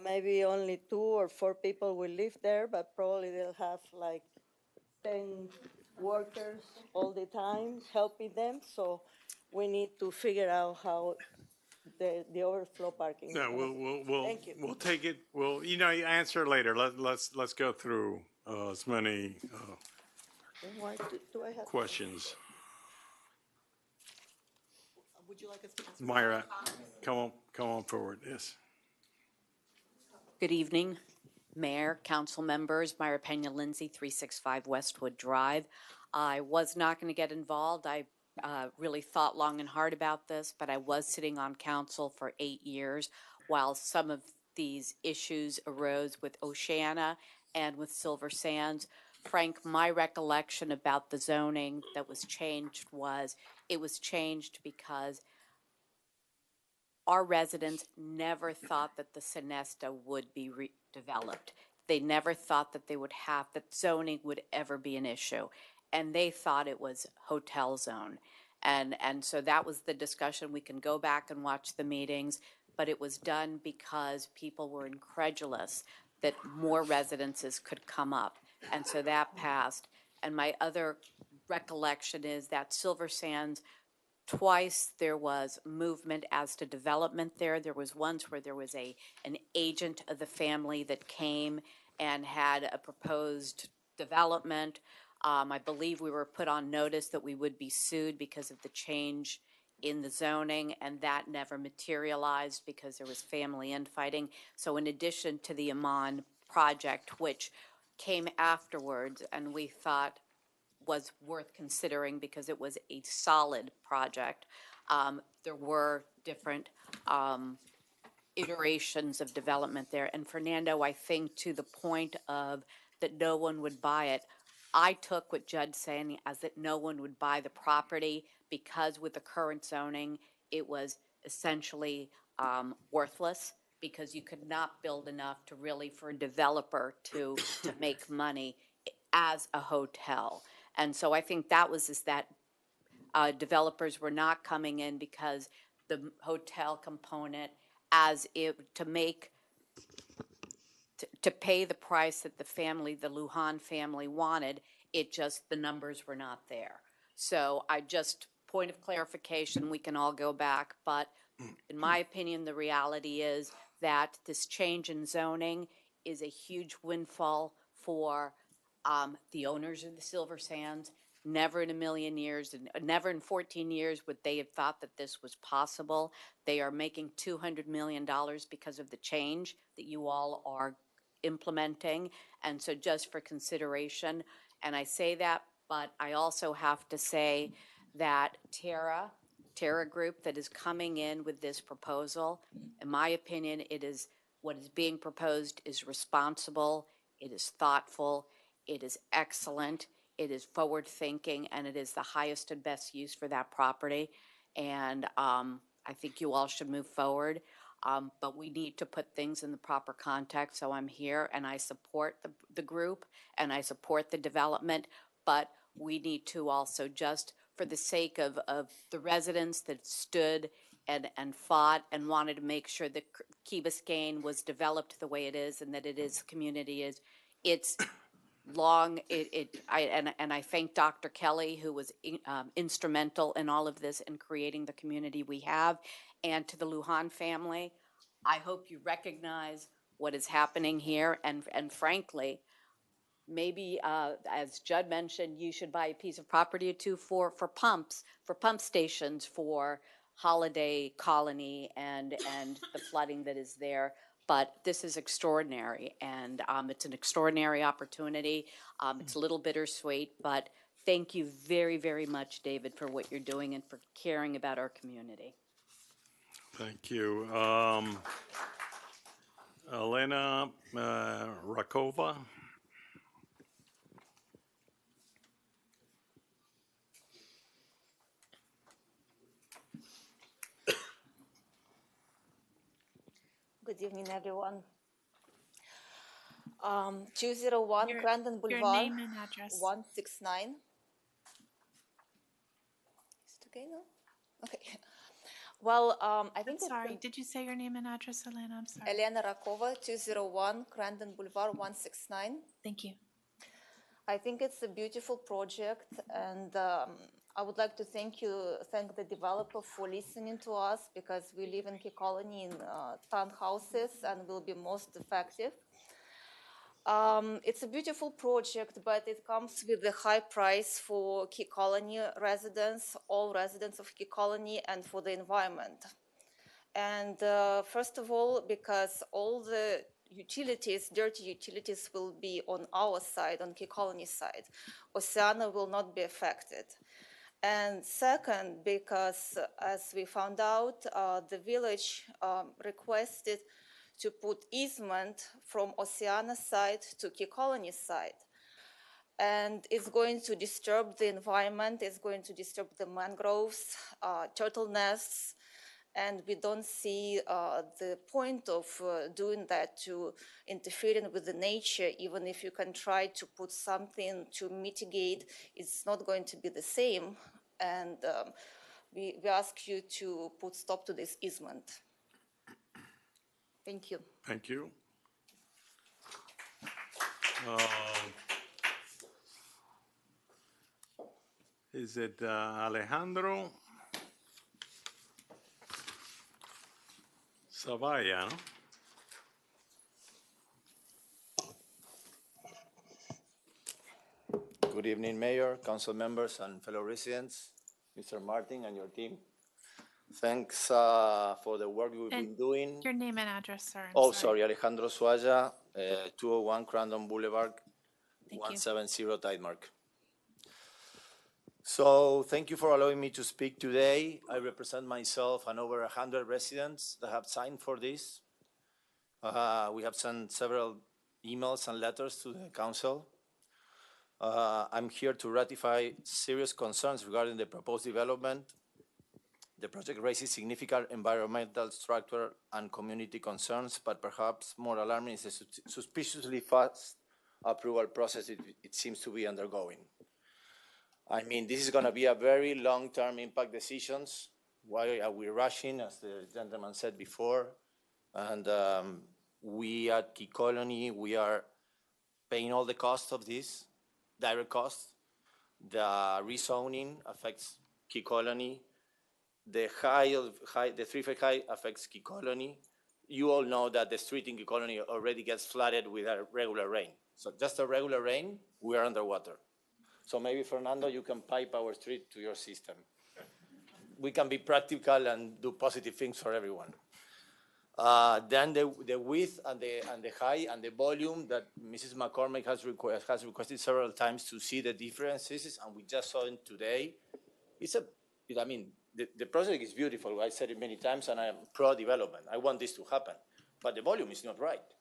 maybe only 2 or 4 people will live there, but probably they'll have like 10 workers all the time helping them. So we need to figure out how the overflow parking. No, Thank you. we'll take it. Well, you know, you answer later. Let's go through as many Why do I have questions. Would you like us to answer? Myra, come on forward, yes. Good evening, Mayor, council members, Myra Pena Lindsay, 365 Westwood Drive. I was not going to get involved. I really thought long and hard about this, but I was sitting on council for 8 years while some of these issues arose with Oceana and with Silver Sands. Frank, my recollection about the zoning that was changed was it was changed because our residents never thought that the Sonesta would be redeveloped. They never thought that they would have, that zoning would ever be an issue. And they thought it was hotel zone. And so that was the discussion. We can go back and watch the meetings, but it was done because people were incredulous that more residences could come up. And so that passed. And my other recollection is that Silver Sands, twice there was movement as to development there. There was once where there was an agent of the family that came and had a proposed development. I believe we were put on notice that we would be sued because of the change in the zoning, and that never materialized because there was family infighting. So in addition to the Amman project, which came afterwards, and we thought was worth considering because it was a solid project. There were different iterations of development there. And Fernando, I think to the point of that no one would buy it, I took what Judd's saying as that no one would buy the property because with the current zoning, it was essentially worthless because you could not build enough to really for a developer to make money as a hotel. And so I think that was is that developers were not coming in because the hotel component as it to make to pay the price that the family, the Lujan family wanted, it just the numbers were not there. So I just point of clarification, we can all go back, but in my opinion, the reality is that this change in zoning is a huge windfall for the owners of the Silver Sands. Never in a million years, and never in 14 years would they have thought that this was possible. They are making $200 million because of the change that you all are implementing. And so just for consideration, and I say that, but I also have to say that Terra Group that is coming in with this proposal, in my opinion, it is what is being proposed is responsible, it is thoughtful, it is excellent, it is forward-thinking, and it is the highest and best use for that property. And I think you all should move forward. But we need to put things in the proper context. So I'm here, and I support the group, and I support the development. But we need to also just, for the sake of the residents that stood and fought and wanted to make sure that Key Biscayne was developed the way it is and that it is community is, it's long, I thank Dr. Kelly, who was instrumental in all of this in creating the community we have, and to the Lujan family. I hope you recognize what is happening here, and frankly, maybe as Judd mentioned, you should buy a piece of property or two for pumps, for pump stations, for Holiday Colony and the flooding that is there. But this is extraordinary, and it's an extraordinary opportunity. It's a little bittersweet, but thank you very, very much, David, for what you're doing and for caring about our community. Thank you. Elena Rakova. Good evening, everyone. 201 Crandon Boulevard. Your name and address. 169. Is it okay now? Okay. Well, I think sorry, did you say your name and address, Elena? I'm sorry. Elena Rakova, 201 Crandon Boulevard, 169. Thank you. I think it's a beautiful project, and I would like to thank the developer for listening to us, because we live in Key Colony in townhouses and will be most effective. It's a beautiful project, but it comes with a high price for Key Colony residents, all residents of Key Colony, and for the environment. And first of all, because all the utilities, dirty utilities, will be on our side, on Key Colony side. Oceana will not be affected. And second, because as we found out, the village requested to put easement from Oceana side to Key Colony side. And it's going to disturb the environment, it's going to disturb the mangroves, turtle nests, and we don't see the point of doing that, to interfering with the nature. Even if you can try to put something to mitigate, it's not going to be the same. And we ask you to put stop to this easement. Thank you. Thank you. Is it Alejandro Zavalla? Good evening, Mayor, council members, and fellow residents, Mr. Martin and your team. Thanks for the work we've been doing. Your name and address, sir. Sorry, Alejandro Suaya, 201 Crandon Boulevard, 170 Tidemark. So thank you for allowing me to speak today. I represent myself and over 100 residents that have signed for this. We have sent several emails and letters to the council. I'm here to ratify serious concerns regarding the proposed development. The project raises significant environmental, structural, and community concerns, but perhaps more alarming is the suspiciously fast approval process it seems to be undergoing. I mean, this is going to be a very long-term impact decisions. Why are we rushing, as the gentleman said before? And we at Key Colony, we are paying all the cost of this, direct cost. The rezoning affects Key Colony. The three-phase high affects Key Colony. You all know that the street in Key Colony already gets flooded with a regular rain. So just a regular rain, we are underwater. So maybe, Fernando, you can pipe our street to your system. We can be practical and do positive things for everyone. Then the width and the height and the volume that Mrs. McCormick has requested several times to see the differences, and we just saw it today. The project is beautiful. I said it many times, and I am pro-development. I want this to happen, but the volume is not right.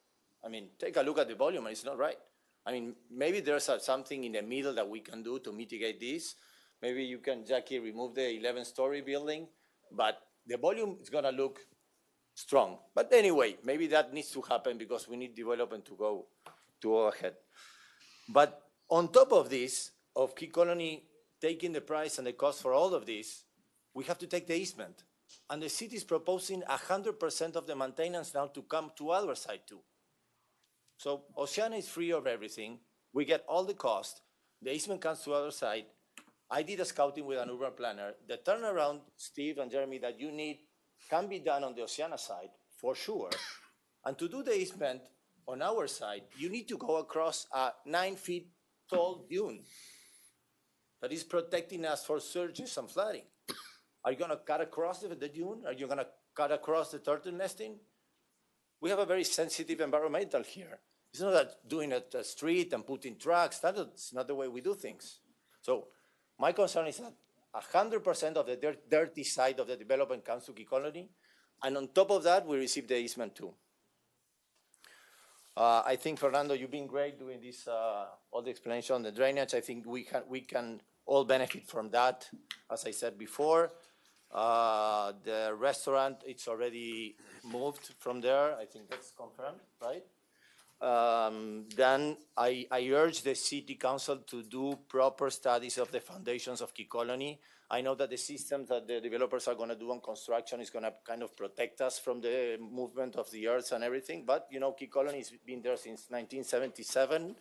I mean, take a look at the volume, and it's not right. I mean, maybe there's something in the middle that we can do to mitigate this. Maybe you can, Jackie, remove the 11-story building, but the volume is going to look strong. But anyway, maybe that needs to happen because we need development to go ahead. But on top of this, of Key Colony taking the price and the cost for all of this, we have to take the easement. And the city is proposing 100% of the maintenance now to come to our side too. So Oceana is free of everything. We get all the cost. The easement comes to our side. I did a scouting with an urban planner. The turnaround, Steve and Jeremy, that you need can be done on the Oceana side, for sure. And to do the easement on our side, you need to go across a 9-feet tall dune that is protecting us for surges and flooding. Are you going to cut across the dune? Are you going to cut across the turtle nesting? We have a very sensitive environmental here. It's not that doing a street and putting trucks. That's not the way we do things. So my concern is that 100% of the dirty side of the development comes to Key Colony. And on top of that, we receive the easement too. I think, Fernando, you've been great doing this, all the explanation on the drainage. I think we can all benefit from that, as I said before. The restaurant, it's already moved from there. I think that's confirmed, right? Then I urge the city council to do proper studies of the foundations of Key Colony. I know that the systems that the developers are going to do on construction is going to kind of protect us from the movement of the earth and everything. But, you know, Key Colony has been there since 1977.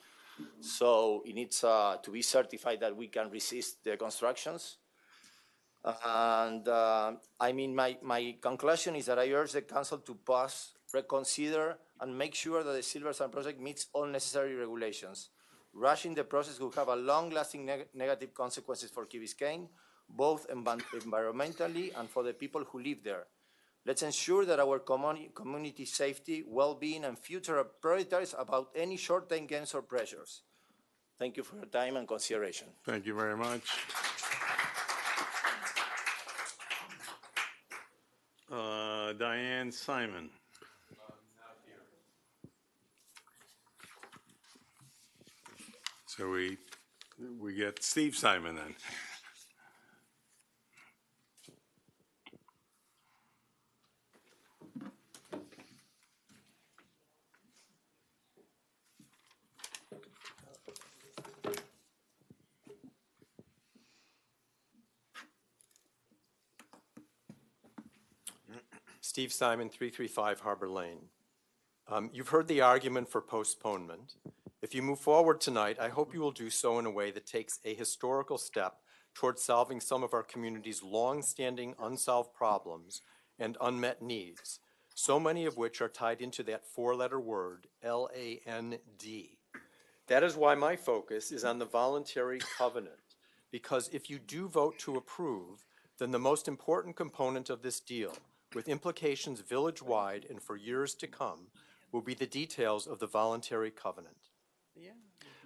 So it needs to be certified that we can resist the constructions. And I mean, my conclusion is that I urge the council to pass reconsider, and make sure that the Silversan project meets all necessary regulations. Rushing the process will have a long-lasting negative consequences for Key Biscayne, both environmentally and for the people who live there. Let's ensure that our community safety, well-being, and future are prioritized about any short-term gains or pressures. Thank you for your time and consideration. Thank you very much. Diane Simon. So we get Steve Simon then. Steve Simon, 335 Harbor Lane. You've heard the argument for postponement. If you move forward tonight, I hope you will do so in a way that takes a historical step towards solving some of our community's long-standing unsolved problems and unmet needs, so many of which are tied into that four-letter word, L-A-N-D. That is why my focus is on the voluntary covenant, because if you do vote to approve, then the most important component of this deal, with implications village-wide and for years to come, will be the details of the voluntary covenant.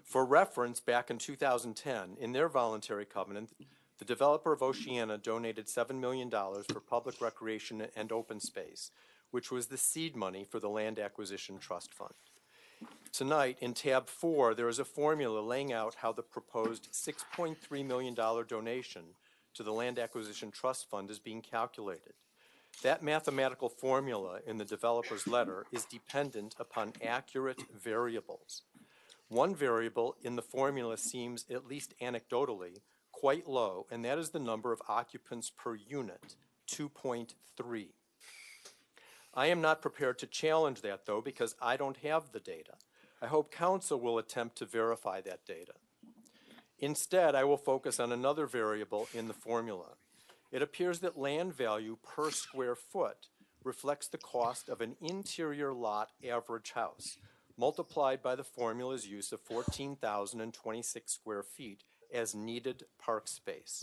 For reference, back in 2010, in their voluntary covenant, the developer of Oceana donated $7 million for public recreation and open space, which was the seed money for the Land Acquisition Trust Fund. Tonight, in tab 4, there is a formula laying out how the proposed $6.3 million donation to the Land Acquisition Trust Fund is being calculated. That mathematical formula in the developer's letter is dependent upon accurate variables. One variable in the formula seems, at least anecdotally, quite low, and that is the number of occupants per unit, 2.3. I am not prepared to challenge that, though, because I don't have the data. I hope council will attempt to verify that data. Instead, I will focus on another variable in the formula. It appears that land value per square foot reflects the cost of an interior lot average house, multiplied by the formula's use of 14,026 square feet as needed park space.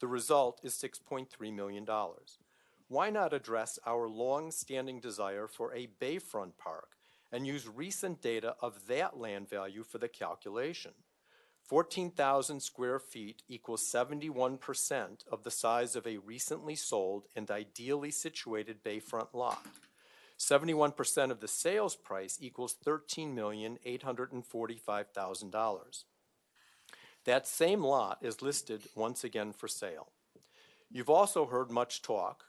The result is $6.3 million. Why not address our long-standing desire for a bayfront park and use recent data of that land value for the calculation? 14,000 square feet equals 71% of the size of a recently sold and ideally situated bayfront lot. 71% of the sales price equals $13,845,000. That same lot is listed once again for sale. You've also heard much talk,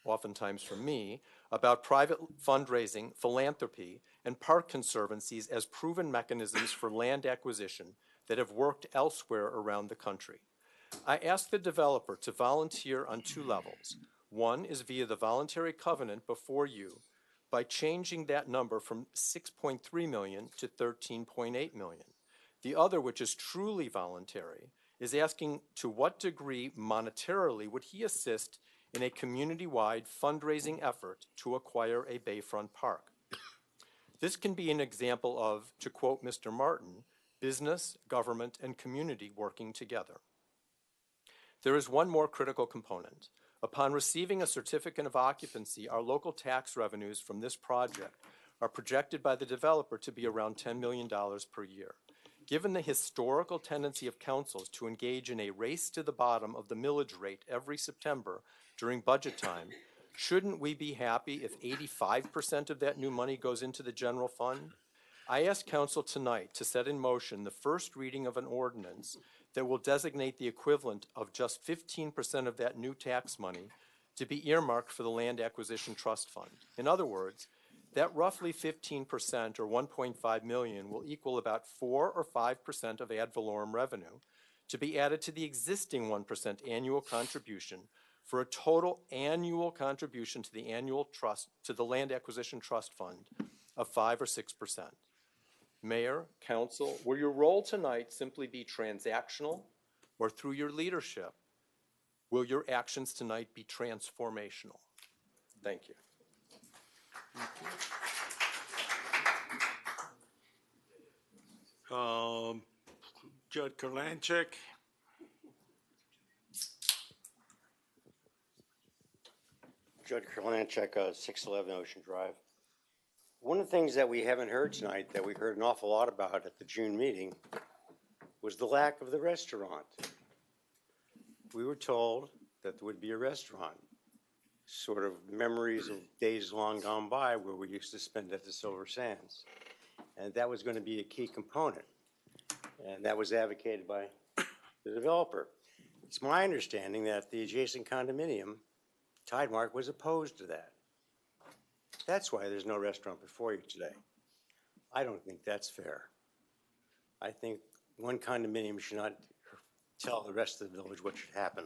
oftentimes from me, about private fundraising, philanthropy, and park conservancies as proven mechanisms for land acquisition that have worked elsewhere around the country. I asked the developer to volunteer on two levels. One is via the voluntary covenant before you by changing that number from 6.3 million to 13.8 million. The other, which is truly voluntary, is asking to what degree monetarily would he assist in a community-wide fundraising effort to acquire a bayfront park. This can be an example of, to quote Mr. Martin, business, government, and community working together. There is one more critical component. Upon receiving a certificate of occupancy, our local tax revenues from this project are projected by the developer to be around $10 million per year. Given the historical tendency of councils to engage in a race to the bottom of the millage rate every September during budget time, shouldn't we be happy if 85% of that new money goes into the general fund? I ask council tonight to set in motion the first reading of an ordinance that will designate the equivalent of just 15% of that new tax money to be earmarked for the Land Acquisition Trust Fund. In other words, that roughly 15% or 1.5 million will equal about 4 or 5% of ad valorem revenue to be added to the existing 1% annual contribution for a total annual contribution to the Land Acquisition Trust Fund of 5 or 6%. Mayor, council, will your role tonight simply be transactional, or through your leadership, will your actions tonight be transformational? Thank you. Judd Kurlanchik. Judd Kurlanchek, 611 Ocean Drive. One of the things that we haven't heard tonight, that we heard an awful lot about at the June meeting, was the lack of the restaurant. We were told that there would be a restaurant, sort of memories of days long gone by where we used to spend at the Silver Sands. And that was going to be a key component. And that was advocated by the developer. It's my understanding that the adjacent condominium, Tidemark, was opposed to that. That's why there's no restaurant before you today. I don't think that's fair. I think one condominium should not tell the rest of the village what should happen.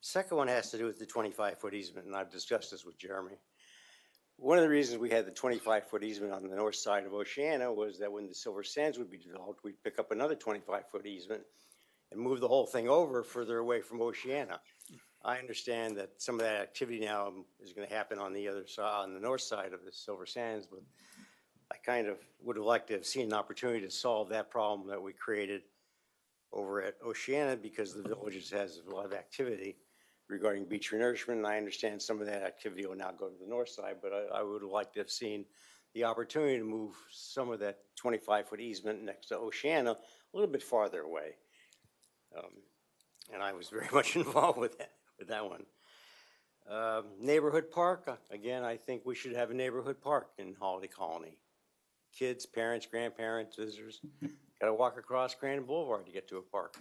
Second one has to do with the 25-foot easement, and I've discussed this with Jeremy. One of the reasons we had the 25-foot easement on the north side of Oceana was that when the Silver Sands would be developed, we'd pick up another 25-foot easement and move the whole thing over further away from Oceana. I understand that some of that activity now is going to happen on the other side, on the north side of the Silver Sands, but I kind of would have liked to have seen an opportunity to solve that problem that we created over at Oceana, because the village has a lot of activity regarding beach renourishment, and I understand some of that activity will now go to the north side, but I would have liked to have seen the opportunity to move some of that 25-foot easement next to Oceana a little bit farther away. And I was very much involved with that one. Neighborhood park, again, I think we should have a neighborhood park in Holiday Colony. Kids, parents, grandparents, visitors, got to walk across Crandon Boulevard to get to a park.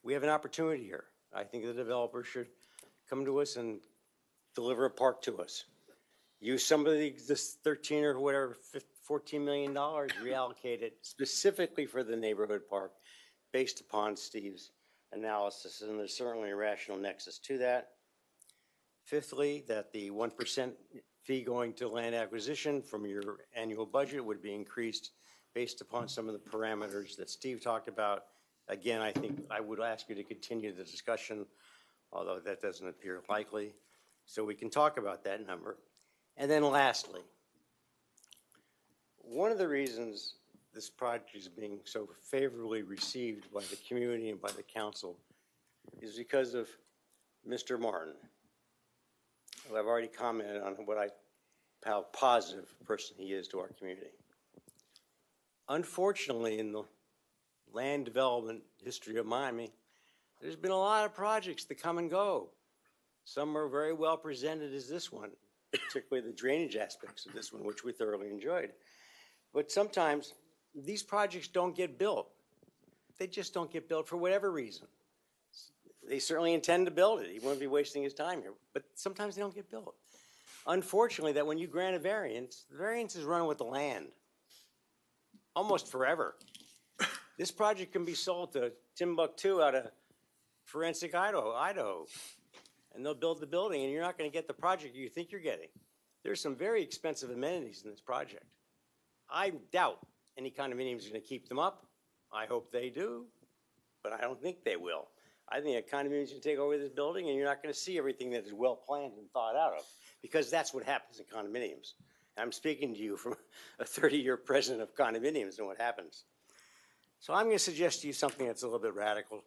We have an opportunity here. I think the developer should come to us and deliver a park to us. Use some of this 13 or whatever, $14 million, reallocate it specifically for the neighborhood park based upon Steve's analysis, and there's certainly a rational nexus to that. Fifthly, that the 1% fee going to land acquisition from your annual budget would be increased based upon some of the parameters that Steve talked about. Again, I think I would ask you to continue the discussion, although that doesn't appear likely, so we can talk about that number. And then lastly, one of the reasons this project is being so favorably received by the community and by the council is because of Mr. Martin, who I've already commented on how positive a person he is to our community. Unfortunately, in the land development history of Miami, there's been a lot of projects that come and go. Some are very well presented as this one, particularly the drainage aspects of this one, which we thoroughly enjoyed. But sometimes these projects don't get built. They just don't get built for whatever reason. They certainly intend to build it. He won't be wasting his time here, but sometimes they don't get built. Unfortunately, that when you grant a variance, the variance is run with the land almost forever. This project can be sold to Timbuktu out of Forensic, Idaho, and they'll build the building, and you're not going to get the project you think you're getting. There's some very expensive amenities in this project. I doubt any condominium is going to keep them up. I hope they do, but I don't think they will. I think a condominium is going to take over this building, and you're not going to see everything that is well planned and thought out of, because that's what happens in condominiums. I'm speaking to you from a 30-year president of condominiums and what happens. So I'm going to suggest to you something that's a little bit radical.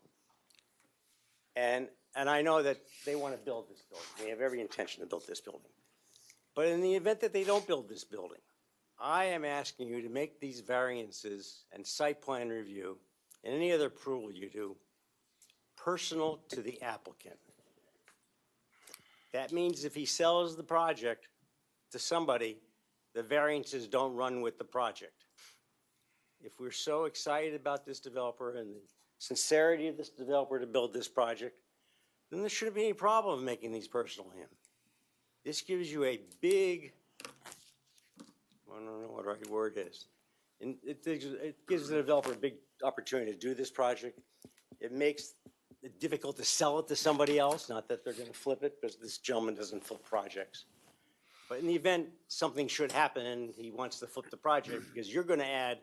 And I know that they want to build this building. They have every intention to build this building. But in the event that they don't build this building, I am asking you to make these variances and site plan review and any other approval you do personal to the applicant. That means if he sells the project to somebody, the variances don't run with the project. If we're so excited about this developer and the sincerity of this developer to build this project, then there shouldn't be any problem making these personal to him. This gives you a big, I don't know what the right word is. And it gives the developer a big opportunity to do this project. It makes it difficult to sell it to somebody else, not that they're going to flip it, because this gentleman doesn't flip projects. But in the event something should happen and he wants to flip the project, because you're going to add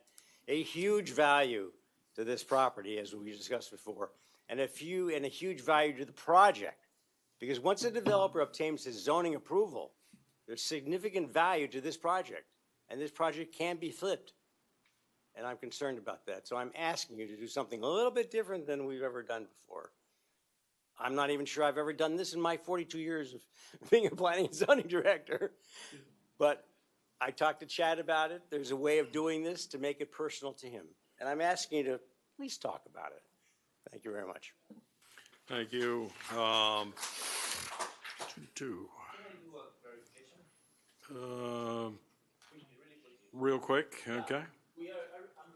a huge value to this property, as we discussed before, and a huge value to the project. Because once a developer obtains his zoning approval, There's significant value to this project, and this project can be flipped. And I'm concerned about that. So I'm asking you to do something a little bit different than we've ever done before. I'm not even sure I've ever done this in my 42 years of being a planning and zoning director. But I talked to Chad about it. There's a way of doing this to make it personal to him. And I'm asking you to at least talk about it. Thank you very much. Thank you. Two. Real quick, okay? I'm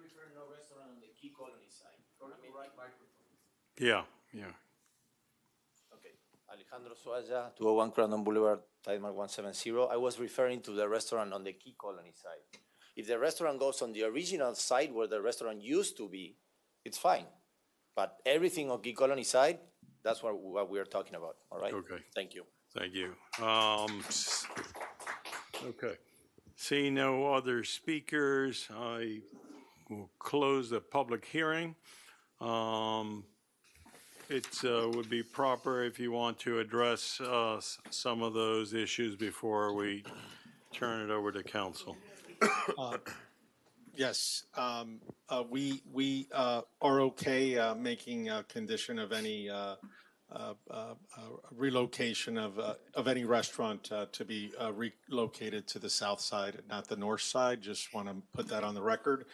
referring to a restaurant on the Key Colony side. Yeah, yeah. Okay. Alejandro Soaza, 201 Crandon Boulevard, Tidemark 170. I was referring to the restaurant on the Key Colony side. If the restaurant goes on the original site where the restaurant used to be, it's fine. But everything on Key Colony side, that's what we're talking about, all right? Okay. Thank you. Thank you. Okay. Seeing no other speakers, I will close the public hearing. It would be proper if you want to address some of those issues before we turn it over to council. Yes, we are okay making a condition of any relocation of any restaurant to be relocated to the south side, not the north side. Just want to put that on the record.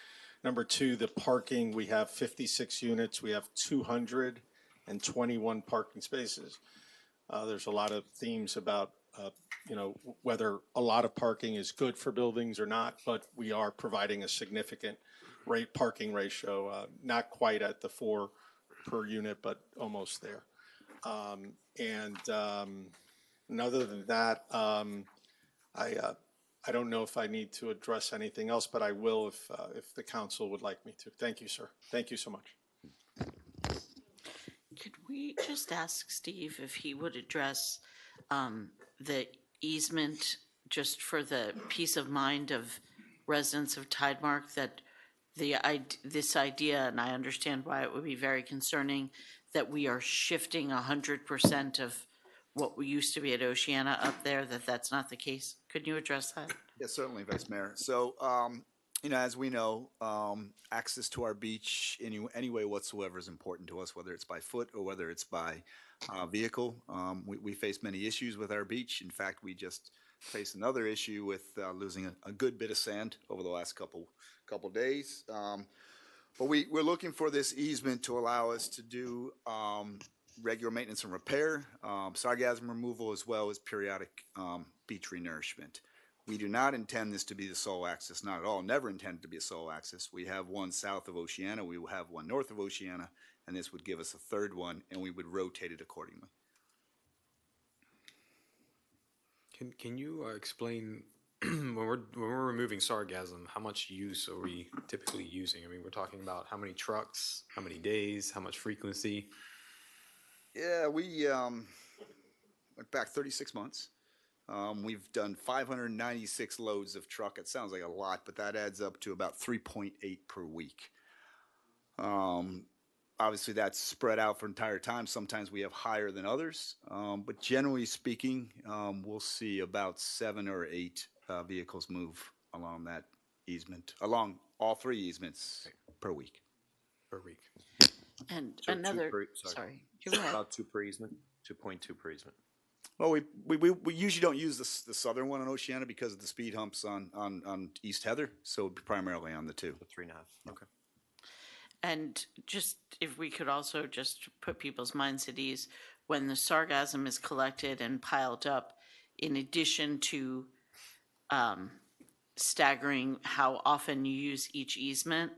Number two, the parking, we have 56 units. We have 221 parking spaces. There's a lot of themes about whether a lot of parking is good for buildings or not, but we are providing a significant parking ratio, not quite at the 4 per unit, but almost there. And other than that, I don't know if I need to address anything else, but I will if the council would like me to. Thank you, sir. Thank you so much. Could we just ask Steve if he would address the easement, just for the peace of mind of residents of Tidemark, that this idea, and I understand why it would be very concerning, that we are shifting 100% of what we used to be at Oceana up there, that's not the case. Could you address that? Yes, certainly, Vice Mayor. So, as we know, access to our beach any way whatsoever is important to us, whether it's by foot or whether it's by vehicle. We face many issues with our beach. In fact, we just faced another issue with losing a good bit of sand over the last couple days. But we're looking for this easement to allow us to do regular maintenance and repair, sargassum removal, as well as periodic beach renourishment. We do not intend this to be the sole access, not at all, never intended to be a sole access. We have one south of Oceana, we will have one north of Oceana, and this would give us a third one, and we would rotate it accordingly. Can you explain, when we're removing sargassum, how much use are we typically using? I mean, we're talking about how many trucks, how many days, how much frequency? Yeah, we went back 36 months. We've done 596 loads of truck. It sounds like a lot, but that adds up to about 3.8 per week. Obviously, that's spread out for entire time. Sometimes we have higher than others, but generally speaking, we'll see about 7 or 8 vehicles move along that easement, along all 3 easements per week. And So another, sorry. go ahead. About 2 per easement, 2.2 per easement. Well, we usually don't use the southern one on Oceana because of the speed humps on East Heather, so primarily on the 2. 3.5. Okay. And just if we could also just put people's minds at ease, when the sargassum is collected and piled up, in addition to staggering how often you use each easement,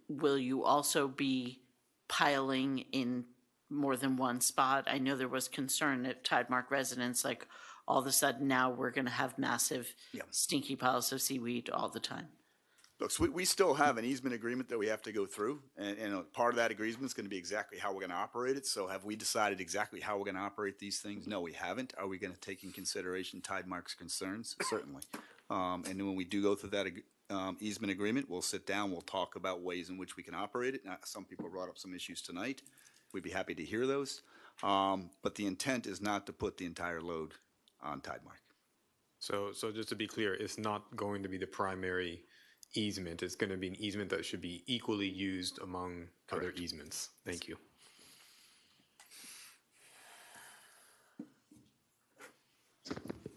will you also be piling in more than one spot? I know there was concern at Tidemark residents, like all of a sudden now we're going to have massive stinky piles of seaweed all the time. Look, so we still have an easement agreement that we have to go through, and part of that agreement is going to be exactly how we're going to operate it. So have we decided exactly how we're going to operate these things? No, we haven't. Are we going to take in consideration Tidemark's concerns? Certainly. And then when we do go through that easement agreement, we'll sit down, we'll talk about ways in which we can operate it. Now, some people brought up some issues tonight. We'd be happy to hear those. But the intent is not to put the entire load on Tidemark. So just to be clear, it's not going to be the primary easement. It's going to be an easement that should be equally used among other easements. Thank you.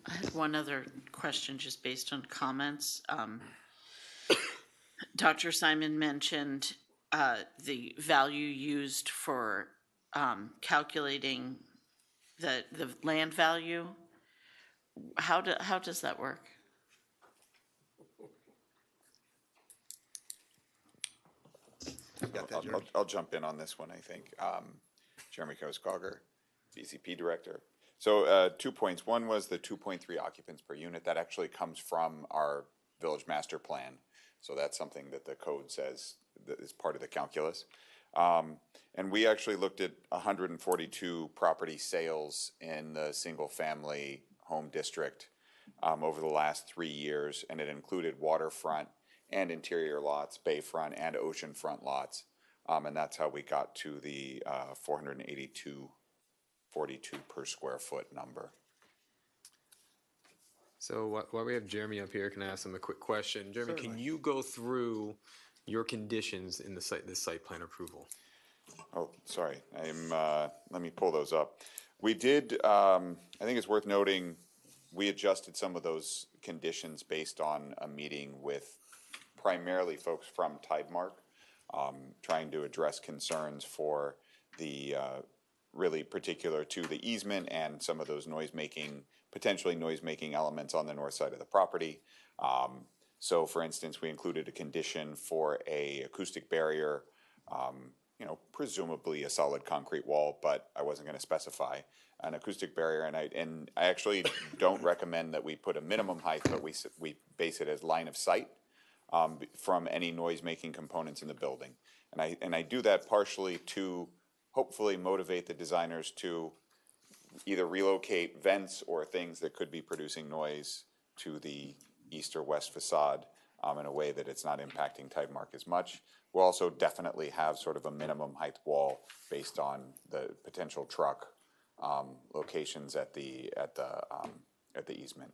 I had one other question just based on comments. Dr. Simon mentioned the value used for calculating the land value. How does that work? I'll jump in on this one, I think. Jeremy Koskogger, VCP Director. So 2 points. One was the 2.3 occupants per unit. That actually comes from our village master plan. So that's something that the code says that is part of the calculus. And we actually looked at 142 property sales in the single-family home district over the last 3 years, and it included waterfront and interior lots, bayfront and oceanfront lots. And that's how we got to the 482.42 per square foot number. So while we have Jeremy up here, can I ask him a quick question? Jeremy, can you go through your conditions in this site plan approval? Oh, sorry. Let me pull those up. We did, I think it's worth noting, we adjusted some of those conditions based on a meeting with primarily folks from Tidemark, trying to address concerns for the really particular to the easement and some of those potentially noise-making elements on the north side of the property. So, for instance, we included a condition for a acoustic barrier, presumably a solid concrete wall, but I wasn't going to specify an acoustic barrier. And I actually don't recommend that we put a minimum height, but we base it as line of sight from any noise-making components in the building. And I do that partially to hopefully motivate the designers to either relocate vents or things that could be producing noise to the east or west facade in a way that it's not impacting Tidemark as much. We'll also definitely have sort of a minimum height wall based on the potential truck locations at the easement.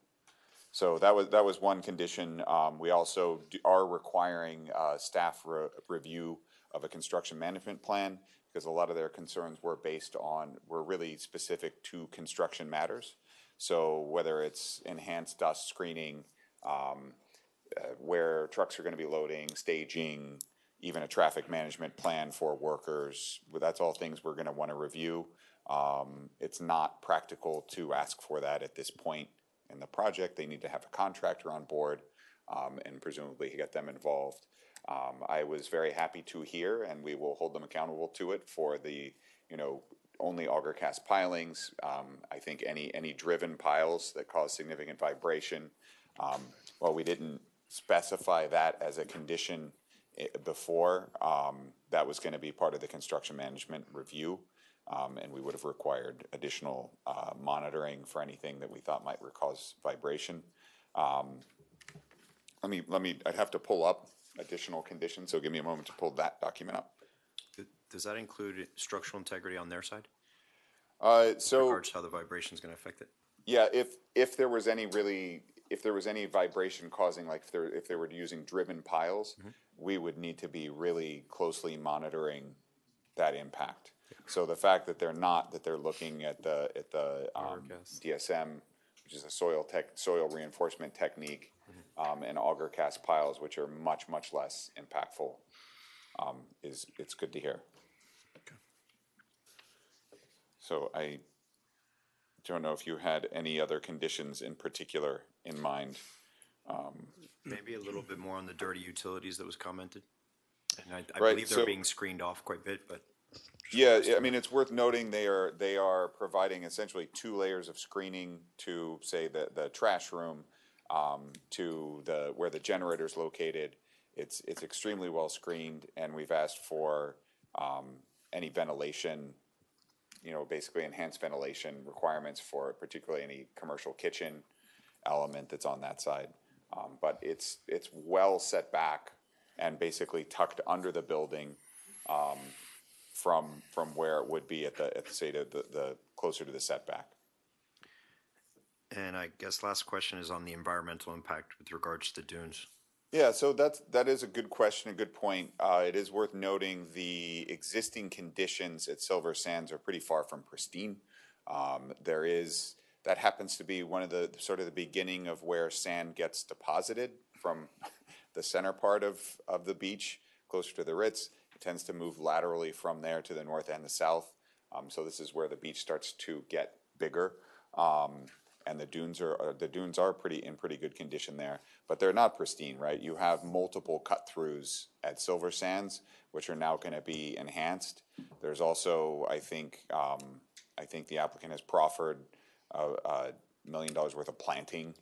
So that was one condition. We also are requiring staff review of a construction management plan, because a lot of their concerns were really specific to construction matters. So whether it's enhanced dust screening, where trucks are going to be loading, staging, even a traffic management plan for workers, that's all things we're going to want to review. It's not practical to ask for that at this point in the project. They need to have a contractor on board and presumably get them involved. I was very happy to hear, and we will hold them accountable to it, for the, only auger cast pilings. I think any driven piles that cause significant vibration, while we didn't specify that as a condition before, that was going to be part of the construction management review, and we would have required additional monitoring for anything that we thought might cause vibration. I'd have to pull up additional conditions, so give me a moment to pull that document up. Does that include structural integrity on their side? So in regards to how the vibration is going to affect it? Yeah, if there was any vibration causing, like if they were using driven piles, we would need to be really closely monitoring that impact. So the fact that they're not, that they're looking at the DSM, which is a soil reinforcement technique, and auger cast piles, which are much less impactful, it's good to hear. Okay. So I don't know if you had any other conditions in particular in mind. Maybe a little bit more on the dirty utilities that was commented. And I Right, believe they're so- being screened off quite a bit, but Yeah, I mean, it's worth noting they are providing essentially 2 layers of screening to, say, the trash room, to where the generator's located. It's extremely well screened, and we've asked for any ventilation, basically enhanced ventilation requirements for particularly any commercial kitchen element that's on that side. But it's well set back and basically tucked under the building, from where it would be at the closer to the setback. And I guess last question is on the environmental impact with regards to the dunes. Yeah, so that is a good question, a good point. It is worth noting the existing conditions at Silver Sands are pretty far from pristine. That happens to be one of the sort of the beginning of where sand gets deposited from the center part of the beach, closer to the Ritz. It tends to move laterally from there to the north and the south. So this is where the beach starts to get bigger. And the dunes are in pretty good condition there, but they're not pristine, right? You have multiple cut throughs at Silver Sands, which are now going to be enhanced. There's also, I think the applicant has proffered $1 million worth of planting,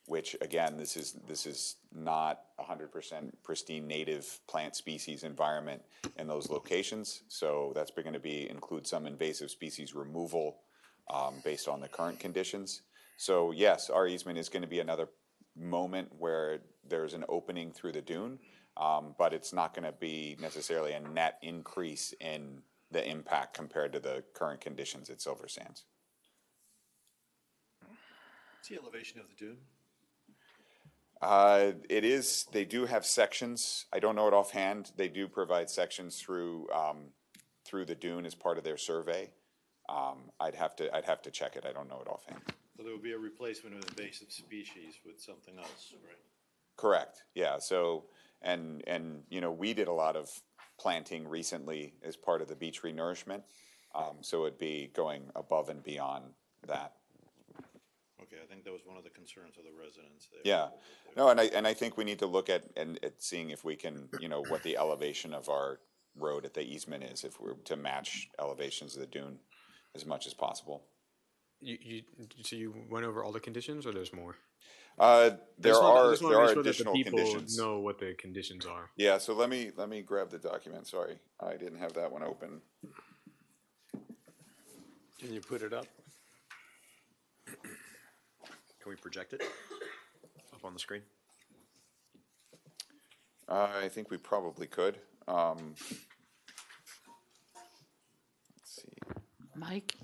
which again, this is not 100% pristine native plant species environment in those locations. So that's going to include some invasive species removal. Based on the current conditions. So yes, our easement is going to be another moment where there's an opening through the dune, but it's not going to be necessarily a net increase in the impact compared to the current conditions at Silver Sands. What's the elevation of the dune? They do have sections. I don't know it offhand. They do provide sections through the dune as part of their survey. I'd have to check it. I don't know it offhand. So there would be a replacement of invasive species with something else, right? Correct. Yeah. So, and we did a lot of planting recently as part of the beach renourishment. So it'd be going above and beyond that. Okay, I think that was one of the concerns of the residents there. Yeah. No, and I think we need to look at seeing if we can, what the elevation of our road at the easement is, if we're to match elevations of the dune as much as possible. So you went over all the conditions, or there's more? There are additional conditions. Know what the conditions are. Yeah. So let me grab the document. Sorry, I didn't have that one open. Can you put it up? Can we project it up on the screen? I think we probably could. Let's see. Mike?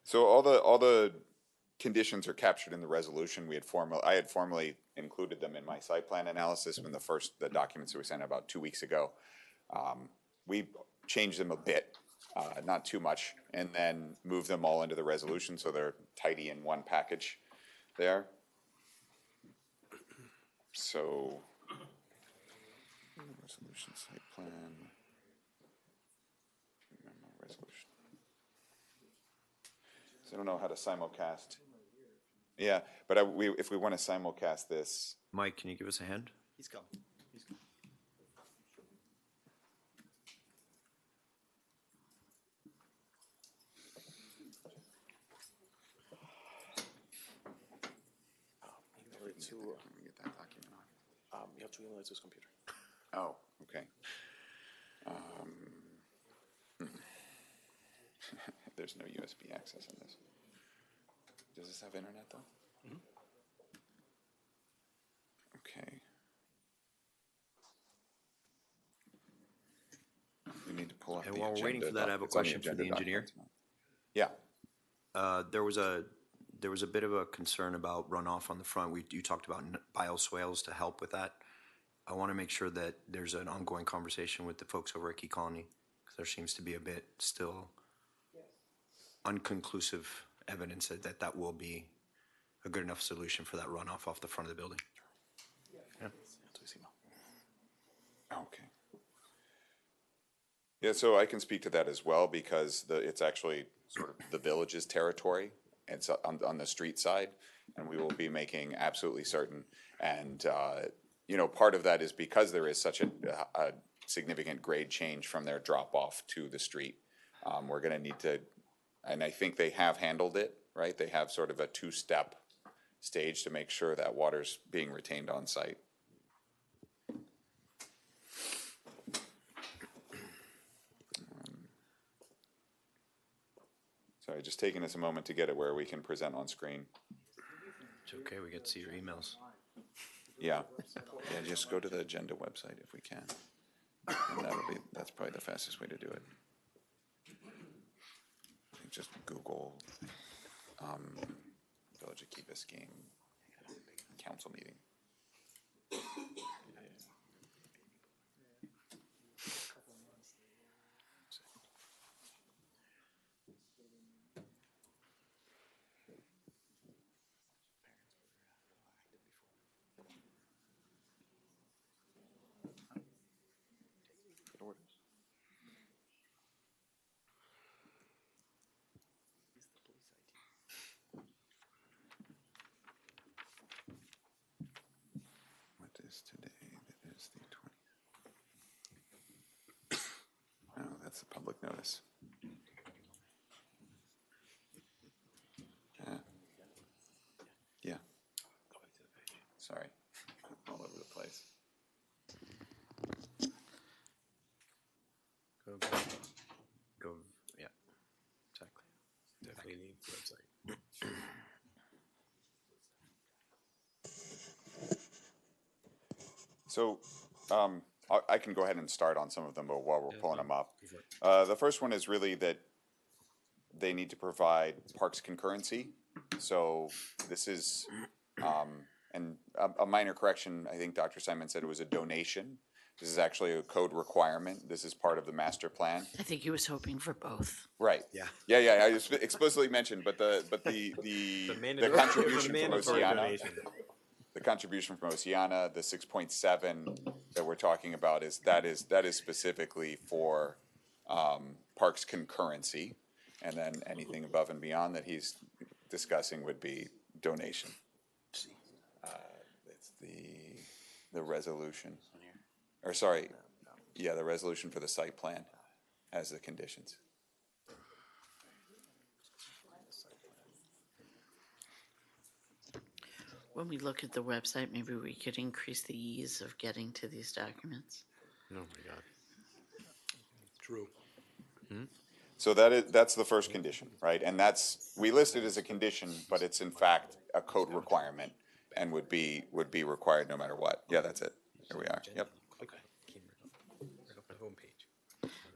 So all the conditions are captured in the resolution. I had formally included them in my site plan analysis when the documents that we sent about 2 weeks ago. We changed them a bit, not too much, and then moved them all into the resolution so they're tidy in one package there. So, resolution, site plan, resolution. So I don't know how to simulcast. Yeah, but if we want to simulcast this. Mike, can you give us a hand? He's coming. You have to email it to his computer. Oh, okay. There's no USB access in this. Does this have internet though? Mm-hmm. Okay. We need to pull up. And while we're waiting for that, I have a question for the engineer. Yeah. There was a bit of a concern about runoff on the front. You talked about bioswales to help with that. I want to make sure that there's an ongoing conversation with the folks over at Key Colony, because there seems to be a bit still unconclusive evidence that will be a good enough solution for that runoff off the front of the building. Yeah. Okay. Yeah, so I can speak to that as well, because it's actually sort of the village's territory. It's on the street side, and we will be making absolutely certain. And part of that is because there is such a significant grade change from their drop off to the street. We're going to need to, and I think they have handled it, right? They have sort of a two-step stage to make sure that water's being retained on site. Sorry, just taking us a moment to get it where we can present on screen. It's okay, we get to see your emails. Yeah, just go to the agenda website if we can. And that's probably the fastest way to do it. just Google Village of Key Biscayne council meeting. What is today? That is the 20th. Oh, that's the public notice. Yeah. Sorry, all over the place. Go, yeah, exactly. Definitely need the website. So I can go ahead and start on some of them, but while we're pulling them up. The first one is really that they need to provide parks concurrency. So this is, and a minor correction, I think Dr. Simon said it was a donation. This is actually a code requirement. This is part of the master plan. I think he was hoping for both. Right. Yeah. I just explicitly mentioned, but the contribution from Oceana, the contribution from Oceana, the 6.7 that we're talking about that is specifically for parks concurrency, and then anything above and beyond that he's discussing would be donation. It's the resolution, or sorry, yeah, the resolution for the site plan has the conditions. When we look at the website, maybe we could increase the ease of getting to these documents. Oh my God. True. So that's the first condition, right? And we list it as a condition, but it's in fact a code requirement and would be required no matter what. Yeah, that's it. Here we are. Yep.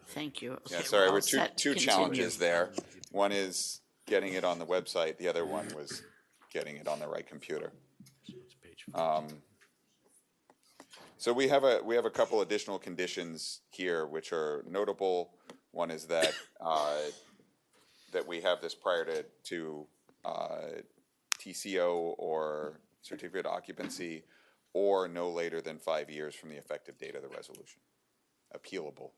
Thank you. Yeah, Okay, sorry, all we're set. two Continue. challenges there. One is getting it on the website. The other one was getting it on the right computer. So we have a couple additional conditions here which are notable. One is that that we have this prior to TCO or certificate of occupancy, or no later than 5 years from the effective date of the resolution. Appealable.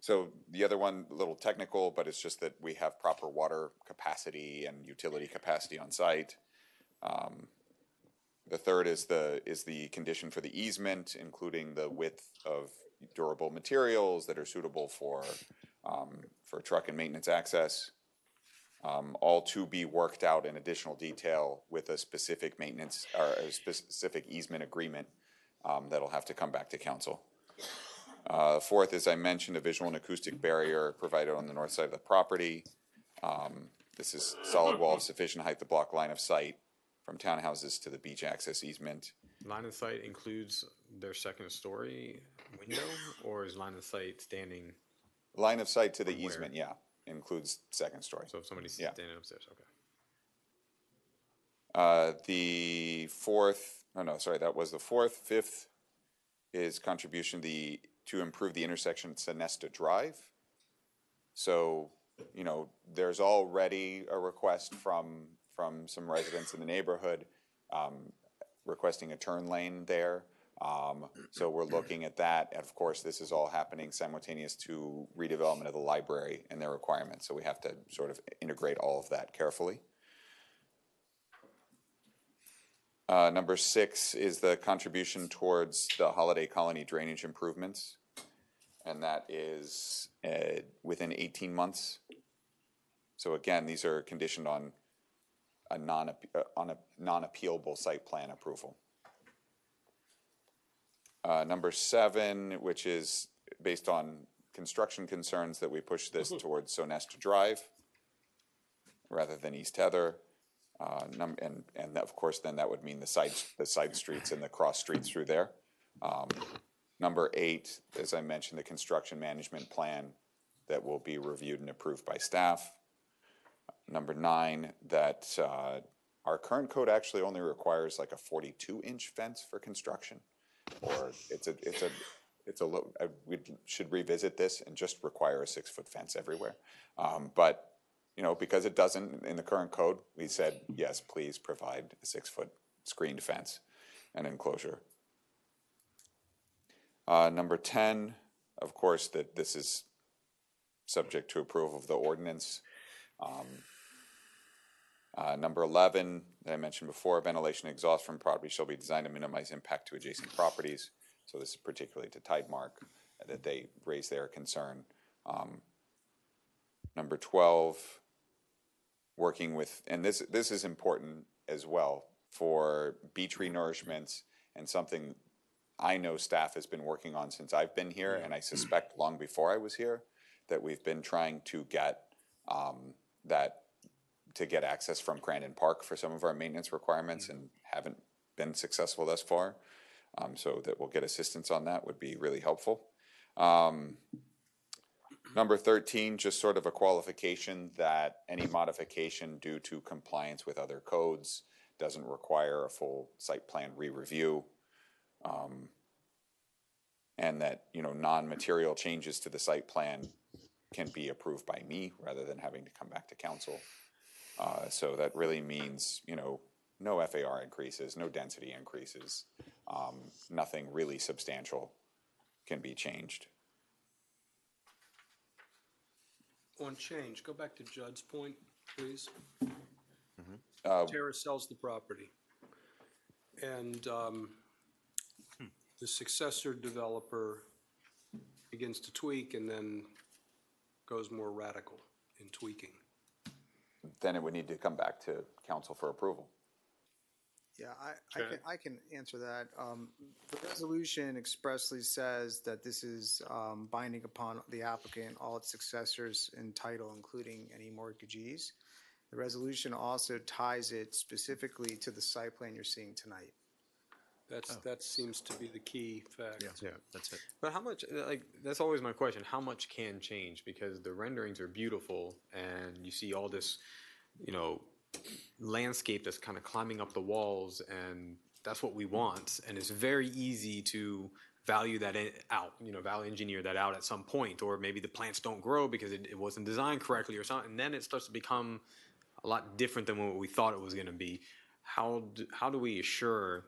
So the other one, a little technical, but it's just that we have proper water capacity and utility capacity on site. The third is the condition for the easement, including the width of durable materials that are suitable for truck and maintenance access. All to be worked out in additional detail with a specific maintenance or a specific easement agreement that'll have to come back to council. Fourth, as I mentioned, a visual and acoustic barrier provided on the north side of the property. This is solid wall of sufficient height to block line of sight from townhouses to the beach access easement. Line of sight includes their second story window, or is line of sight standing? Line of sight to the easement, yeah, includes second story. So if somebody's standing upstairs, okay. The fourth, that was the fourth. Fifth is contribution to improve the intersection at Sonesta Drive. So, there's already a request from some residents in the neighborhood requesting a turn lane there. So we're looking at that. And of course, this is all happening simultaneous to redevelopment of the library and their requirements. So we have to sort of integrate all of that carefully. Number 6 is the contribution towards the Holiday Colony drainage improvements. And that is within 18 months. So again, these are conditioned on a non-appealable site plan approval. Number 7, which is based on construction concerns, that we push this towards Sonesta Drive rather than East Heather. And of course, then that would mean the side streets and the cross streets through there. Number 8, as I mentioned, the construction management plan that will be reviewed and approved by staff. Number 9, that our current code actually only requires like a 42-inch fence for construction, or we should revisit this and just require a 6-foot fence everywhere. But because it doesn't in the current code, we said yes, please provide a 6-foot screened fence and enclosure. Number 10, of course, that this is subject to approval of the ordinance. Number 11, that I mentioned before, ventilation exhaust from property shall be designed to minimize impact to adjacent properties. So this is particularly to Tidemark, that they raise their concern. Number 12, working with, and this is important as well, for beach renourishments, and something I know staff has been working on since I've been here, and I suspect long before I was here, that we've been trying to get access from Crandon Park for some of our maintenance requirements and haven't been successful thus far. So that we'll get assistance on that would be really helpful. Number 13, just sort of a qualification that any modification due to compliance with other codes doesn't require a full site plan re-review. And that, non-material changes to the site plan can be approved by me rather than having to come back to council. So that really means, no FAR increases, no density increases, nothing really substantial can be changed. On change, go back to Judd's point, please. Mm-hmm. Terra sells the property, and the successor developer begins to tweak and then goes more radical in tweaking. Then it would need to come back to council for approval. Yeah, I can answer that. The resolution expressly says that this is binding upon the applicant, all its successors in title, including any mortgagees. The resolution also ties it specifically to the site plan you're seeing tonight. That seems to be the key fact. Yeah, that's it. But how much, that's always my question, how much can change? Because the renderings are beautiful and you see all this, landscape that's kind of climbing up the walls, and that's what we want. And it's very easy to value that out, value engineer that out at some point, or maybe the plants don't grow because it wasn't designed correctly or something. And then it starts to become a lot different than what we thought it was going to be. How do we ensure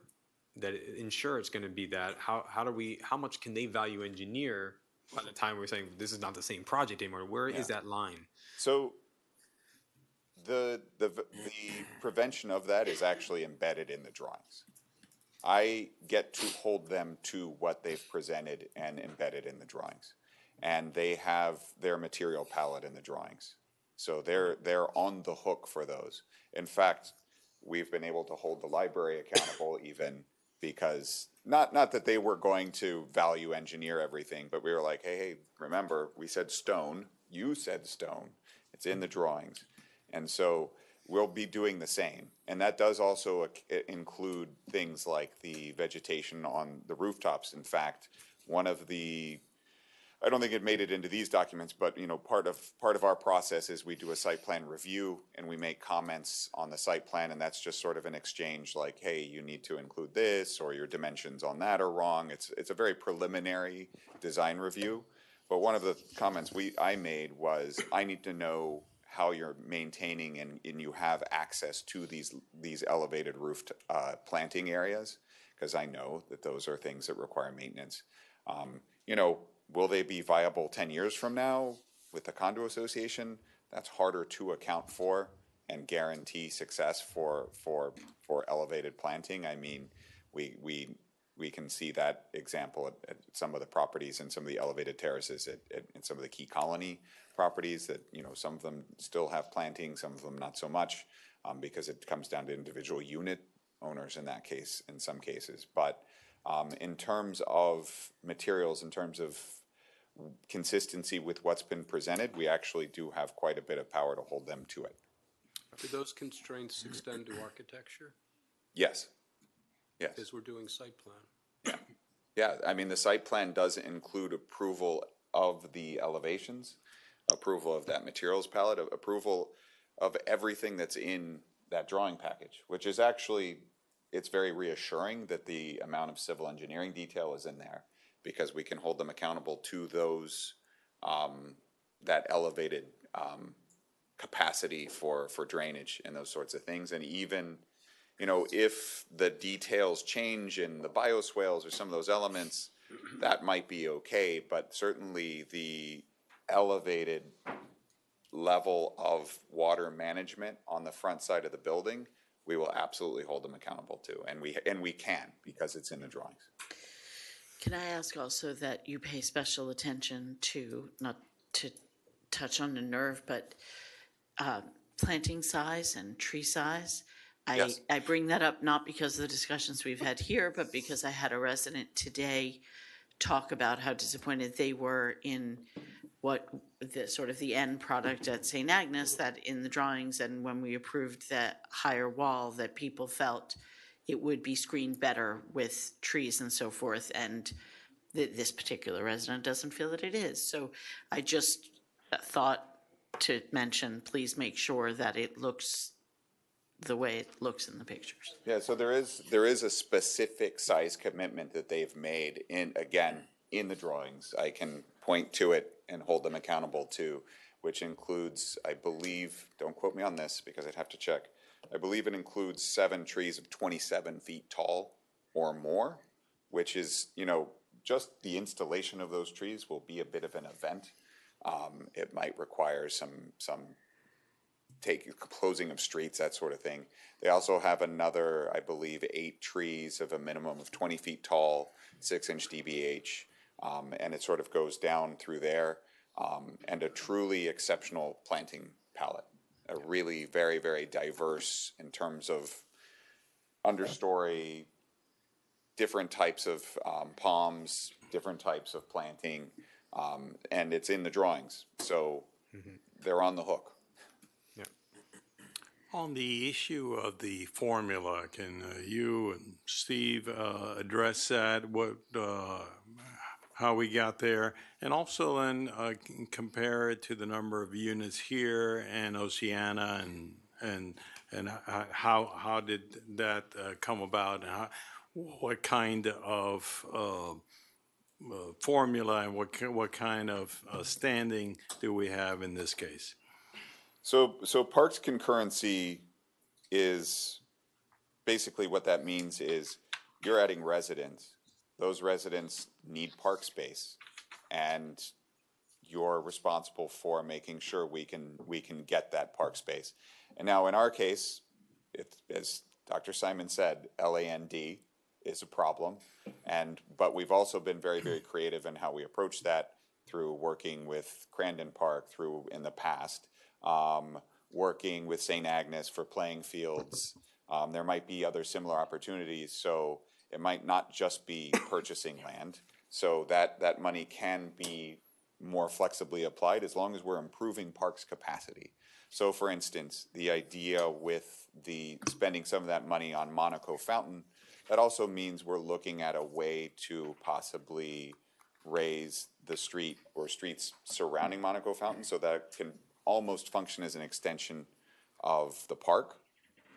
it's going to be that? How much can they value engineer by the time we're saying this is not the same project anymore? Where is that line? So the prevention of that is actually embedded in the drawings. I get to hold them to what they've presented and embedded in the drawings. And they have their material palette in the drawings. So they're on the hook for those. In fact, we've been able to hold the library accountable even because, not that they were going to value engineer everything, but we were like, hey, remember, we said stone, you said stone, it's in the drawings. And so we'll be doing the same. And that does also include things like the vegetation on the rooftops. In fact, one of the, I don't think it made it into these documents, but part of our process is we do a site plan review and we make comments on the site plan, and that's just sort of an exchange like, hey, you need to include this, or your dimensions on that are wrong. It's a very preliminary design review. But one of the comments I made was, I need to know how you're maintaining and you have access to these elevated roof planting areas, because I know that those are things that require maintenance. Will they be viable 10 years from now with the condo association? That's harder to account for and guarantee success for elevated planting. I mean, we can see that example at some of the properties and some of the elevated terraces in some of the Key Colony properties that, some of them still have planting, some of them not so much, because it comes down to individual unit owners in that case, in some cases. But in terms of materials, in terms of consistency with what's been presented, we actually do have quite a bit of power to hold them to it. Do those constraints extend to architecture? Yes. Yes. Because we're doing site plan. Yeah. Yeah, I mean, the site plan does include approval of the elevations, approval of that materials palette, approval of everything that's in that drawing package, which is actually, it's very reassuring that the amount of civil engineering detail is in there, because we can hold them accountable to those, that elevated capacity for drainage and those sorts of things. And even, you know, if the details change in the bioswales or some of those elements, that might be okay, but certainly the elevated level of water management on the front side of the building, we will absolutely hold them accountable to, and we can, because it's in the drawings. Can I ask also that you pay special attention to, not to touch on the nerve, but planting size and tree size? Yes. I bring that up not because of the discussions we've had here, but because I had a resident today talk about how disappointed they were in what the sort of the end product at St. Agnes, that in the drawings and when we approved that higher wall, that people felt it would be screened better with trees and so forth. And this particular resident doesn't feel that it is. So I just thought to mention, please make sure that it looks the way it looks in the pictures. Yeah, so there is a specific size commitment that they've made in the drawings. I can point to it and hold them accountable to, which includes, I believe, don't quote me on this because I'd have to check, I believe it includes 7 trees of 27 feet tall or more, which is, you know, just the installation of those trees will be a bit of an event. It might require some closing of streets, that sort of thing. They also have another, I believe, 8 trees of a minimum of 20 feet tall, 6-inch DBH, and it sort of goes down through there, and a truly exceptional planting palette. A really very, very diverse in terms of understory, different types of palms, different types of planting, and it's in the drawings, so they're on the hook. On the issue of the formula, can you and Steve address that? How we got there, and also then compare it to the number of units here and Oceana, and how did that come about? And what kind of formula and what kind of standing do we have in this case? So parks concurrency is basically what that means is you're adding residents. Those residents need park space, and you're responsible for making sure we can get that park space. And now in our case, as Dr. Simon said, LAND is a problem, but we've also been very, very creative in how we approach that through working with Crandon Park in the past. Working with St. Agnes for playing fields. There might be other similar opportunities, so it might not just be purchasing land. So that money can be more flexibly applied as long as we're improving parks capacity. So for instance, the idea with spending some of that money on Monaco Fountain, that also means we're looking at a way to possibly raise the street or streets surrounding Monaco Fountain so that it can almost function as an extension of the park,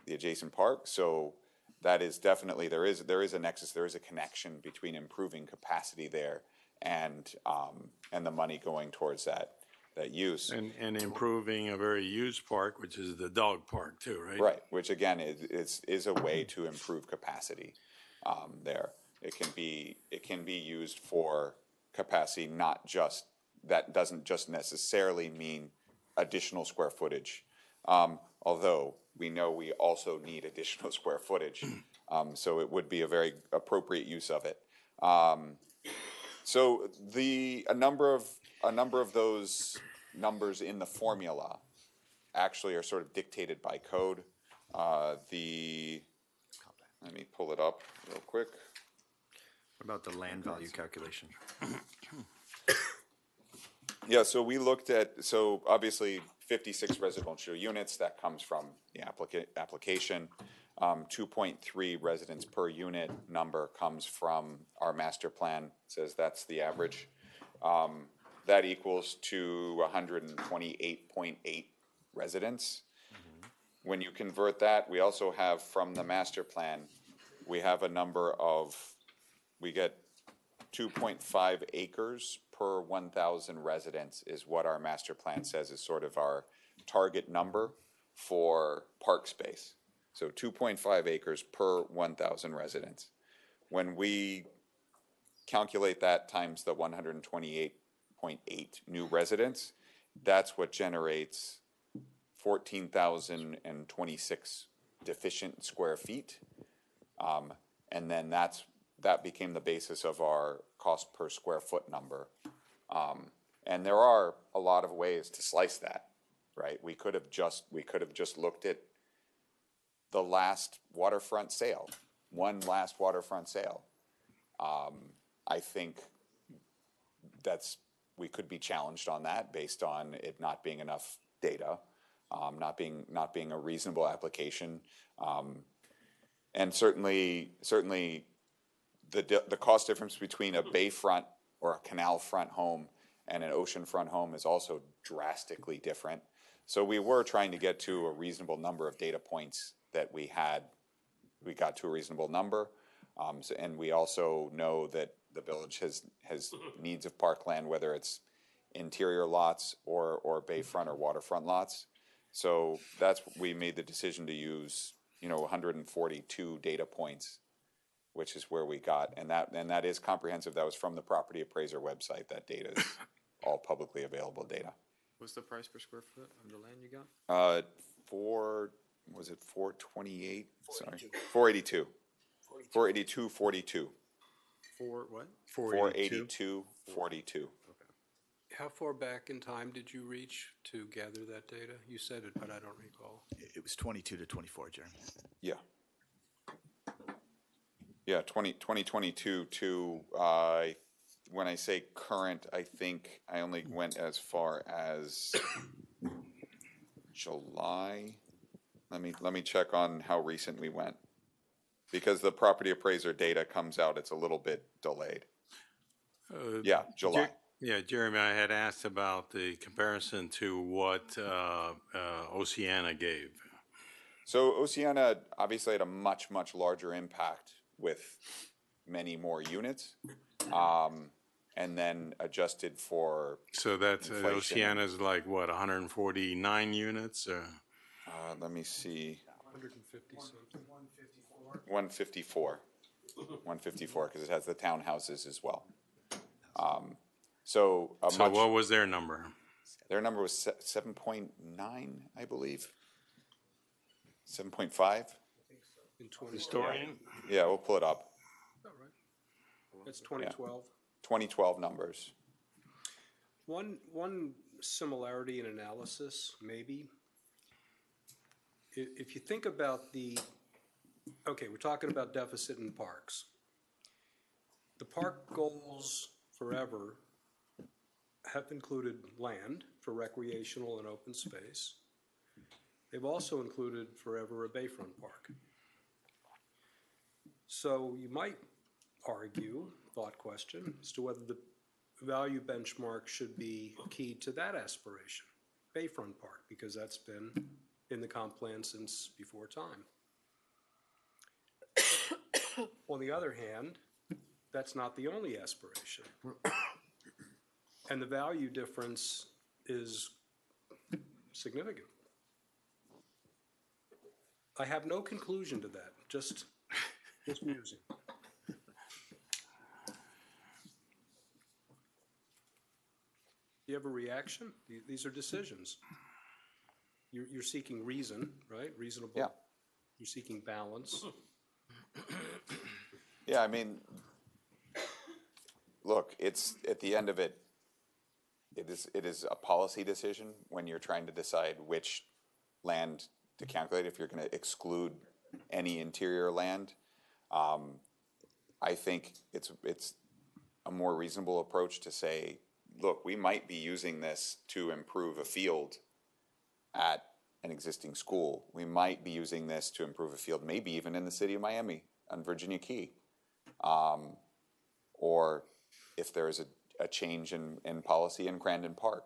the adjacent park. So that is definitely, there is a nexus, there is a connection between improving capacity there and the money going towards that use. And improving a very used park, which is the dog park too, right? Right, which again is a way to improve capacity there. It can be used for capacity, that doesn't just necessarily mean additional square footage, although we know we also need additional square footage, so it would be a very appropriate use of it. So a number of those numbers in the formula actually are sort of dictated by code. Let me pull it up real quick. What about the land value calculation? Yeah, so we looked at, obviously 56 residential units, that comes from the application. 2.3 residents per unit number comes from our master plan, says that's the average. That equals to 128.8 residents. When you convert that, we also have from the master plan, we have a number of, we get 2.5 acres per 1,000 residents is what our master plan says is sort of our target number for park space. So 2.5 acres per 1,000 residents. When we calculate that times the 128.8 new residents, that's what generates 14,026 deficient square feet. And then that became the basis of our cost per square foot number. And there are a lot of ways to slice that, right? We could have just looked at the last waterfront sale, one last waterfront sale. I think we could be challenged on that based on it not being enough data, not being a reasonable application, and certainly the cost difference between a bayfront or a canal front home and an oceanfront home is also drastically different. So we were trying to get to a reasonable number of data points that we had. We got to a reasonable number, and we also know that the village has needs of parkland, whether it's interior lots or bayfront or waterfront lots. So we made the decision to use 142 data points, which is where we got, and that is comprehensive. That was from the property appraiser website. That data is all publicly available data. What's the price per square foot on the land you got? 428? Sorry, 482. 482.42. For what? 482.42. How far back in time did you reach to gather that data? You said it, but I don't recall. It was 22 to 24, Jeremy. Yeah. Yeah, 2022 to, when I say current, I think I only went as far as July. Let me check on how recent we went. Because the property appraiser data comes out, it's a little bit delayed. Yeah, July. Yeah, Jeremy, I had asked about the comparison to what Oceana gave. So Oceana obviously had a much, much larger impact with many more units, and then adjusted for So that's inflation. Oceana's like what, 149 units? Let me see. 150 something. 154. 154, because it has the townhouses as well. So what was their number? Their number was 7.9, I believe. 7.5. In 2012. Historian? Yeah, we'll pull it up. All right. That's 2012. 2012 numbers. One similarity in analysis, maybe. If you think about we're talking about deficit in parks. The park goals forever have included land for recreational and open space. They've also included forever a bayfront park. So you might argue, thought question, as to whether the value benchmark should be key to that aspiration, bayfront park, because that's been in the comp plan since before time. On the other hand, that's not the only aspiration. And the value difference is significant. I have no conclusion to that, just musing. Do you have a reaction? These are decisions. You're seeking reason, right? Reasonable. Yeah. You're seeking balance. Yeah, I mean, look, it's at the end of it, it is a policy decision when you're trying to decide which land to calculate, if you're going to exclude any interior land. I think it's a more reasonable approach to say, look, we might be using this to improve a field at an existing school. We might be using this to improve a field, maybe even in the city of Miami on Virginia Key. Or if there is a change in policy in Crandon Park.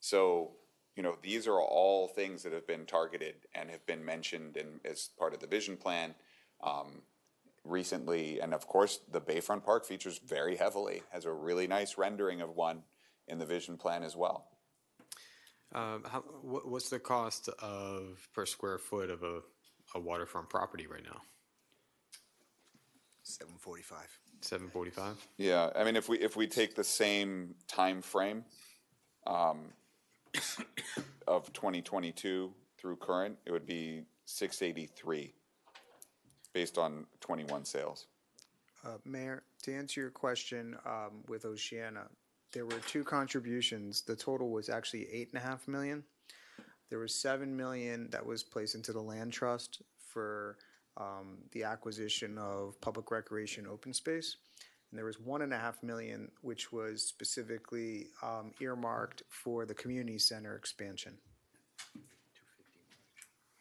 So, you know, these are all things that have been targeted and have been mentioned as part of the vision plan recently. And of course, the Bayfront Park features very heavily, has a really nice rendering of one in the vision plan as well. What's the cost of per square foot of a waterfront property right now? $745. $745. Yeah, I mean, if we take the same time frame of 2022 through current, it would be $683 based on 21 sales. Mayor, to answer your question with Oceana, there were two contributions. The total was actually $8.5 million. There was $7 million that was placed into the land trust for the acquisition of public recreation open space. And there was $1.5 million, which was specifically earmarked for the community center expansion.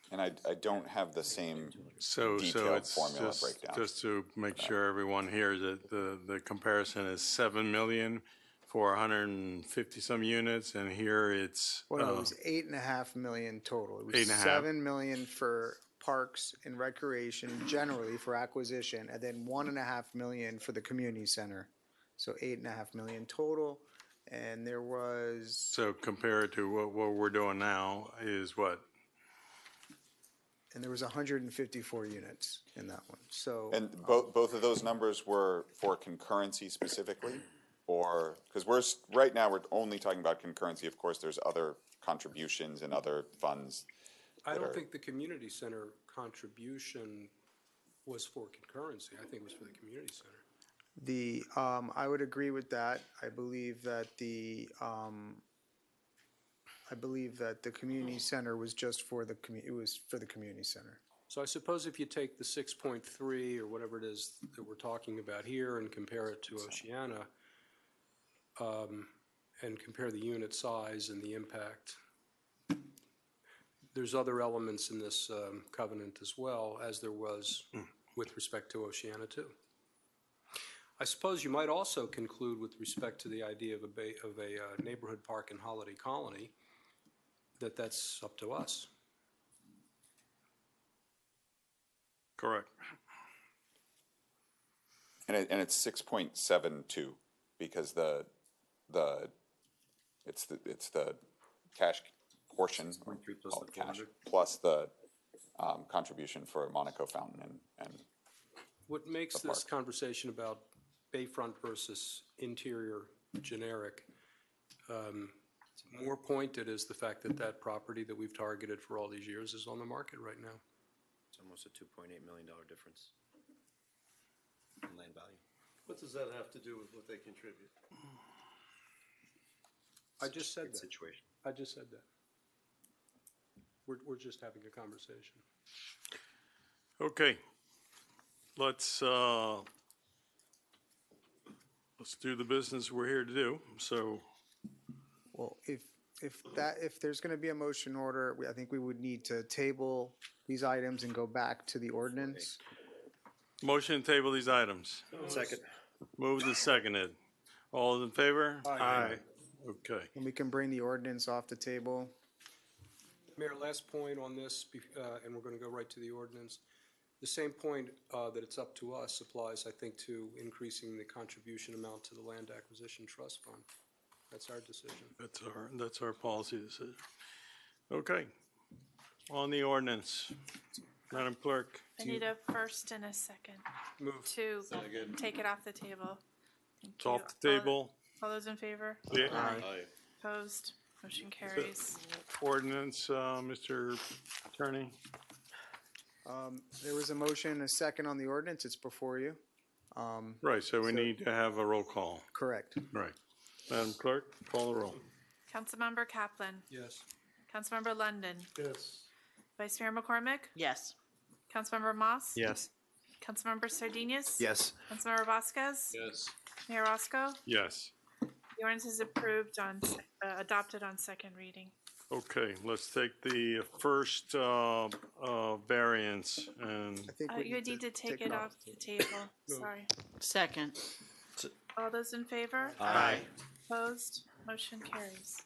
And I don't have the same So detailed it's formula breakdown. just to make sure everyone hears it, the comparison is 7 million for 150 some units, and here it's Well, no, it was $8.5 million total. It was 8.5. $7 million for parks and recreation generally for acquisition, and then $1.5 million for the community center. So $8.5 million total, and there was. so compared to what we're doing now is what? And there was 154 units in that one. So. And both of those numbers were for concurrency specifically? Or, because right now we're only talking about concurrency. Of course, there's other contributions and other funds. I don't think the community center contribution was for concurrency. I think it was for the community center. I would agree with that. I believe that the community center was just for it was for the community center. So I suppose if you take the 6.3 or whatever it is that we're talking about here and compare it to Oceana, and compare the unit size and the impact, there's other elements in this covenant as well, as there was with respect to Oceana too. I suppose you might also conclude with respect to the idea of a neighborhood park in Holiday Colony that that's up to us. Correct. And it's 6.72 because it's the cash portion, call it cash, plus the contribution for Monaco Fountain and What makes this conversation about Bayfront versus interior generic more pointed is the fact that that property that we've targeted for all these years is on the market right now. It's almost a $2.8 million difference in land value. What does that have to do with what they contribute? I just said that. Situation. I just said that. We're just having a conversation. Okay, let's do the business we're here to do. So, Well, if there's going to be a motion order, I think we would need to table these items and go back to the ordinance. motion to table these items. Second. Moved and seconded. All in favor? Aye. Okay. And we can bring the ordinance off the table. Mayor, last point on this, and we're going to go right to the ordinance. The same point that it's up to us applies, I think, to increasing the contribution amount to the Land Acquisition Trust Fund. That's our decision. That's our policy decision. Okay. On the ordinance, Madam Clerk. I need a first and a second Move. to take it off the table. Thank It's you. off the table. All those in favor? Yeah. Aye. Opposed? Motion carries. Ordinance, Mr. Attorney. There was a motion, and a second on the ordinance. It's before you. Right, so we need to have a roll call. Correct. Right. Madam Clerk, call the roll. Councilmember Kaplan. Yes. Councilmember London. Yes. Vice Mayor McCormick. Yes. Councilmember Moss. Yes. Councilmember Sardinius. Yes. Councilmember Vasquez. Yes. Mayor Roscoe. Yes. The ordinance is adopted on second reading. Okay, let's take the first variance and I think we You need to take it off the table. Sorry. Second. All those in favor? Aye. Opposed? Motion carries.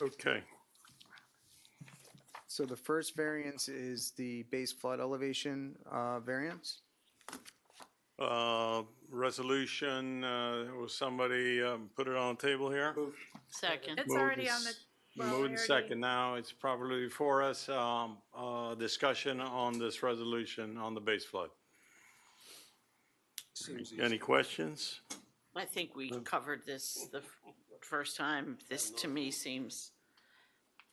okay. So the first variance is the base flood elevation variance. Resolution, will somebody put it on the table here? Second. It's already on the, well, we Moving already- second now, it's probably before us, discussion on this resolution on the base flood. Seems Any questions? I think we covered this the first time. This to me seems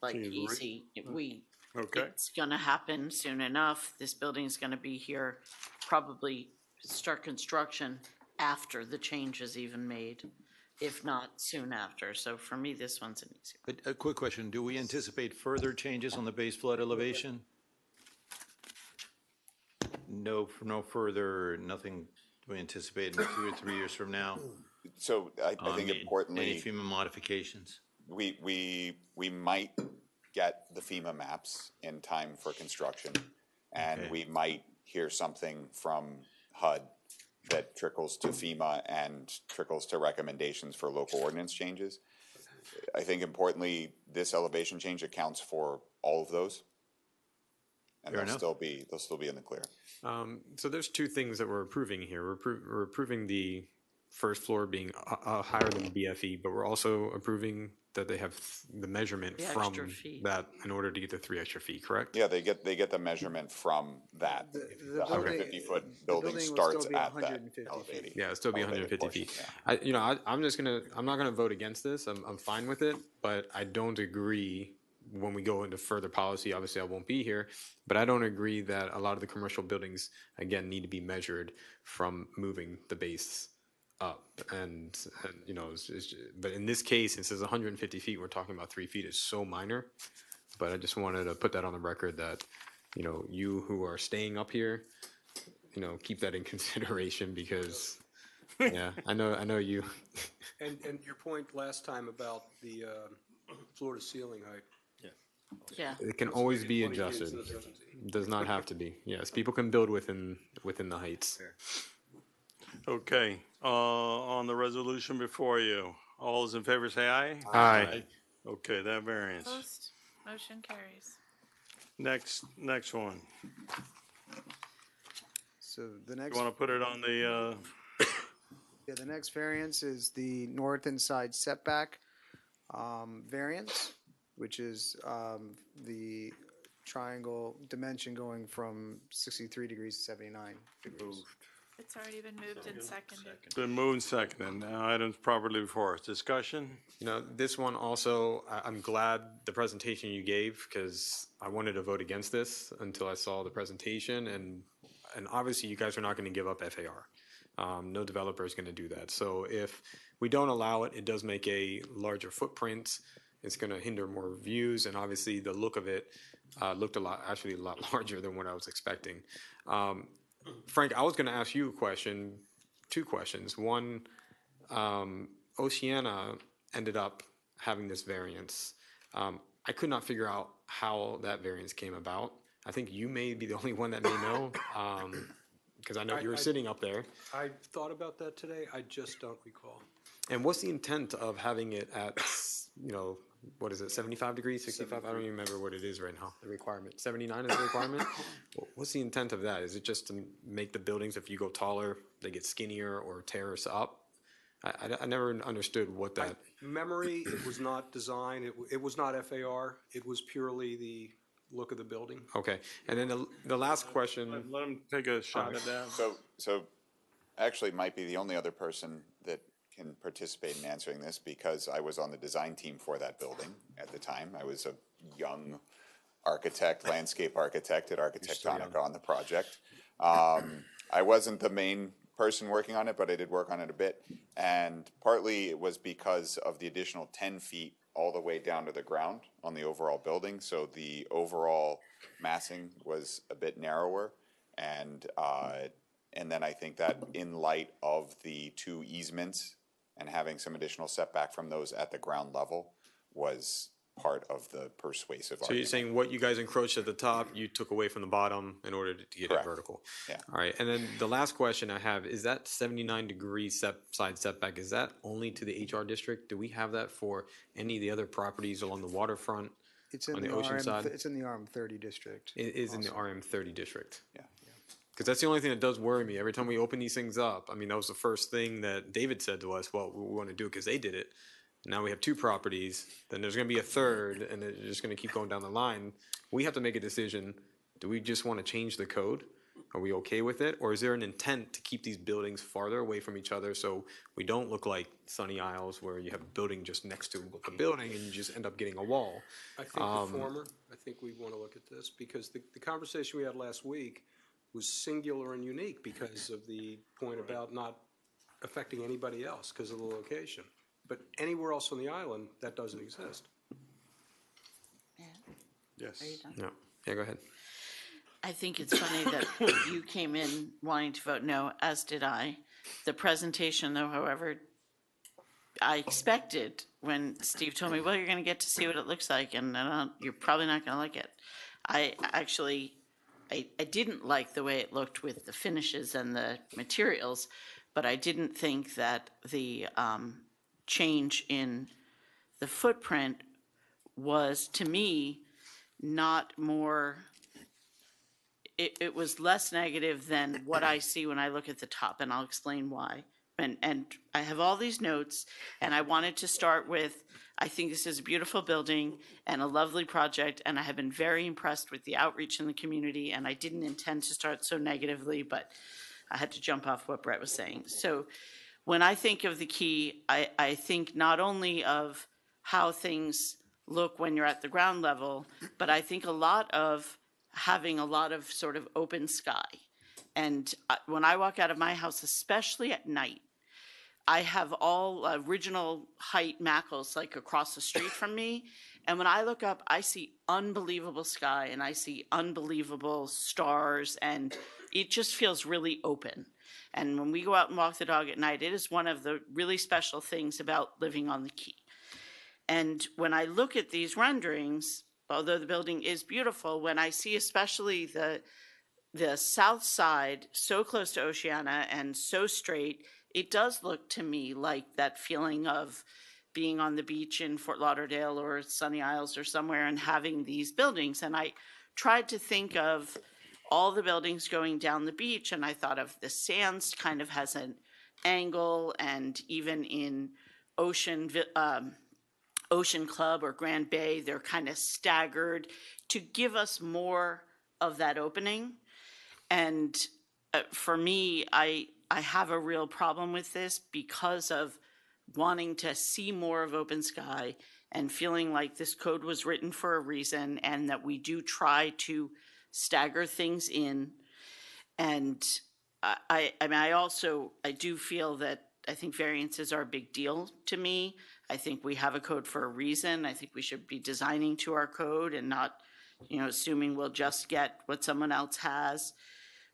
like Seems right. easy. Okay. It's gonna happen soon enough. This building's gonna be here, probably start construction after the change is even made, if not soon after. So for me, this one's an easy one. A quick question, do we anticipate further changes on the base flood elevation? No further, nothing we anticipate in 2 or 3 years from now? So I think Any importantly, FEMA modifications? we might get the FEMA maps in time for construction, and Okay. we might hear something from HUD that trickles to FEMA and trickles to recommendations for local ordinance changes. I think importantly, this elevation change accounts for all of those. And Fair they'll enough. still be in the clear. So there's two things that we're approving here. We're approving the first floor being higher than the BFE, but we're also approving that they have the measurement The from extra feet. that in order to get the 3 extra feet, correct? Yeah, they get the measurement from that. The The 150-foot building will starts still be at that 150 feet. elevated. Yeah, it'll still be elevated 150 portion, feet. yeah. I'm not gonna vote against this. I'm fine with it, but I don't agree when we go into further policy. Obviously, I won't be here, but I don't agree that a lot of the commercial buildings, again, need to be measured from moving the base up. And but in this case, since it's 150 feet, we're talking about 3 feet is so minor. But I just wanted to put that on the record that, you who are staying up here, keep that in consideration because, yeah, I know you. And your point last time about the floor to ceiling height. Yeah. It can always be 20 feet adjusted. instead of 17. It does not have to be. Yes, people can build within the heights. Okay, on the resolution before you, all those in favor say aye? Aye. Okay, that variance. Opposed? Motion carries. Next one. So the You next, want to put it on the, yeah, the next variance is the north and side setback variance, which is the triangle dimension going from 63 degrees to 79 degrees. It's already been moved and seconded. been moved and seconded, now items properly before us, discussion? This one also, I'm glad the presentation you gave because I wanted to vote against this until I saw the presentation and obviously you guys are not going to give up FAR. No developer is going to do that. So if we don't allow it, it does make a larger footprint. It's going to hinder more views, and obviously the look of it looked a lot larger than what I was expecting. Frank, I was going to ask you two questions. One, Oceana ended up having this variance. I could not figure out how that variance came about. I think you may be the only one that may know, because I know you were sitting up there. I thought about that today, I just don't recall. And what's the intent of having it at, what is it, 75 degrees, 65? I don't even remember what it is right now, the requirement. 79 is the requirement? What's the intent of that? Is it just to make the buildings, if you go taller, they get skinnier or tear us up? I never understood what that. Memory, it was not design, it was not FAR, it was purely the look of the building. Okay, and then the last question. Let him take a shot at that. So actually might be the only other person that can participate in answering this because I was on the design team for that building at the time. I was a young architect, landscape architect at Architectonica on the project. I wasn't the main person working on it, but I did work on it a bit. And partly it was because of the additional 10 feet all the way down to the ground on the overall building. So the overall massing was a bit narrower. And then I think that in light of the two easements and having some additional setback from those at the ground level was part of the persuasive So you're argument. saying what you guys encroached at the top, you took away from the bottom in order to get it Correct. vertical? Yeah. All right, and then the last question I have, is that 79-degree side setback, is that only to the HR district? Do we have that for any of the other properties along the waterfront, It's in on the the ocean RM, side? it's in the RM30 district. It is in the RM30 district? Yeah. Because that's the only thing that does worry me. Every time we open these things up, I mean, that was the first thing that David said to us, well, we want to do it because they did it. Now we have 2 properties, then there's going to be a third, and it's just going to keep going down the line. We have to make a decision. Do we just want to change the code? Are we okay with it? Or is there an intent to keep these buildings farther away from each other so we don't look like Sunny Isles where you have a building just next to the building and you just end up getting a wall? I think the former, I think we want to look at this, because the conversation we had last week was singular and unique because of the point about not affecting anybody else because of the location. But anywhere else on the island, that doesn't exist. Yes. Are you done? No. Yeah, go ahead. I think it's funny that you came in wanting to vote no, as did I. The presentation, though, however, I expected when Steve told me, well, you're going to get to see what it looks like, and you're probably not going to like it. I didn't like the way it looked with the finishes and the materials, but I didn't think that the change in the footprint was, to me, not more, it was less negative than what I see when I look at the top, and I'll explain why. And I have all these notes, and I wanted to start with, I think this is a beautiful building and a lovely project, and I have been very impressed with the outreach in the community, and I didn't intend to start so negatively, but I had to jump off what Brett was saying. So when I think of the key, I think not only of how things look when you're at the ground level, but I think a lot of having a lot of sort of open sky. And when I walk out of my house, especially at night, I have all original height Mackles like across the street from me. And when I look up, I see unbelievable sky and I see unbelievable stars, and it just feels really open. And when we go out and walk the dog at night, it is one of the really special things about living on the Key. And when I look at these renderings, although the building is beautiful, when I see especially the south side so close to Oceana and so straight, it does look to me like that feeling of being on the beach in Fort Lauderdale or Sunny Isles or somewhere and having these buildings. And I tried to think of all the buildings going down the beach, and I thought of the Sands kind of has an angle, and even in Ocean Club or Grand Bay, they're kind of staggered to give us more of that opening. And for me, I have a real problem with this because of wanting to see more of open sky and feeling like this code was written for a reason, and that we do try to stagger things in. And I do feel that I think variances are a big deal to me. I think we have a code for a reason. I think we should be designing to our code and not, assuming we'll just get what someone else has.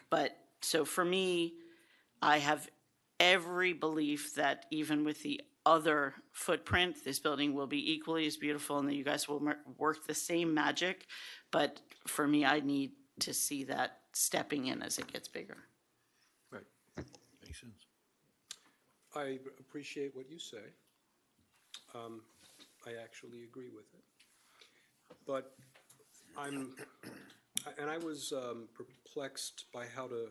But so for me, I have every belief that even with the other footprint, this building will be equally as beautiful and that you guys will work the same magic. But for me, I need to see that stepping in as it gets bigger. Right. Makes sense. I appreciate what you say. I actually agree with it. But I was perplexed by how to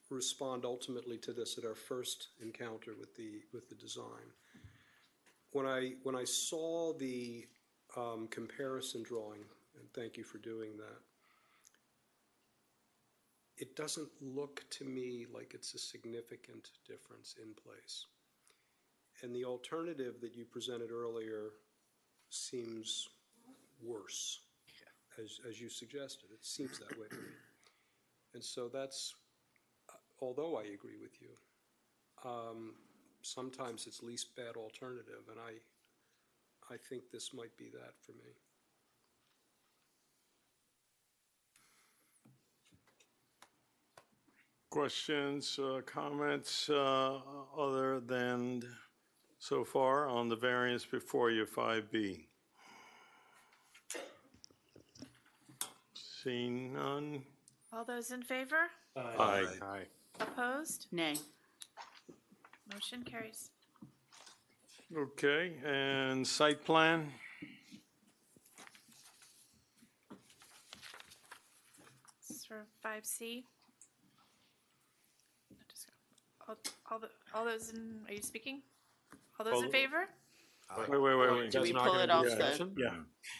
respond ultimately to this at our first encounter with the design. When I saw the comparison drawing, and thank you for doing that, it doesn't look to me like it's a significant difference in place. And the alternative that you presented earlier seems worse, as you suggested. It seems that way to me. And so that's, although I agree with you, sometimes it's least bad alternative, and I think this might be that for me. Questions, comments, other than so far on the variance before you, 5B? Seeing none? All those in favor? Aye. Opposed? Nay. Motion carries. Okay, and site plan? This is for 5C. All those in, are you speaking? All those in favor? Wait. Do we pull it off Yeah, the? yeah.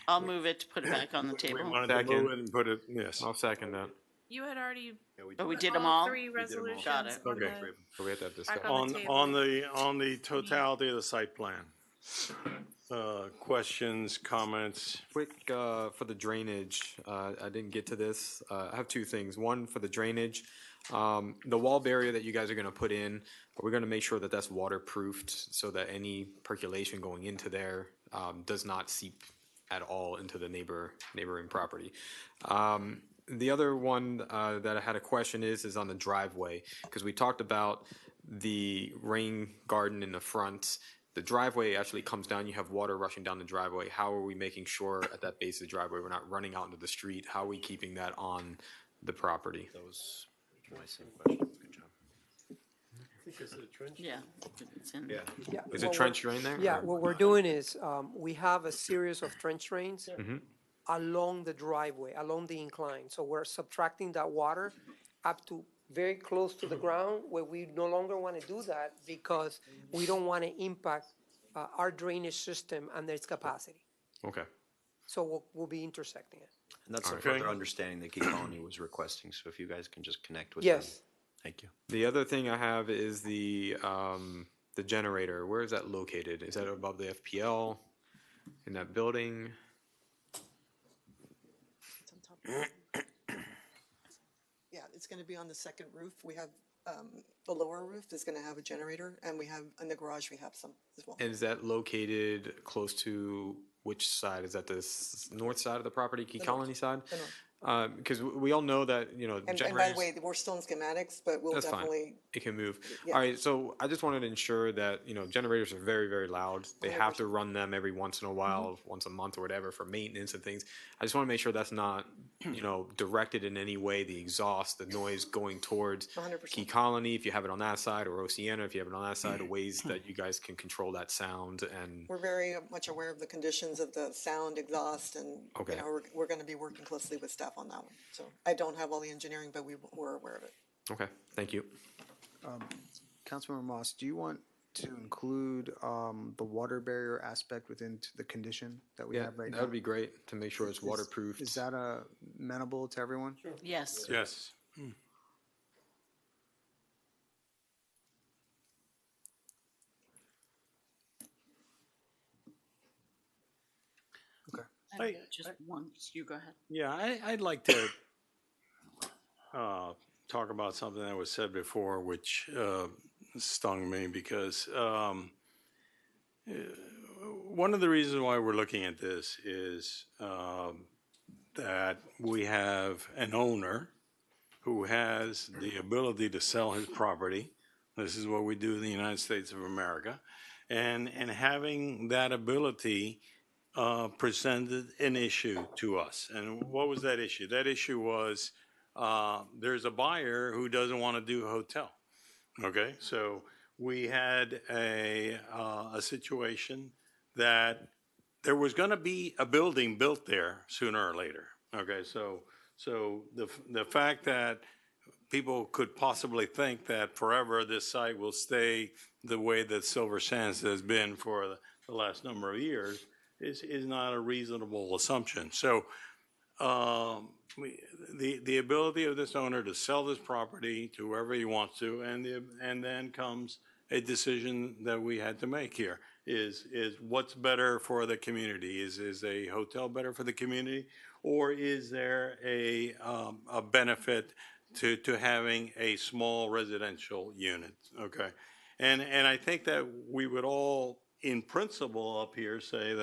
I'll move it to put it back on the We table. wanted to move it and put it, yes. I'll second that. You had already. Oh, we did them all? Three resolutions. Got it. on Okay. the- So we have to have discussion. Back on the table. On the totality of the site plan. Questions, comments? Quick, for the drainage, I didn't get to this. I have two things. One, for the drainage, the wall barrier that you guys are gonna put in, we're gonna make sure that that's waterproofed so that any percolation going into there, does not seep at all into the neighboring property. The other one, that I had a question is on the driveway, because we talked about the rain garden in the front. The driveway actually comes down, you have water rushing down the driveway. How are we making sure at that base of the driveway, we're not running out into the street? How are we keeping that on the property? That was my same question. Good job. I think it's a trench. Yeah. It's in. Yeah, Is it what trench we're- drain there? Yeah, or- what we're doing is, we have a series of trench drains Mhm. along the driveway, along the incline. So we're subtracting that water up to very close to the ground, where we no longer want to do that because we don't want to impact our drainage system and its capacity. Okay. So we'll be intersecting it. And that's a Okay. further understanding that Key Colony was requesting, so if you guys can just connect with them. Yes. Thank you. The other thing I have is the generator. Where is that located? Is that above the FPL in that building? Yeah, it's gonna be on the second roof. We have, the lower roof is gonna have a generator, and we have, in the garage, we have some as well. And is that located close to which side? Is that the north side of the property, Key The north. Colony side? The north. Because we all know that, And by the generators, way, we're still in schematics, but we'll that's fine. definitely, It can move. Yeah. All right, so I just wanted to ensure that, generators are very, very loud. They have to run them every once in a while, once a month or whatever for maintenance and things. I just want to make sure that's not, directed in any way, the exhaust, the noise going towards 100%. Key Colony, if you have it on that side, or Oceana, if you have it on that side, ways that you guys can control that sound and, we're very much aware of the conditions of the sound, exhaust, and, Okay. we're gonna be working closely with staff on that one. So I don't have all the engineering, but we're aware of it. okay, thank you. Councilmember Moss, do you want to include the water barrier aspect within the condition that we Yeah, have right now? that would be great to make sure it's waterproof. Is that amenable to everyone? Sure. Yes. Yes. I got just one, you go ahead. Yeah, I'd like to talk about something that was said before, which stung me because one of the reasons why we're looking at this is that we have an owner who has the ability to sell his property. This is what we do in the United States of America. And having that ability presented an issue to us. And what was that issue? That issue was there's a buyer who doesn't want to do a hotel. Okay, so we had a situation that there was going to be a building built there sooner or later. Okay, so the fact that people could possibly think that forever this site will stay the way that Silver Sands has been for the last number of years is not a reasonable assumption. So the ability of this owner to sell this property to whoever he wants to, and then comes a decision that we had to make here is what's better for the community? Is a hotel better for the community, or is there a benefit to having a small residential unit? Okay, and I think that we would all, in principle, up here say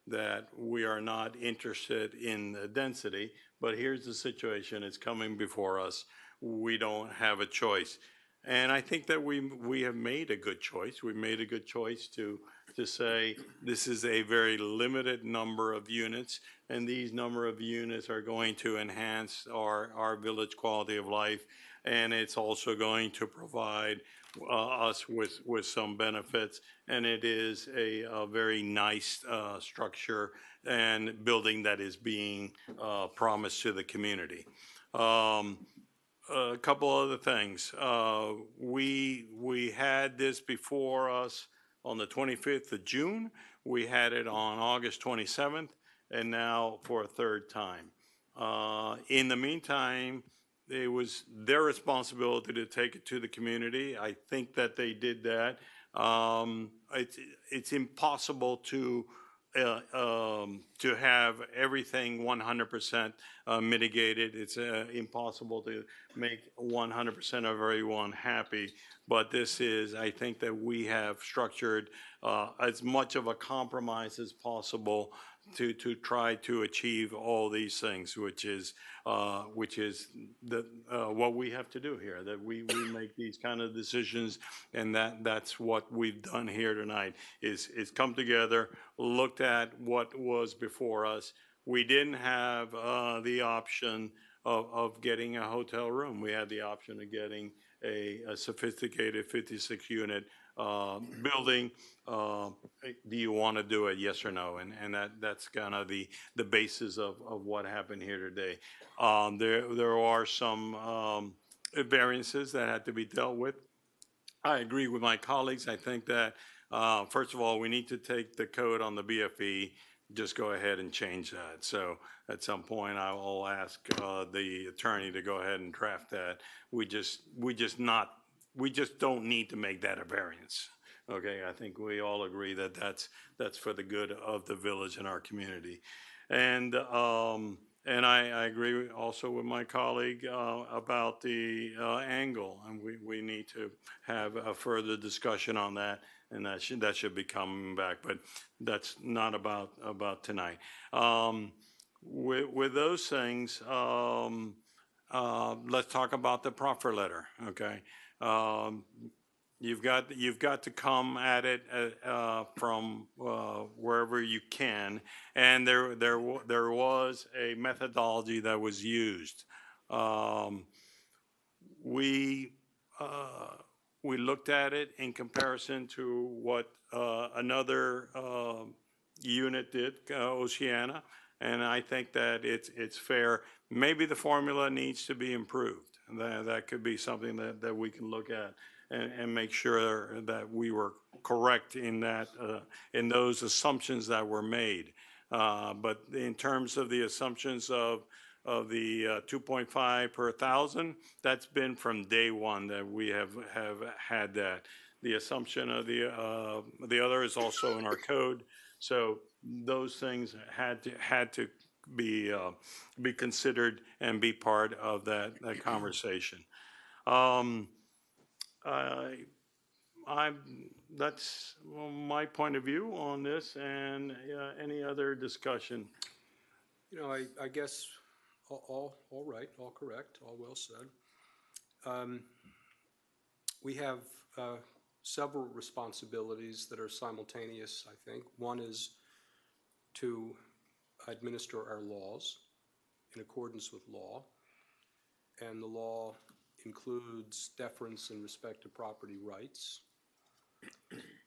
that we are not interested in the density, but here's the situation, it's coming before us. we don't have a choice. And I think that we have made a good choice. We made a good choice to say this is a very limited number of units, and these number of units are going to enhance our village quality of life, and it's also going to provide us with some benefits. And it is a very nice structure and building that is being promised to the community. A couple other things. We had this before us on the 25th of June. We had it on August 27th, and now for a third time. In the meantime, it was their responsibility to take it to the community. I think that they did that. It's impossible to have everything 100% mitigated. It's impossible to make 100% of everyone happy. But this is, I think that we have structured as much of a compromise as possible to try to achieve all these things, which is what we have to do here, that we make these kind of decisions, and that's what we've done here tonight, is come together, looked at what was before us. We didn't have the option of getting a hotel room. We had the option of getting a sophisticated 56-unit building. Do you want to do it, yes or no? And that's kind of the basis of what happened here today. There are some variances that had to be dealt with. I agree with my colleagues. I think that, first of all, we need to take the code on the BFE, just go ahead and change that. So at some point, I will ask the attorney to go ahead and draft that. We just don't need to make that a variance. Okay, I think we all agree that that's for the good of the village and our community. And I agree also with my colleague about the angle, and we need to have a further discussion on that, and that should be coming back, but that's not about tonight. With those things, let's talk about the proffer letter. Okay. You've got to come at it from wherever you can, and there was a methodology that was used. We looked at it in comparison to what another unit did, Oceana, and I think that it's fair. Maybe the formula needs to be improved. That could be something that we can look at and make sure that we were correct in that in those assumptions that were made. But in terms of the assumptions of the 2.5 per thousand, that's been from day one that we have had that. The assumption of the other is also in our code. So those things had to be considered and be part of that conversation. That's my point of view on this, and any other discussion. You know, I guess all right, all correct, all well said. We have several responsibilities that are simultaneous, I think. One is to administer our laws in accordance with law, and the law includes deference in respect to property rights.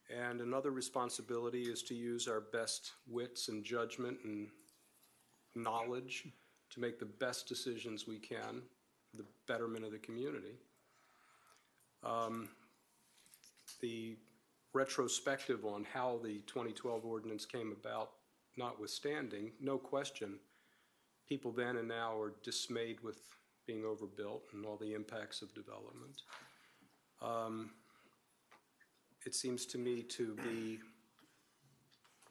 And another responsibility is to use our best wits and judgment and knowledge to make the best decisions we can for the betterment of the community. The retrospective on how the 2012 ordinance came about notwithstanding, no question, people then and now are dismayed with being overbuilt and all the impacts of development. It seems to me to be,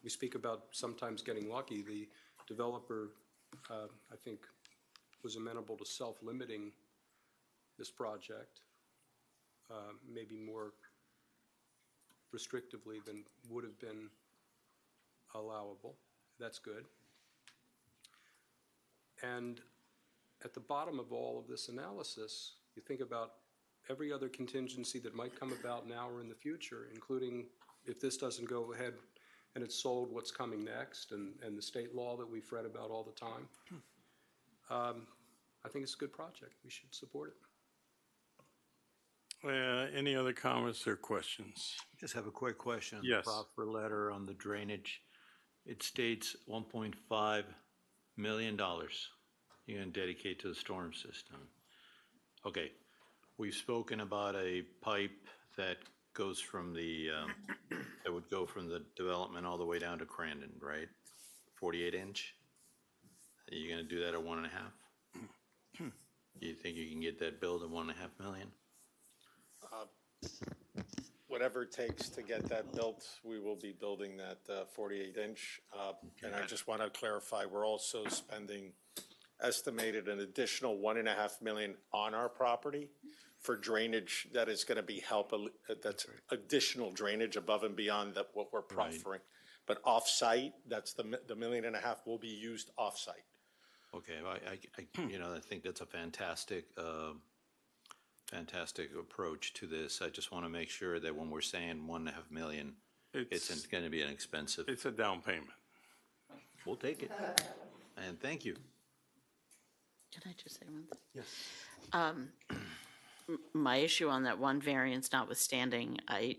we speak about sometimes getting lucky. The developer, I think, was amenable to self-limiting this project, maybe more restrictively than would have been allowable. That's good. And at the bottom of all of this analysis You think about every other contingency that might come about now or in the future, including if this doesn't go ahead and it's sold, what's coming next, and the state law that we fret about all the time. I think it's a good project. We should support it. Any other comments or questions? Just have a quick question. Yes. Proffer letter on the drainage. It states $1.5 million you're going to dedicate to the storm system. Okay, we've spoken about a pipe that goes from the, that would go from the development all the way down to Crandon, right? 48 inch? Are you going to do that at 1.5? Do you think you can get that built at 1.5 million? Whatever it takes to get that built, we will be building that 48-inch. And I just want to clarify, we're also spending estimated an additional 1.5 million on our property for drainage that is going to be that's additional drainage above and beyond that what we're proffering. But off-site, that's the $1.5 million will be used off-site. Okay, I think that's a fantastic, fantastic approach to this. I just want to make sure that when we're saying 1.5 million, it's going to be an expensive. It's a down payment. We'll take it. And thank you. Can I just say one thing? Yes. My issue on that one variance notwithstanding, I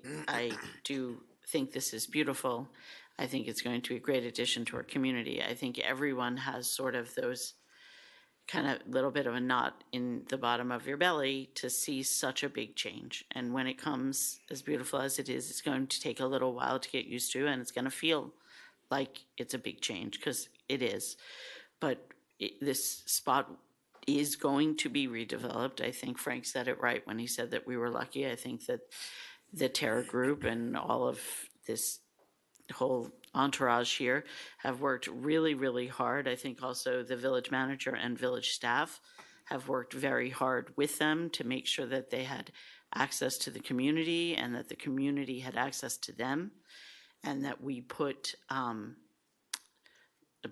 do think this is beautiful. I think it's going to be a great addition to our community. I think everyone has sort of those kind of little bit of a knot in the bottom of your belly to see such a big change. And when it comes as beautiful as it is, it's going to take a little while to get used to, and it's going to feel like it's a big change, because it is. But this spot is going to be redeveloped. I think Frank said it right when he said that we were lucky. I think that the Terra Group and all of this whole entourage here have worked really, really hard. I think also the village manager and village staff have worked very hard with them to make sure that they had access to the community and that the community had access to them, and that we put,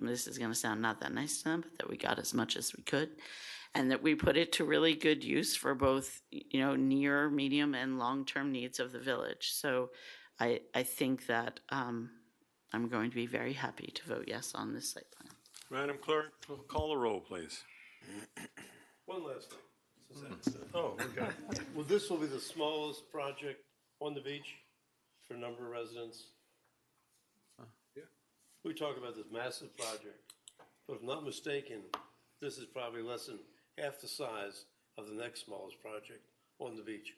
this is going to sound not that nice to them, but that we got as much as we could, and that we put it to really good use for both, near, medium, and long-term needs of the village. So I think that I'm going to be very happy to vote yes on this site plan. Madam Clerk, call the roll, please. One last thing. Oh, okay. Well, this will be the smallest project on the beach for a number of residents. Yeah. We talk about this massive project, but if I'm not mistaken, this is probably less than half the size of the next smallest project on the beach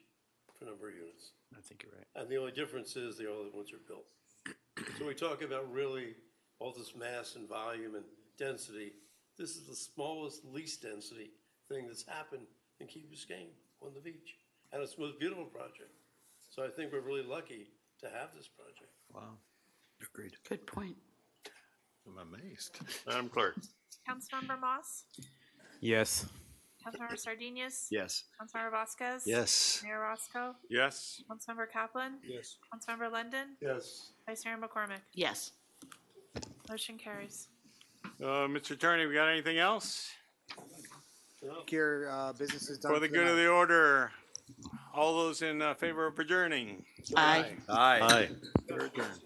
for a number of units. I think you're right. And the only difference is the other ones are built. So we talk about really all this mass and volume and density. This is the smallest, least density thing that's happened in Key Biscayne on the beach. And it's the most beautiful project. So I think we're really lucky to have this project. Wow. Agreed. Good point. I'm amazed. Madam Clerk. Councilmember Moss? Yes. Councilmember Sardinius? Yes. Councilmember Vasquez? Yes. Mayor Roscoe? Yes. Councilmember Kaplan? Yes. Councilmember London? Yes. Vice Mayor McCormick? Yes. Motion carries. Mr. Attorney, we got anything else? Your business is done. For the good of the order, all those in favor of adjourning? Aye. Aye. We're adjourned.